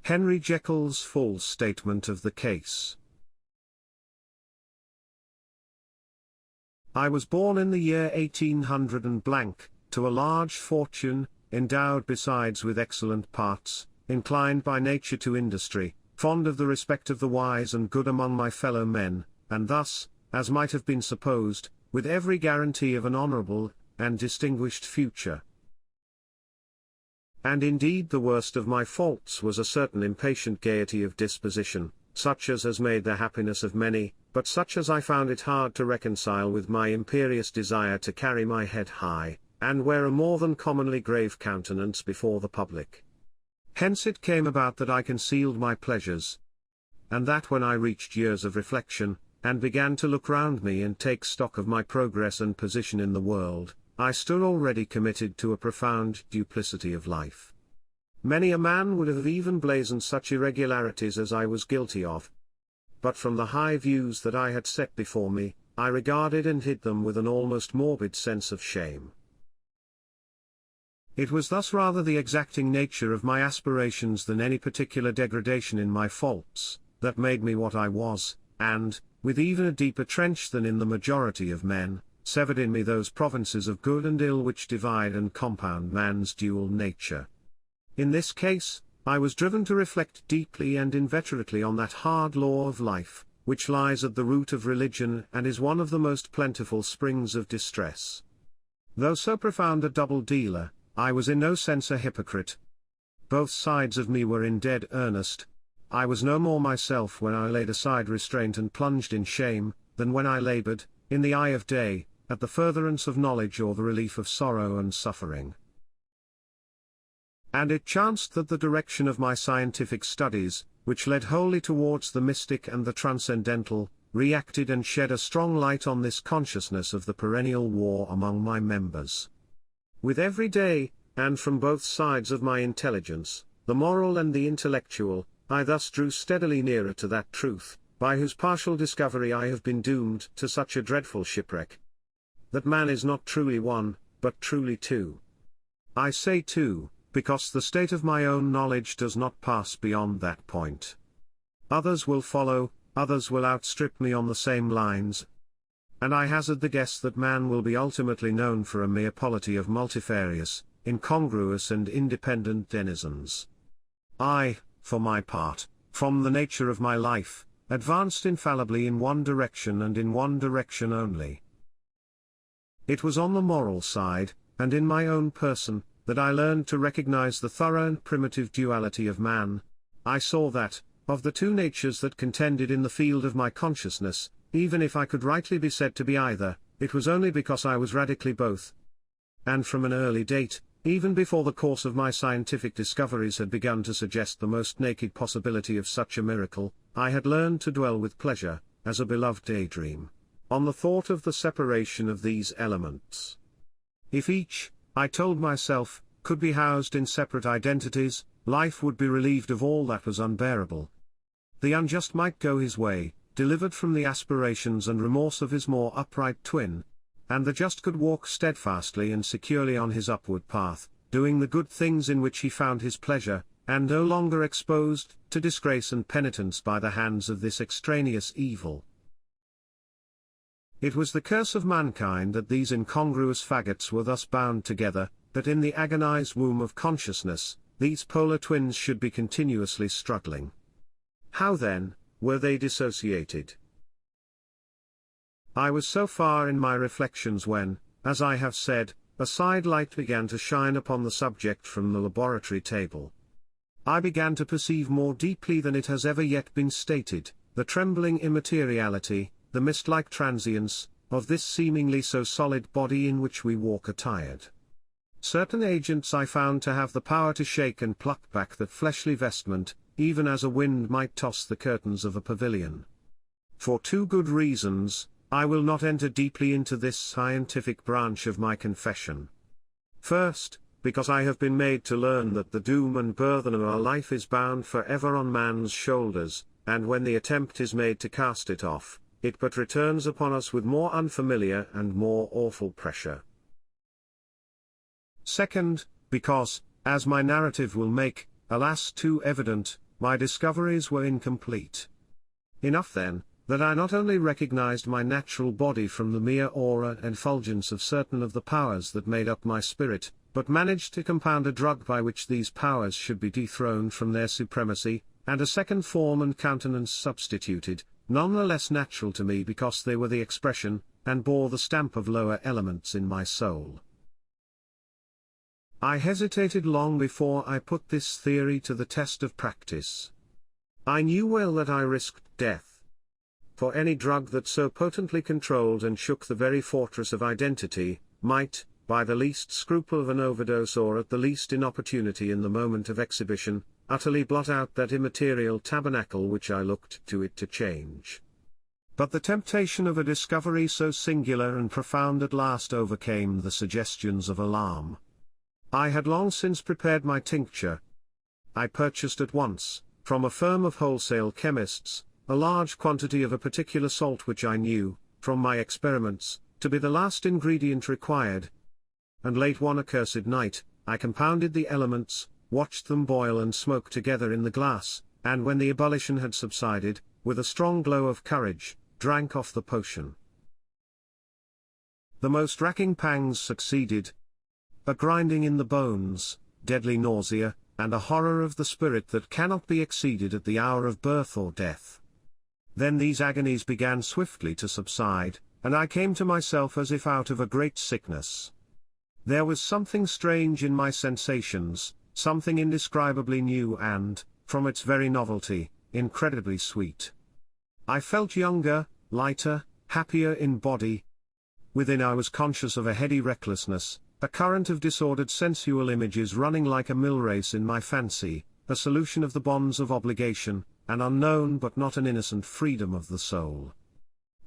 Henry Jekyll's full statement of the case. I was born in the year 1800 and blank, to a large fortune, endowed besides with excellent parts, inclined by nature to industry, fond of the respect of the wise and good among my fellow men, and thus, as might have been supposed, with every guarantee of an honourable and distinguished future. And indeed the worst of my faults was a certain impatient gaiety of disposition, such as has made the happiness of many, but such as I found it hard to reconcile with my imperious desire to carry my head high, and wear a more than commonly grave countenance before the public. Hence it came about that I concealed my pleasures, and that when I reached years of reflection, and began to look round me and take stock of my progress and position in the world, I stood already committed to a profound duplicity of life. Many a man would have even blazoned such irregularities as I was guilty of. But from the high views that I had set before me, I regarded and hid them with an almost morbid sense of shame. It was thus rather the exacting nature of my aspirations than any particular degradation in my faults, that made me what I was, and, with even a deeper trench than in the majority of men, severed in me those provinces of good and ill which divide and compound man's dual nature. In this case, I was driven to reflect deeply and inveterately on that hard law of life, which lies at the root of religion and is one of the most plentiful springs of distress. Though so profound a double dealer, I was in no sense a hypocrite. Both sides of me were in dead earnest. I was no more myself when I laid aside restraint and plunged in shame, than when I laboured, in the eye of day, at the furtherance of knowledge or the relief of sorrow and suffering. And it chanced that the direction of my scientific studies, which led wholly towards the mystic and the transcendental, reacted and shed a strong light on this consciousness of the perennial war among my members. With every day, and from both sides of my intelligence, the moral and the intellectual, I thus drew steadily nearer to that truth, by whose partial discovery I have been doomed to such a dreadful shipwreck. That man is not truly one, but truly two. I say two, because the state of my own knowledge does not pass beyond that point. Others will follow, others will outstrip me on the same lines, and I hazard the guess that man will be ultimately known for a mere polity of multifarious, incongruous and independent denizens. I, for my part, from the nature of my life, advanced infallibly in one direction and in one direction only. It was on the moral side, and in my own person, that I learned to recognize the thorough and primitive duality of man. I saw that, of the two natures that contended in the field of my consciousness, even if I could rightly be said to be either, it was only because I was radically both. And from an early date, even before the course of my scientific discoveries had begun to suggest the most naked possibility of such a miracle, I had learned to dwell with pleasure, as a beloved daydream, on the thought of the separation of these elements. If each, I told myself, could be housed in separate identities, life would be relieved of all that was unbearable. The unjust might go his way, delivered from the aspirations and remorse of his more upright twin, and the just could walk steadfastly and securely on his upward path, doing the good things in which he found his pleasure, and no longer exposed to disgrace and penitence by the hands of this extraneous evil. It was the curse of mankind that these incongruous faggots were thus bound together, that in the agonized womb of consciousness, these polar twins should be continuously struggling. How then, were they dissociated? I was so far in my reflections when, as I have said, a side light began to shine upon the subject from the laboratory table. I began to perceive more deeply than it has ever yet been stated, the trembling immateriality, the mist-like transience, of this seemingly so solid body in which we walk attired. Certain agents I found to have the power to shake and pluck back that fleshly vestment, even as a wind might toss the curtains of a pavilion. For two good reasons, I will not enter deeply into this scientific branch of my confession. First, because I have been made to learn that the doom and burthen of our life is bound forever on man's shoulders, and when the attempt is made to cast it off, it but returns upon us with more unfamiliar and more awful pressure. Second, because, as my narrative will make, alas too evident, my discoveries were incomplete. Enough then, that I not only recognized my natural body from the mere aura and effulgence of certain of the powers that made up my spirit, but managed to compound a drug by which these powers should be dethroned from their supremacy, and a second form and countenance substituted, none the less natural to me because they were the expression, and bore the stamp of lower elements in my soul. I hesitated long before I put this theory to the test of practice. I knew well that I risked death. For any drug that so potently controlled and shook the very fortress of identity, might, by the least scruple of an overdose or at the least inopportunity in the moment of exhibition, utterly blot out that immaterial tabernacle which I looked to it to change. But the temptation of a discovery so singular and profound at last overcame the suggestions of alarm. I had long since prepared my tincture. I purchased at once, from a firm of wholesale chemists, a large quantity of a particular salt which I knew, from my experiments, to be the last ingredient required. And late one accursed night, I compounded the elements, watched them boil and smoke together in the glass, and when the ebullition had subsided, with a strong glow of courage, drank off the potion. The most racking pangs succeeded. A grinding in the bones, deadly nausea, and a horror of the spirit that cannot be exceeded at the hour of birth or death. Then these agonies began swiftly to subside, and I came to myself as if out of a great sickness. There was something strange in my sensations, something indescribably new and, from its very novelty, incredibly sweet. I felt younger, lighter, happier in body. Within I was conscious of a heady recklessness, a current of disordered sensual images running like a mill race in my fancy, a solution of the bonds of obligation, an unknown but not an innocent freedom of the soul.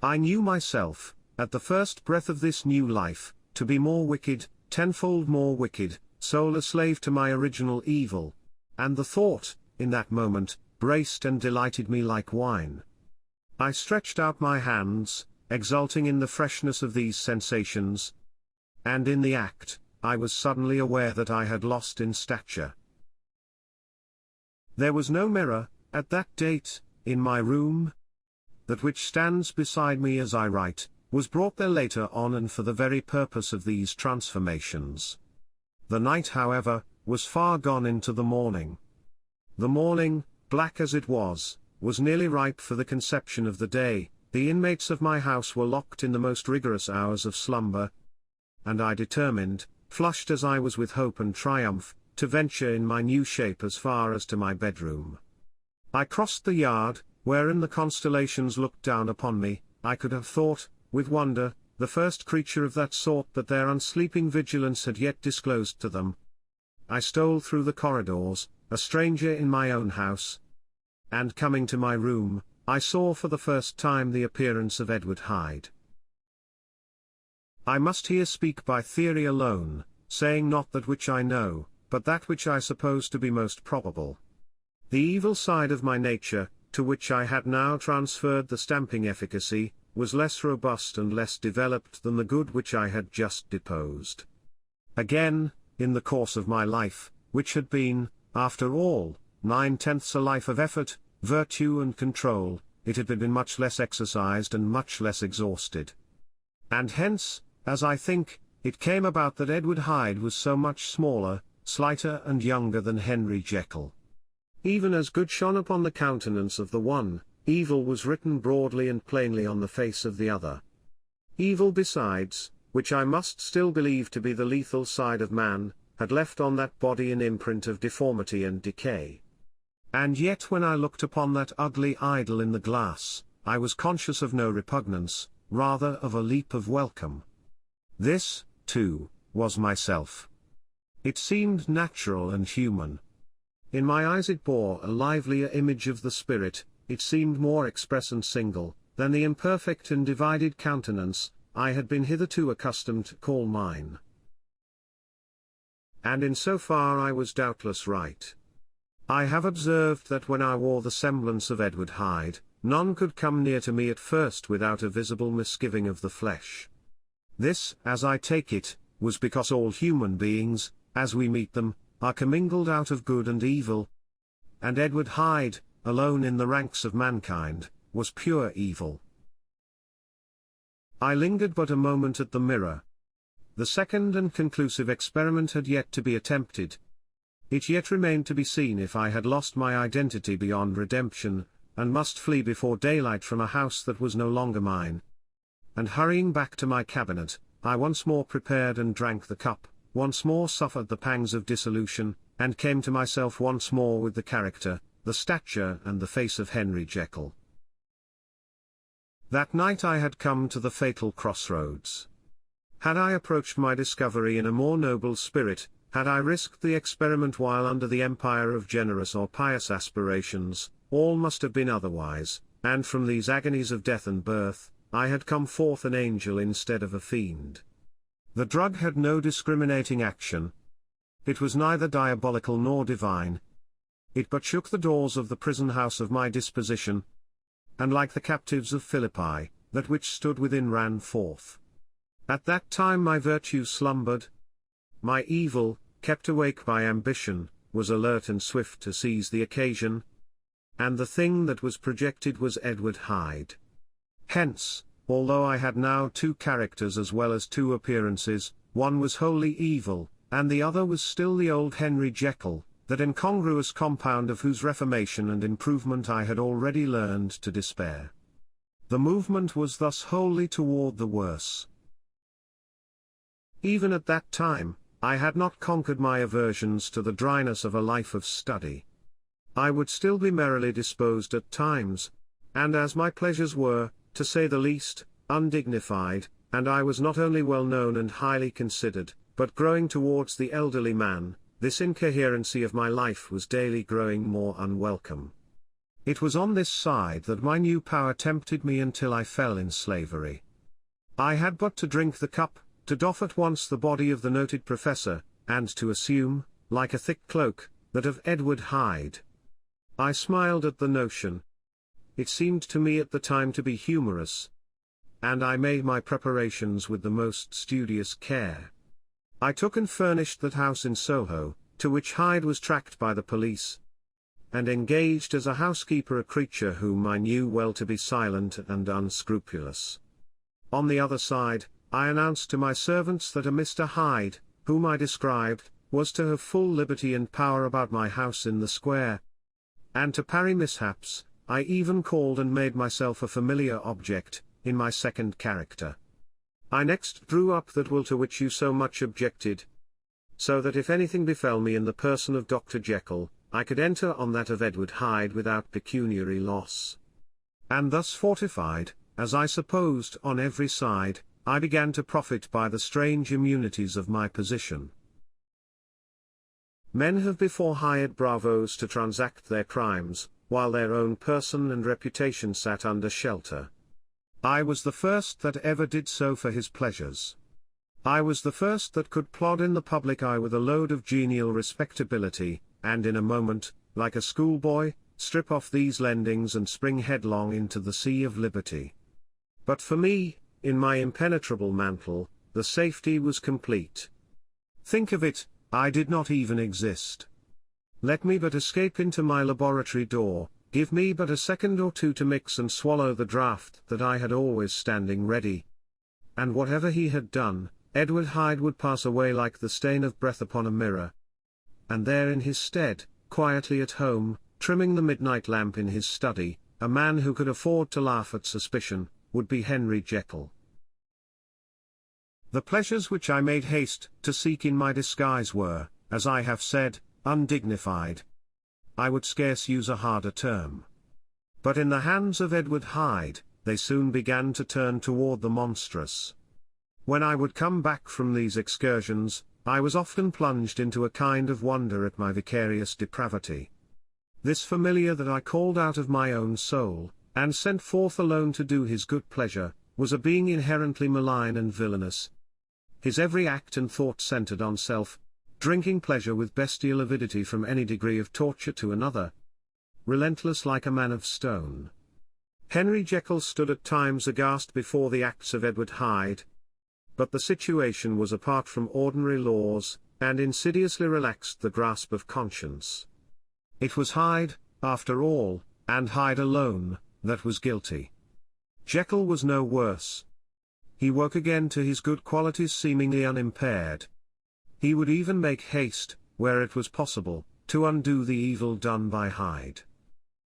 I knew myself, at the first breath of this new life, to be more wicked, tenfold more wicked, soul a slave to my original evil, and the thought, in that moment, braced and delighted me like wine. I stretched out my hands, exulting in the freshness of these sensations, and in the act, I was suddenly aware that I had lost in stature. There was no mirror, at that date, in my room. That which stands beside me as I write, was brought there later on and for the very purpose of these transformations. The night, however, was far gone into the morning. The morning, black as it was nearly ripe for the conception of the day. The inmates of my house were locked in the most rigorous hours of slumber, and I determined, flushed as I was with hope and triumph, to venture in my new shape as far as to my bedroom. I crossed the yard, wherein the constellations looked down upon me. I could have thought, with wonder, the first creature of that sort that their unsleeping vigilance had yet disclosed to them. I stole through the corridors, a stranger in my own house, and coming to my room, I saw for the first time the appearance of Edward Hyde. I must here speak by theory alone, saying not that which I know, but that which I suppose to be most probable. The evil side of my nature, to which I had now transferred the stamping efficacy, was less robust and less developed than the good which I had just deposed. Again, in the course of my life, which had been, after all, 9/10 a life of effort, virtue and control, it had been much less exercised and much less exhausted. And hence, as I think, it came about that Edward Hyde was so much smaller, slighter and younger than Henry Jekyll. Even as good shone upon the countenance of the one, evil was written broadly and plainly on the face of the other. Evil besides, which I must still believe to be the lethal side of man, had left on that body an imprint of deformity and decay. And yet when I looked upon that ugly idol in the glass, I was conscious of no repugnance, rather of a leap of welcome. This, too, was myself. It seemed natural and human. In my eyes it bore a livelier image of the spirit, it seemed more express and single, than the imperfect and divided countenance I had been hitherto accustomed to call mine. And in so far I was doubtless right. I have observed that when I wore the semblance of Edward Hyde, none could come near to me at first without a visible misgiving of the flesh. This, as I take it, was because all human beings, as we meet them, are commingled out of good and evil. And Edward Hyde, alone in the ranks of mankind, was pure evil. I lingered but a moment at the mirror. The second and conclusive experiment had yet to be attempted. It yet remained to be seen if I had lost my identity beyond redemption, and must flee before daylight from a house that was no longer mine. And hurrying back to my cabinet, I once more prepared and drank the cup, once more suffered the pangs of dissolution, and came to myself once more with the character, the stature and the face of Henry Jekyll. That night I had come to the fatal crossroads. Had I approached my discovery in a more noble spirit, had I risked the experiment while under the empire of generous or pious aspirations, all must have been otherwise, and from these agonies of death and birth, I had come forth an angel instead of a fiend. The drug had no discriminating action. It was neither diabolical nor divine. It but shook the doors of the prison house of my disposition, and like the captives of Philippi, that which stood within ran forth. At that time my virtue slumbered. My evil, kept awake by ambition, was alert and swift to seize the occasion. And the thing that was projected was Edward Hyde. Hence, although I had now two characters as well as two appearances, one was wholly evil, and the other was still the old Henry Jekyll, that incongruous compound of whose reformation and improvement I had already learned to despair. The movement was thus wholly toward the worse. Even at that time, I had not conquered my aversions to the dryness of a life of study. I would still be merrily disposed at times, and as my pleasures were, to say the least, undignified, and I was not only well known and highly considered, but growing towards the elderly man, this incoherency of my life was daily growing more unwelcome. It was on this side that my new power tempted me until I fell in slavery. I had but to drink the cup, to doff at once the body of the noted professor, and to assume, like a thick cloak, that of Edward Hyde. I smiled at the notion. It seemed to me at the time to be humorous. And I made my preparations with the most studious care. I took and furnished that house in Soho, to which Hyde was tracked by the police, and engaged as a housekeeper a creature whom I knew well to be silent and unscrupulous. On the other side, I announced to my servants that a Mr. Hyde, whom I described, was to have full liberty and power about my house in the square. And to parry mishaps, I even called and made myself a familiar object, in my second character. I next drew up that will to which you so much objected, so that if anything befell me in the person of Dr. Jekyll, I could enter on that of Edward Hyde without pecuniary loss. And thus fortified, as I supposed on every side, I began to profit by the strange immunities of my position. Men have before hired bravos to transact their crimes, while their own person and reputation sat under shelter. I was the first that ever did so for his pleasures. I was the first that could plod in the public eye with a load of genial respectability, and in a moment, like a schoolboy, strip off these lendings and spring headlong into the sea of liberty. But for me, in my impenetrable mantle, the safety was complete. Think of it, I did not even exist. Let me but escape into my laboratory door, give me but a second or two to mix and swallow the draught that I had always standing ready. And whatever he had done, Edward Hyde would pass away like the stain of breath upon a mirror. And there in his stead, quietly at home, trimming the midnight lamp in his study, a man who could afford to laugh at suspicion, would be Henry Jekyll. The pleasures which I made haste to seek in my disguise were, as I have said, undignified. I would scarce use a harder term. But in the hands of Edward Hyde, they soon began to turn toward the monstrous. When I would come back from these excursions, I was often plunged into a kind of wonder at my vicarious depravity. This familiar that I called out of my own soul, and sent forth alone to do his good pleasure, was a being inherently malign and villainous. His every act and thought centered on self, drinking pleasure with bestial avidity from any degree of torture to another. Relentless like a man of stone. Henry Jekyll stood at times aghast before the acts of Edward Hyde. But the situation was apart from ordinary laws, and insidiously relaxed the grasp of conscience. It was Hyde, after all, and Hyde alone, that was guilty. Jekyll was no worse. He woke again to his good qualities seemingly unimpaired. He would even make haste, where it was possible, to undo the evil done by Hyde.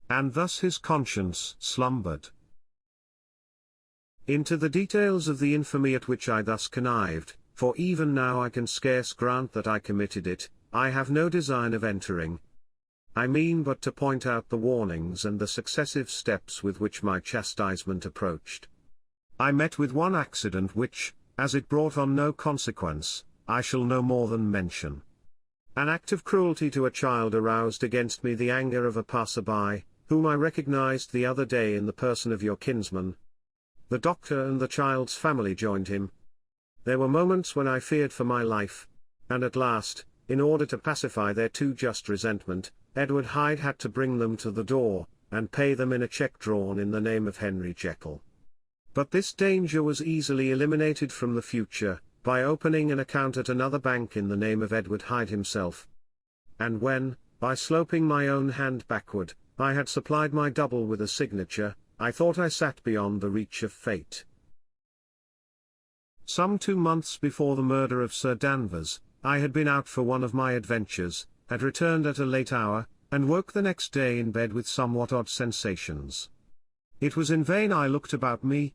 And thus his conscience slumbered. Into the details of the infamy at which I thus connived, for even now I can scarce grant that I committed it, I have no design of entering. I mean but to point out the warnings and the successive steps with which my chastisement approached. I met with one accident which, as it brought on no consequence, I shall no more than mention. An act of cruelty to a child aroused against me the anger of a passer-by, whom I recognized the other day in the person of your kinsman. The doctor and the child's family joined him. There were moments when I feared for my life, and at last, in order to pacify their too just resentment, Edward Hyde had to bring them to the door, and pay them in a cheque drawn in the name of Henry Jekyll. But this danger was easily eliminated from the future, by opening an account at another bank in the name of Edward Hyde himself. And when, by sloping my own hand backward, I had supplied my double with a signature, I thought I sat beyond the reach of fate. Some 2 months before the murder of Sir Danvers, I had been out for one of my adventures, had returned at a late hour, and woke the next day in bed with somewhat odd sensations. It was in vain I looked about me.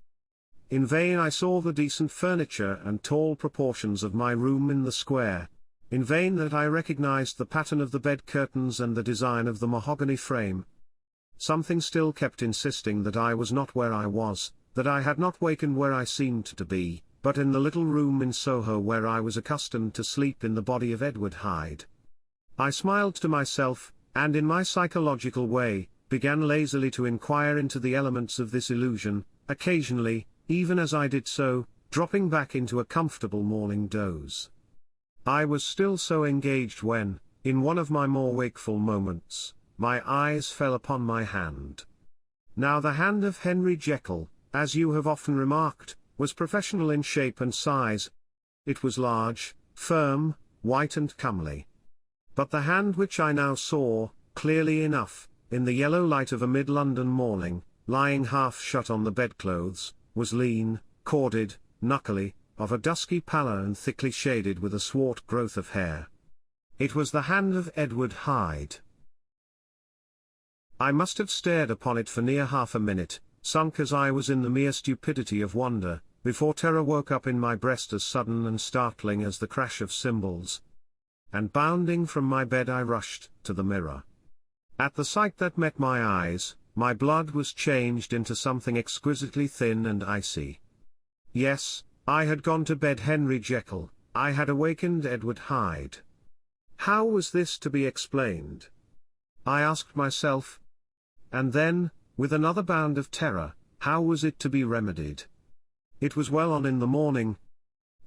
In vain I saw the decent furniture and tall proportions of my room in the square. In vain that I recognized the pattern of the bed curtains and the design of the mahogany frame. Something still kept insisting that I was not where I was, that I had not wakened where I seemed to be, but in the little room in Soho where I was accustomed to sleep in the body of Edward Hyde. I smiled to myself, and in my psychological way, began lazily to inquire into the elements of this illusion, occasionally, even as I did so, dropping back into a comfortable morning doze. I was still so engaged when, in one of my more wakeful moments, my eyes fell upon my hand. Now the hand of Henry Jekyll, as you have often remarked, was professional in shape and size. It was large, firm, white and comely. But the hand which I now saw, clearly enough, in the yellow light of a mid-London morning, lying half shut on the bedclothes, was lean, corded, knuckly, of a dusky pallor and thickly shaded with a swart growth of hair. It was the hand of Edward Hyde. I must have stared upon it for near half a minute, sunk as I was in the mere stupidity of wonder, before terror woke up in my breast as sudden and startling as the crash of cymbals. And bounding from my bed I rushed to the mirror. At the sight that met my eyes, my blood was changed into something exquisitely thin and icy. Yes, I had gone to bed Henry Jekyll, I had awakened Edward Hyde. How was this to be explained? I asked myself. And then, with another bound of terror, how was it to be remedied? It was well on in the morning.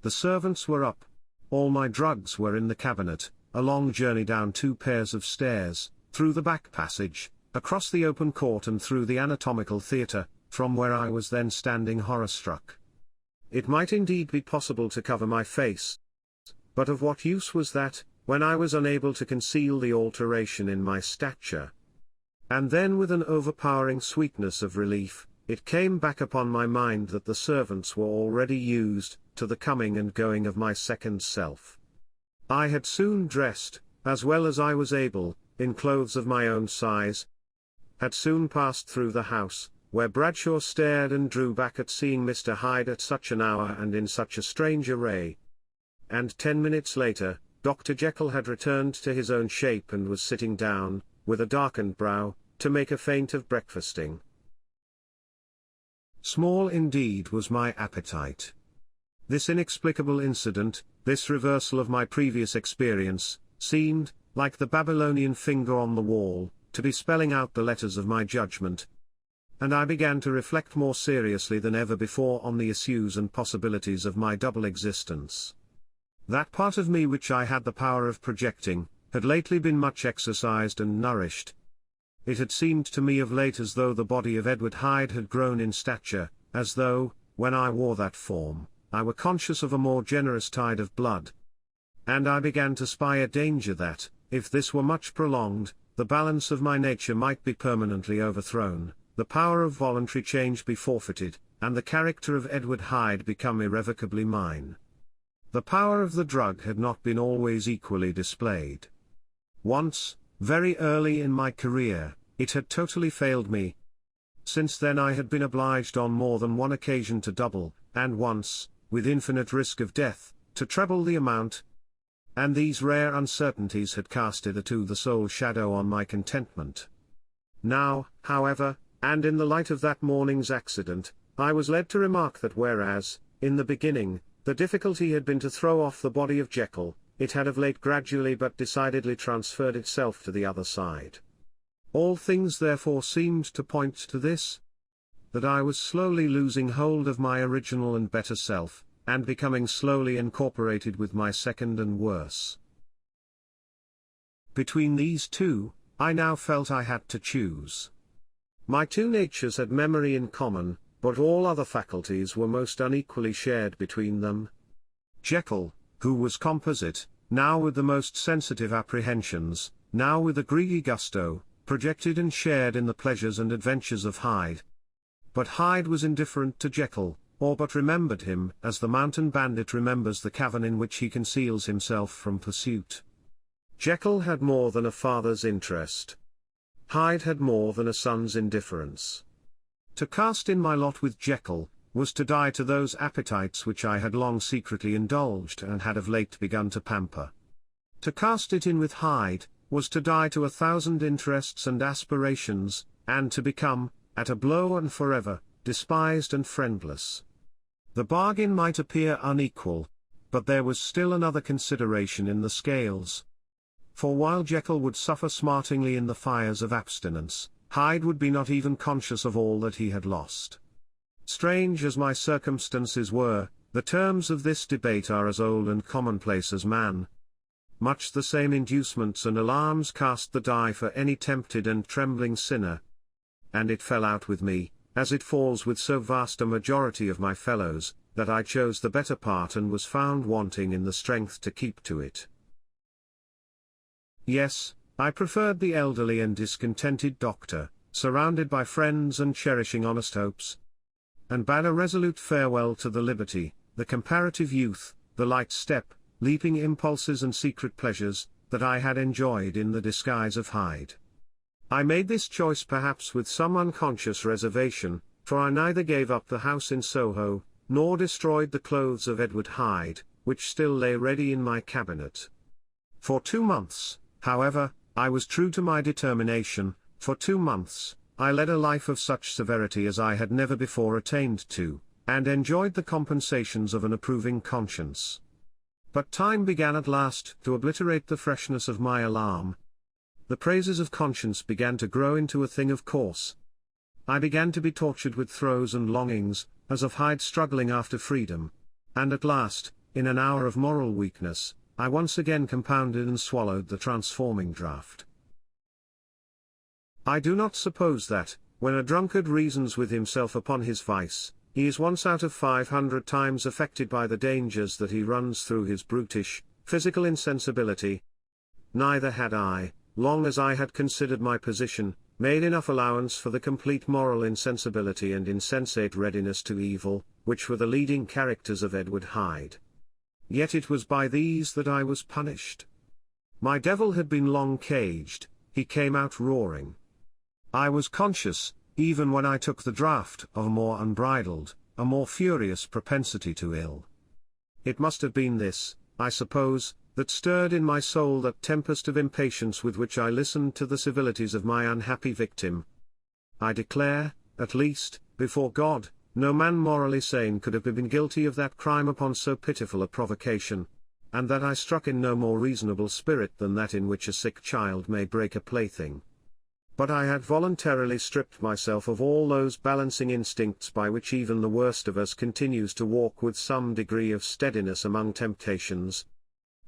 The servants were up. All my drugs were in the cabinet, a long journey down 2 pairs of stairs, through the back passage, across the open court and through the anatomical theatre, from where I was then standing horror-struck. It might indeed be possible to cover my face. But of what use was that, when I was unable to conceal the alteration in my stature. And then with an overpowering sweetness of relief, it came back upon my mind that the servants were already used to the coming and going of my second self. I had soon dressed, as well as I was able, in clothes of my own size, had soon passed through the house, where Bradshaw stared and drew back at seeing Mr. Hyde at such an hour and in such a strange array. And 10 minutes later, Dr. Jekyll had returned to his own shape and was sitting down, with a darkened brow, to make a feint of breakfasting. Small indeed was my appetite. This inexplicable incident, this reversal of my previous experience, seemed, like the Babylonian finger on the wall, to be spelling out the letters of my judgment. And I began to reflect more seriously than ever before on the issues and possibilities of my double existence. That part of me which I had the power of projecting, had lately been much exercised and nourished. It had seemed to me of late as though the body of Edward Hyde had grown in stature, as though, when I wore that form, I were conscious of a more generous tide of blood. And I began to spy a danger that, if this were much prolonged, the balance of my nature might be permanently overthrown, the power of voluntary change be forfeited, and the character of Edward Hyde become irrevocably mine. The power of the drug had not been always equally displayed. Once, very early in my career, it had totally failed me. Since then I had been obliged on more than one occasion to double, and once, with infinite risk of death, to treble the amount. And these rare uncertainties had cast hitherto the sole shadow on my contentment. Now, however, and in the light of that morning's accident, I was led to remark that whereas, in the beginning, the difficulty had been to throw off the body of Jekyll, it had of late gradually but decidedly transferred itself to the other side. All things therefore seemed to point to this, that I was slowly losing hold of my original and better self, and becoming slowly incorporated with my second and worse. Between these two, I now felt I had to choose. My two natures had memory in common, but all other faculties were most unequally shared between them. Jekyll, who was composite, now with the most sensitive apprehensions, now with a greedy gusto, projected and shared in the pleasures and adventures of Hyde. But Hyde was indifferent to Jekyll, or but remembered him as the mountain bandit remembers the cavern in which he conceals himself from pursuit. Jekyll had more than a father's interest. Hyde had more than a son's indifference. To cast in my lot with Jekyll, was to die to those appetites which I had long secretly indulged and had of late begun to pamper. To cast it in with Hyde, was to die to 1,000 interests and aspirations, and to become, at a blow and forever, despised and friendless. The bargain might appear unequal, but there was still another consideration in the scales. For while Jekyll would suffer smartingly in the fires of abstinence, Hyde would be not even conscious of all that he had lost. Strange as my circumstances were, the terms of this debate are as old and commonplace as man. Much the same inducements and alarms cast the die for any tempted and trembling sinner. And it fell out with me, as it falls with so vast a majority of my fellows, that I chose the better part and was found wanting in the strength to keep to it. Yes, I preferred the elderly and discontented doctor, surrounded by friends and cherishing honest hopes, and bade a resolute farewell to the liberty, the comparative youth, the light step, leaping impulses and secret pleasures, that I had enjoyed in the disguise of Hyde. I made this choice perhaps with some unconscious reservation, for I neither gave up the house in Soho, nor destroyed the clothes of Edward Hyde, which still lay ready in my cabinet. For 2 months, however, I was true to my determination. For 2 months, I led a life of such severity as I had never before attained to, and enjoyed the compensations of an approving conscience. But time began at last to obliterate the freshness of my alarm. The praises of conscience began to grow into a thing of course. I began to be tortured with throes and longings, as of Hyde struggling after freedom. And at last, in an hour of moral weakness, I once again compounded and swallowed the transforming draught. I do not suppose that, when a drunkard reasons with himself upon his vice, he is once out of 500 times affected by the dangers that he runs through his brutish, physical insensibility, neither had I, long as I had considered my position, made enough allowance for the complete moral insensibility and insensate readiness to evil, which were the leading characters of Edward Hyde. Yet it was by these that I was punished. My devil had been long caged, he came out roaring. I was conscious, even when I took the draught, of a more unbridled, a more furious propensity to ill. It must have been this, I suppose, that stirred in my soul that tempest of impatience with which I listened to the civilities of my unhappy victim. I declare, at least, before God, no man morally sane could have been guilty of that crime upon so pitiful a provocation, and that I struck in no more reasonable spirit than that in which a sick child may break a plaything. But I had voluntarily stripped myself of all those balancing instincts by which even the worst of us continues to walk with some degree of steadiness among temptations.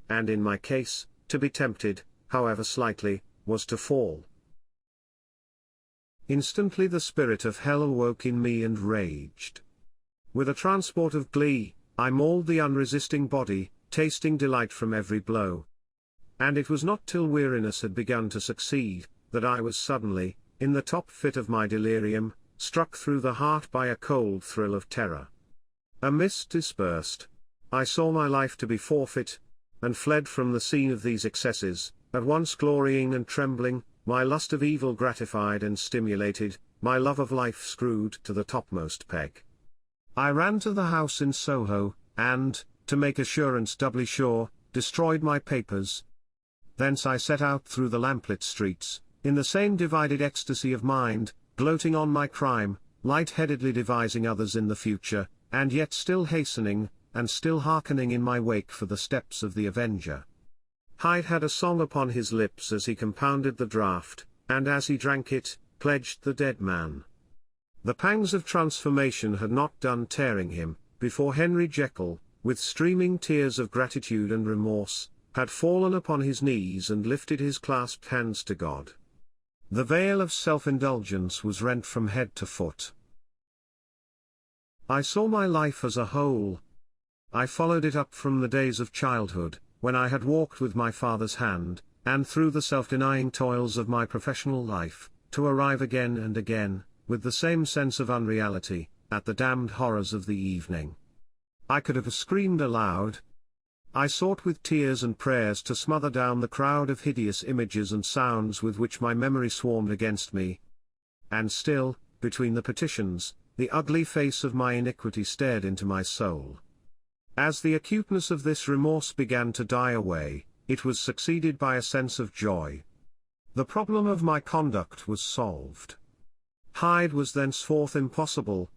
And in my case, to be tempted, however slightly, was to fall. Instantly the spirit of hell awoke in me and raged. With a transport of glee, I mauled the unresisting body, tasting delight from every blow. And it was not till weariness had begun to succeed, that I was suddenly, in the top fit of my delirium, struck through the heart by a cold thrill of terror. A mist dispersed. I saw my life to be forfeit, and fled from the scene of these excesses, at once glorying and trembling, my lust of evil gratified and stimulated, my love of life screwed to the topmost peg. I ran to the house in Soho, and, to make assurance doubly sure, destroyed my papers. Thence I set out through the lamplit streets, in the same divided ecstasy of mind, gloating on my crime, light-headedly devising others in the future, and yet still hastening, and still hearkening in my wake for the steps of the avenger. Hyde had a song upon his lips as he compounded the draught, and as he drank it, pledged the dead man. The pangs of transformation had not done tearing him, before Henry Jekyll, with streaming tears of gratitude and remorse, had fallen upon his knees and lifted his clasped hands to God. The veil of self-indulgence was rent from head to foot. I saw my life as a whole. I followed it up from the days of childhood, when I had walked with my father's hand, and through the self-denying toils of my professional life, to arrive again and again, with the same sense of unreality, at the damned horrors of the evening. I could have screamed aloud. I sought with tears and prayers to smother down the crowd of hideous images and sounds with which my memory swarmed against me. And still, between the petitions, the ugly face of my iniquity stared into my soul. As the acuteness of this remorse began to die away, it was succeeded by a sense of joy. The problem of my conduct was solved. Hyde was thenceforth impossible.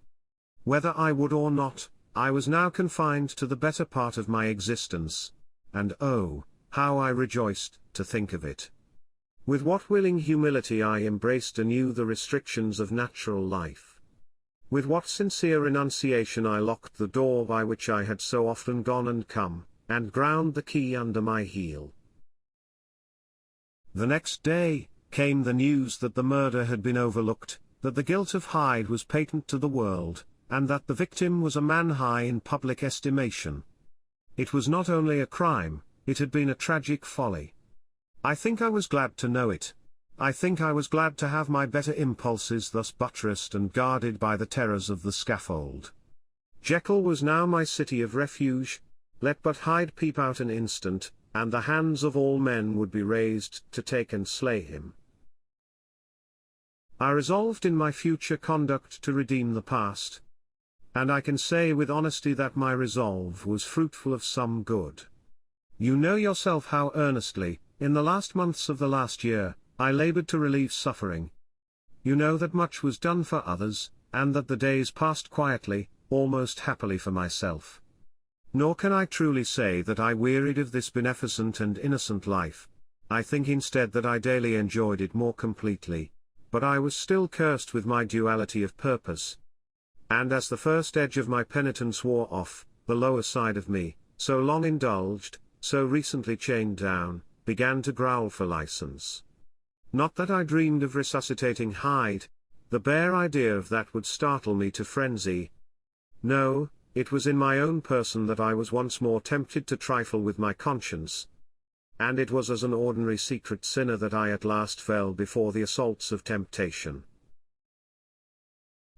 Whether I would or not, I was now confined to the better part of my existence, and oh, how I rejoiced to think of it. With what willing humility I embraced anew the restrictions of natural life. With what sincere renunciation I locked the door by which I had so often gone and come, and ground the key under my heel. The next day, came the news that the murder had been overlooked, that the guilt of Hyde was patent to the world, and that the victim was a man high in public estimation. It was not only a crime, it had been a tragic folly. I think I was glad to know it. I think I was glad to have my better impulses thus buttressed and guarded by the terrors of the scaffold. Jekyll was now my city of refuge. Let but Hyde peep out an instant, and the hands of all men would be raised to take and slay him. I resolved in my future conduct to redeem the past. And I can say with honesty that my resolve was fruitful of some good. You know yourself how earnestly, in the last months of the last year, I labored to relieve suffering. You know that much was done for others, and that the days passed quietly, almost happily for myself. Nor can I truly say that I wearied of this beneficent and innocent life. I think instead that I daily enjoyed it more completely, but I was still cursed with my duality of purpose. And as the first edge of my penitence wore off, the lower side of me, so long indulged, so recently chained down, began to growl for license. Not that I dreamed of resuscitating Hyde. The bare idea of that would startle me to frenzy. No, it was in my own person that I was once more tempted to trifle with my conscience. And it was as an ordinary secret sinner that I at last fell before the assaults of temptation.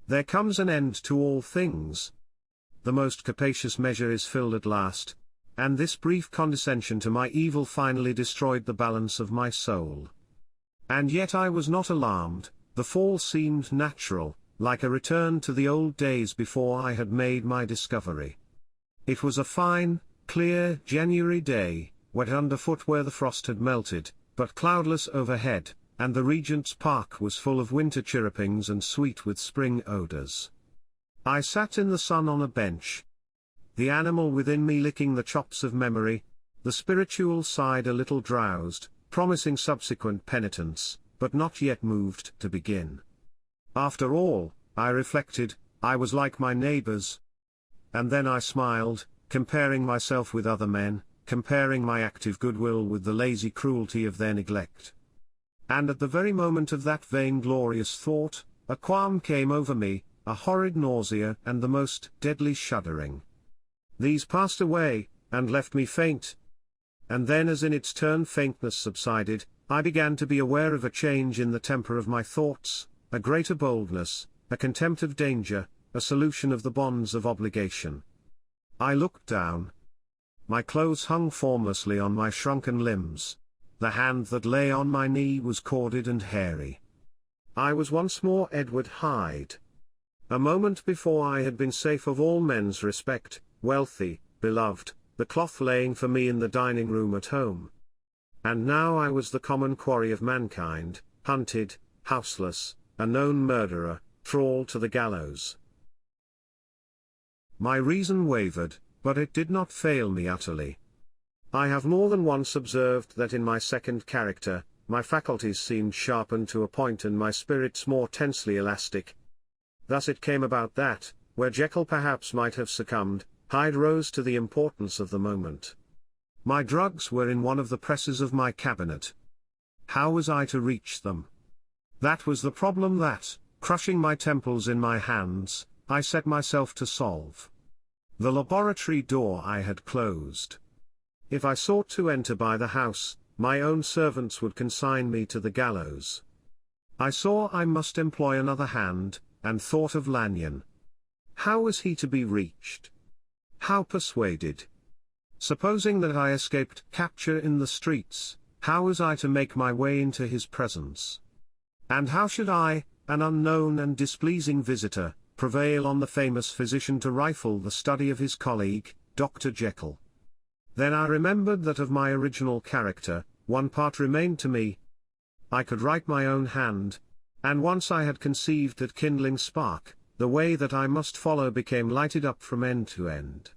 There comes an end to all things. The most capacious measure is filled at last, and this brief condescension to my evil finally destroyed the balance of my soul. And yet I was not alarmed, the fall seemed natural, like a return to the old days before I had made my discovery. It was a fine, clear January day, wet underfoot where the frost had melted, but cloudless overhead, and the Regent's Park was full of winter chirrupings and sweet with spring odours. I sat in the sun on a bench. The animal within me licking the chops of memory, the spiritual side a little drowsed, promising subsequent penitence, but not yet moved to begin. After all, I reflected, I was like my neighbours. And then I smiled, comparing myself with other men, comparing my active goodwill with the lazy cruelty of their neglect. And at the very moment of that vainglorious thought, a qualm came over me, a horrid nausea and the most deadly shuddering. These passed away, and left me faint. And then as in its turn faintness subsided, I began to be aware of a change in the temper of my thoughts, a greater boldness, a contempt of danger, a solution of the bonds of obligation. I looked down. My clothes hung formlessly on my shrunken limbs. The hand that lay on my knee was corded and hairy. I was once more Edward Hyde. A moment before I had been safe of all men's respect, wealthy, beloved, the cloth laying for me in the dining room at home. And now I was the common quarry of mankind, hunted, houseless, a known murderer, thrall to the gallows. My reason wavered, but it did not fail me utterly. I have more than once observed that in my second character, my faculties seemed sharpened to a point and my spirits more tensely elastic. Thus it came about that, where Jekyll perhaps might have succumbed, Hyde rose to the importance of the moment. My drugs were in one of the presses of my cabinet. How was I to reach them? That was the problem that, crushing my temples in my hands, I set myself to solve. The laboratory door I had closed. If I sought to enter by the house, my own servants would consign me to the gallows. I saw I must employ another hand, and thought of Lanyon. How was he to be reached? How persuaded? Supposing that I escaped capture in the streets, how was I to make my way into his presence? And how should I, an unknown and displeasing visitor, prevail on the famous physician to rifle the study of his colleague, Dr. Jekyll? Then I remembered that of my original character, one part remained to me. I could write my own hand, and once I had conceived that kindling spark, the way that I must follow became lighted up from end to end.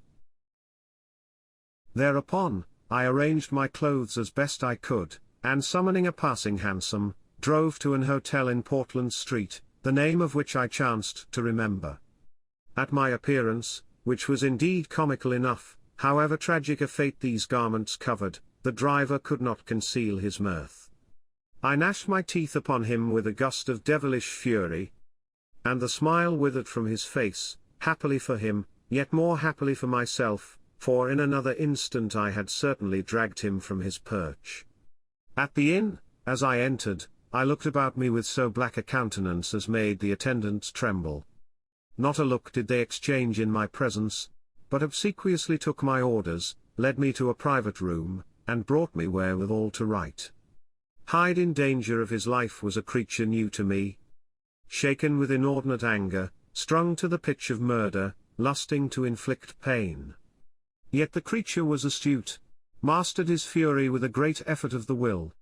Thereupon, I arranged my clothes as best I could, and summoning a passing hansom, drove to an hotel in Portland Street, the name of which I chanced to remember. At my appearance, which was indeed comical enough, however tragic a fate these garments covered, the driver could not conceal his mirth. I gnashed my teeth upon him with a gust of devilish fury, and the smile withered from his face, happily for him, yet more happily for myself, for in another instant I had certainly dragged him from his perch. At the inn, as I entered, I looked about me with so black a countenance as made the attendants tremble. Not a look did they exchange in my presence, but obsequiously took my orders, led me to a private room, and brought me wherewithal to write. Hyde in danger of his life was a creature new to me. Shaken with inordinate anger, strung to the pitch of murder, lusting to inflict pain. Yet the creature was astute, mastered his fury with a great effort of the will,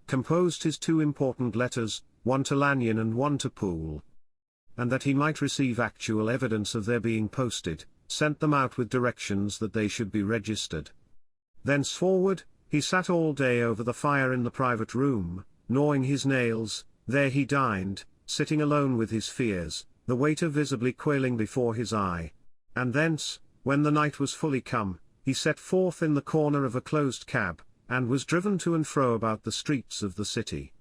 composed his two important letters, one to Lanyon and one to Poole. And that he might receive actual evidence of their being posted, sent them out with directions that they should be registered. Thenceforward, he sat all day over the fire in the private room, gnawing his nails. There he dined, sitting alone with his fears, the waiter visibly quailing before his eye. And thence, when the night was fully come, he set forth in the corner of a closed cab, and was driven to and fro about the streets of the city.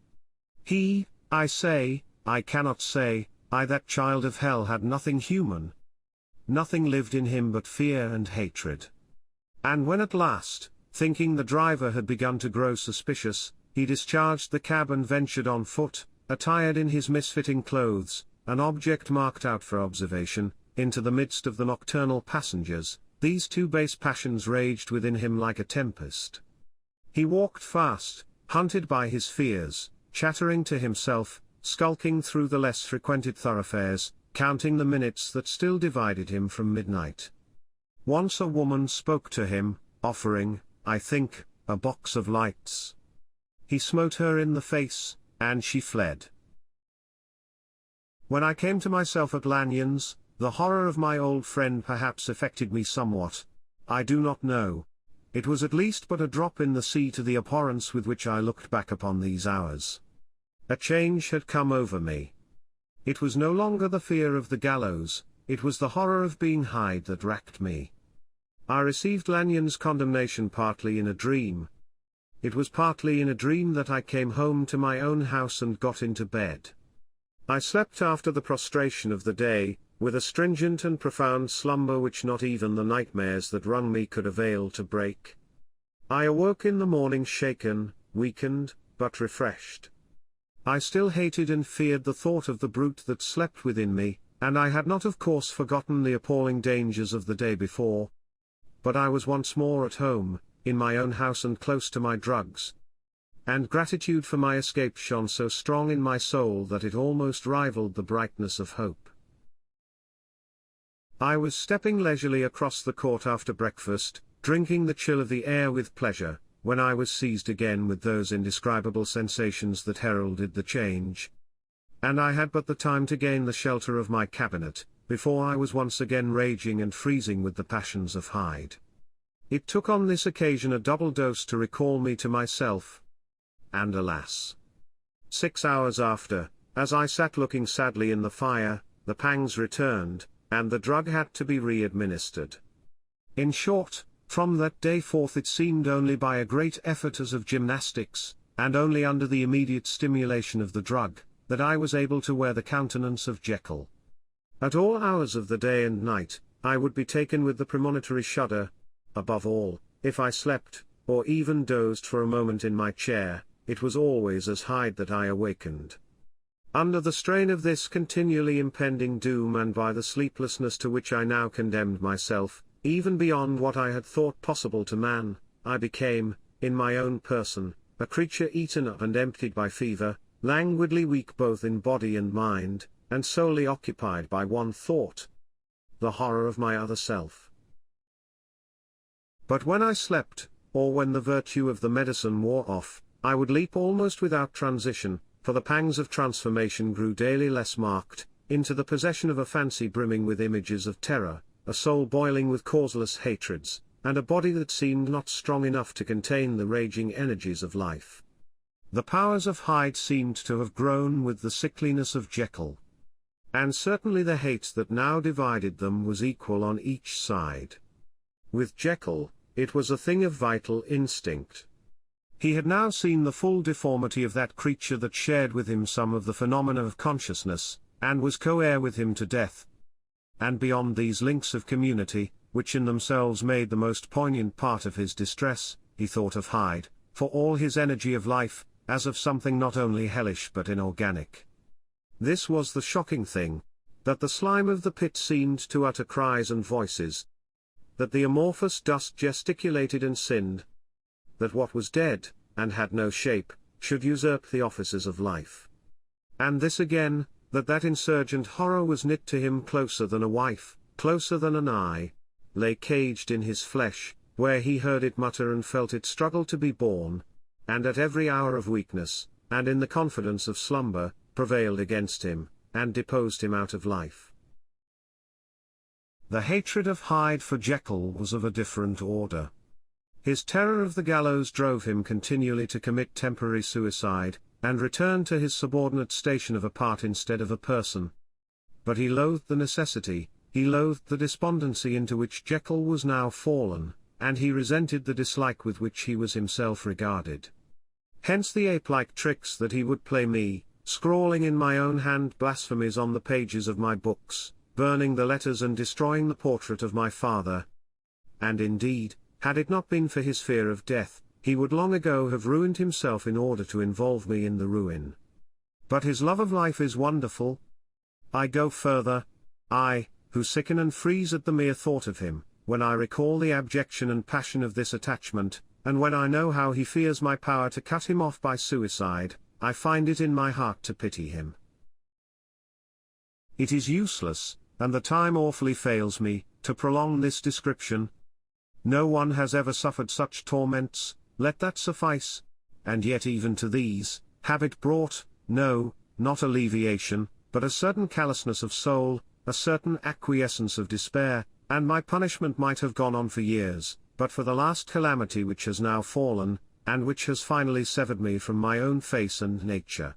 He, I say, I cannot say, that child of hell had nothing human. Nothing lived in him but fear and hatred. And when at last, Thinking the driver had begun to grow suspicious, he discharged the cab and ventured on foot, attired in his misfitting clothes, an object marked out for observation, into the midst of the nocturnal passengers. These two base passions raged within him like a tempest. He walked fast, hunted by his fears, chattering to himself, skulking through the less frequented thoroughfares, counting the minutes that still divided him from midnight. Once a woman spoke to him, offering, I think, a box of lights. He smote her in the face, and she fled. When I came to myself at Lanyon's, the horror of my old friend perhaps affected me somewhat. I do not know. It was at least but a drop in the sea to the abhorrence with which I looked back upon these hours. A change had come over me. It was no longer the fear of the gallows, it was the horror of being Hyde that racked me. I received Lanyon's condemnation partly in a dream. It was partly in a dream that I came home to my own house and got into bed. I slept after the prostration of the day, with a stringent and profound slumber which not even the nightmares that wrung me could avail to break. I awoke in the morning shaken, weakened, but refreshed. I still hated and feared the thought of the brute that slept within me, and I had not of course forgotten the appalling dangers of the day before. But I was once more at home, in my own house and close to my drugs. And gratitude for my escape shone so strong in my soul that it almost rivaled the brightness of hope. I was stepping leisurely across the court after breakfast, drinking the chill of the air with pleasure, when I was seized again with those indescribable sensations that heralded the change. And I had but the time to gain the shelter of my cabinet, before I was once again raging and freezing with the passions of Hyde. It took on this occasion a double dose to recall me to myself. And alas! 6 hours after, as I sat looking sadly in the fire, the pangs returned, and the drug had to be re-administered. In short, from that day forth it seemed only by a great effort as of gymnastics, and only under the immediate stimulation of the drug, that I was able to wear the countenance of Jekyll. At all hours of the day and night, I would be taken with the premonitory shudder. Above all, if I slept, or even dozed for a moment in my chair, it was always as Hyde that I awakened. Under the strain of this continually impending doom and by the sleeplessness to which I now condemned myself, even beyond what I had thought possible to man, I became, in my own person, a creature eaten up and emptied by fever, languidly weak both in body and mind, and solely occupied by one thought: the horror of my other self. But when I slept, or when the virtue of the medicine wore off, I would leap almost without transition, for the pangs of transformation grew daily less marked, into the possession of a fancy brimming with images of terror, a soul boiling with causeless hatreds, and a body that seemed not strong enough to contain the raging energies of life. The powers of Hyde seemed to have grown with the sickliness of Jekyll. And certainly the hate that now divided them was equal on each side. With Jekyll, it was a thing of vital instinct. He had now seen the full deformity of that creature that shared with him some of the phenomena of consciousness, and was co-heir with him to death. And beyond these links of community, which in themselves made the most poignant part of his distress, he thought of Hyde, for all his energy of life, as of something not only hellish but inorganic. This was the shocking thing, that the slime of the pit seemed to utter cries and voices, that the amorphous dust gesticulated and sinned, that what was dead, and had no shape, should usurp the offices of life. And this again, that insurgent horror was knit to him closer than a wife, closer than an eye, lay caged in his flesh, where he heard it mutter and felt it struggle to be born, and at every hour of weakness, and in the confidence of slumber, prevailed against him, and deposed him out of life. The hatred of Hyde for Jekyll was of a different order. His terror of the gallows drove him continually to commit temporary suicide, and return to his subordinate station of a part instead of a person. But he loathed the necessity, he loathed the despondency into which Jekyll was now fallen, and he resented the dislike with which he was himself regarded. Hence the ape-like tricks that he would play me, scrawling in my own hand blasphemies on the pages of my books, burning the letters and destroying the portrait of my father. And indeed, Had it not been for his fear of death, he would long ago have ruined himself in order to involve me in the ruin. But his love of life is wonderful. I go further. I, who sicken and freeze at the mere thought of him, when I recall the abjection and passion of this attachment, and when I know how he fears my power to cut him off by suicide, I find it in my heart to pity him. It is useless, and the time awfully fails me, to prolong this description. No one has ever suffered such torments, let that suffice, and yet even to these, habit brought, no, not alleviation, but a certain callousness of soul, a certain acquiescence of despair, and my punishment might have gone on for years, but for the last calamity which has now fallen, and which has finally severed me from my own face and nature.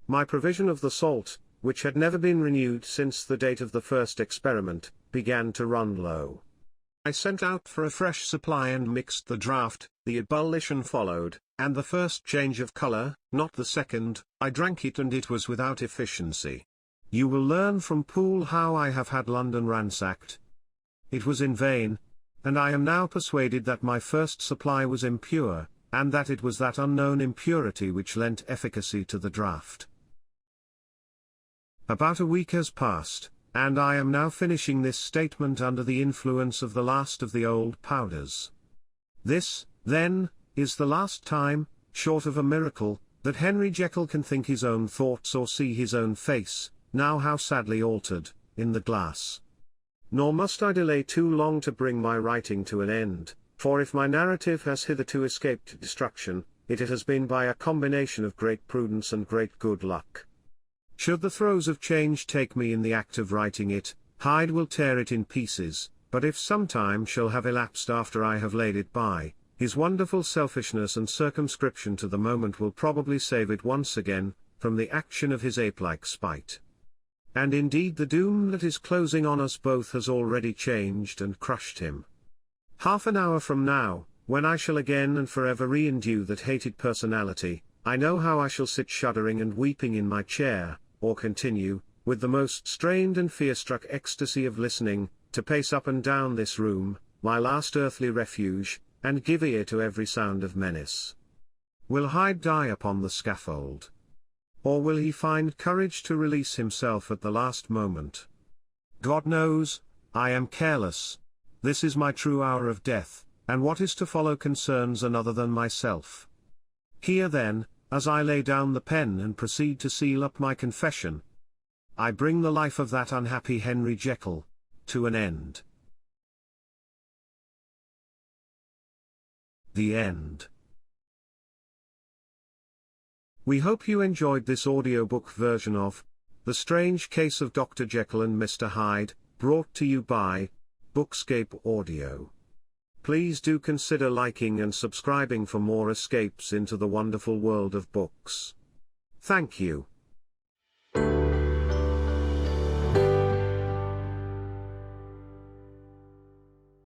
My provision of the salt, which had never been renewed since the date of the first experiment, began to run low. I sent out for a fresh supply and mixed the draught, the ebullition followed, and the first change of color, not the second, I drank it and it was without efficiency. You will learn from Poole how I have had London ransacked. It was in vain, and I am now persuaded that my first supply was impure, and that it was that unknown impurity which lent efficacy to the draught. About a week has passed, and I am now finishing this statement under the influence of the last of the old powders. This, then, is the last time, short of a miracle, that Henry Jekyll can think his own thoughts or see his own face, now how sadly altered, in the glass. Nor must I delay too long to bring my writing to an end, for if my narrative has hitherto escaped destruction, it has been by a combination of great prudence and great good luck. Should the throes of change take me in the act of writing it, Hyde will tear it in pieces, but if some time shall have elapsed after I have laid it by, his wonderful selfishness and circumscription to the moment will probably save it once again, from the action of his ape-like spite. And indeed the doom that is closing on us both has already changed and crushed him. Half an hour from now, when I shall again and forever re-endue that hated personality, I know how I shall sit shuddering and weeping in my chair, or continue, with the most strained and fear-struck ecstasy of listening, to pace up and down this room, my last earthly refuge, and give ear to every sound of menace. Will Hyde die upon the scaffold? Or will he find courage to release himself at the last moment? God knows, I am careless. This is my true hour of death, and what is to follow concerns another than myself. Here then, as I lay down the pen and proceed to seal up my confession, I bring the life of that unhappy Henry Jekyll to an end. The end. We hope you enjoyed this audiobook version of The Strange Case of Dr. Jekyll and Mr. Hyde, brought to you by Bookscape Audio. Please do consider liking and subscribing for more escapes into the wonderful world of books. Thank you.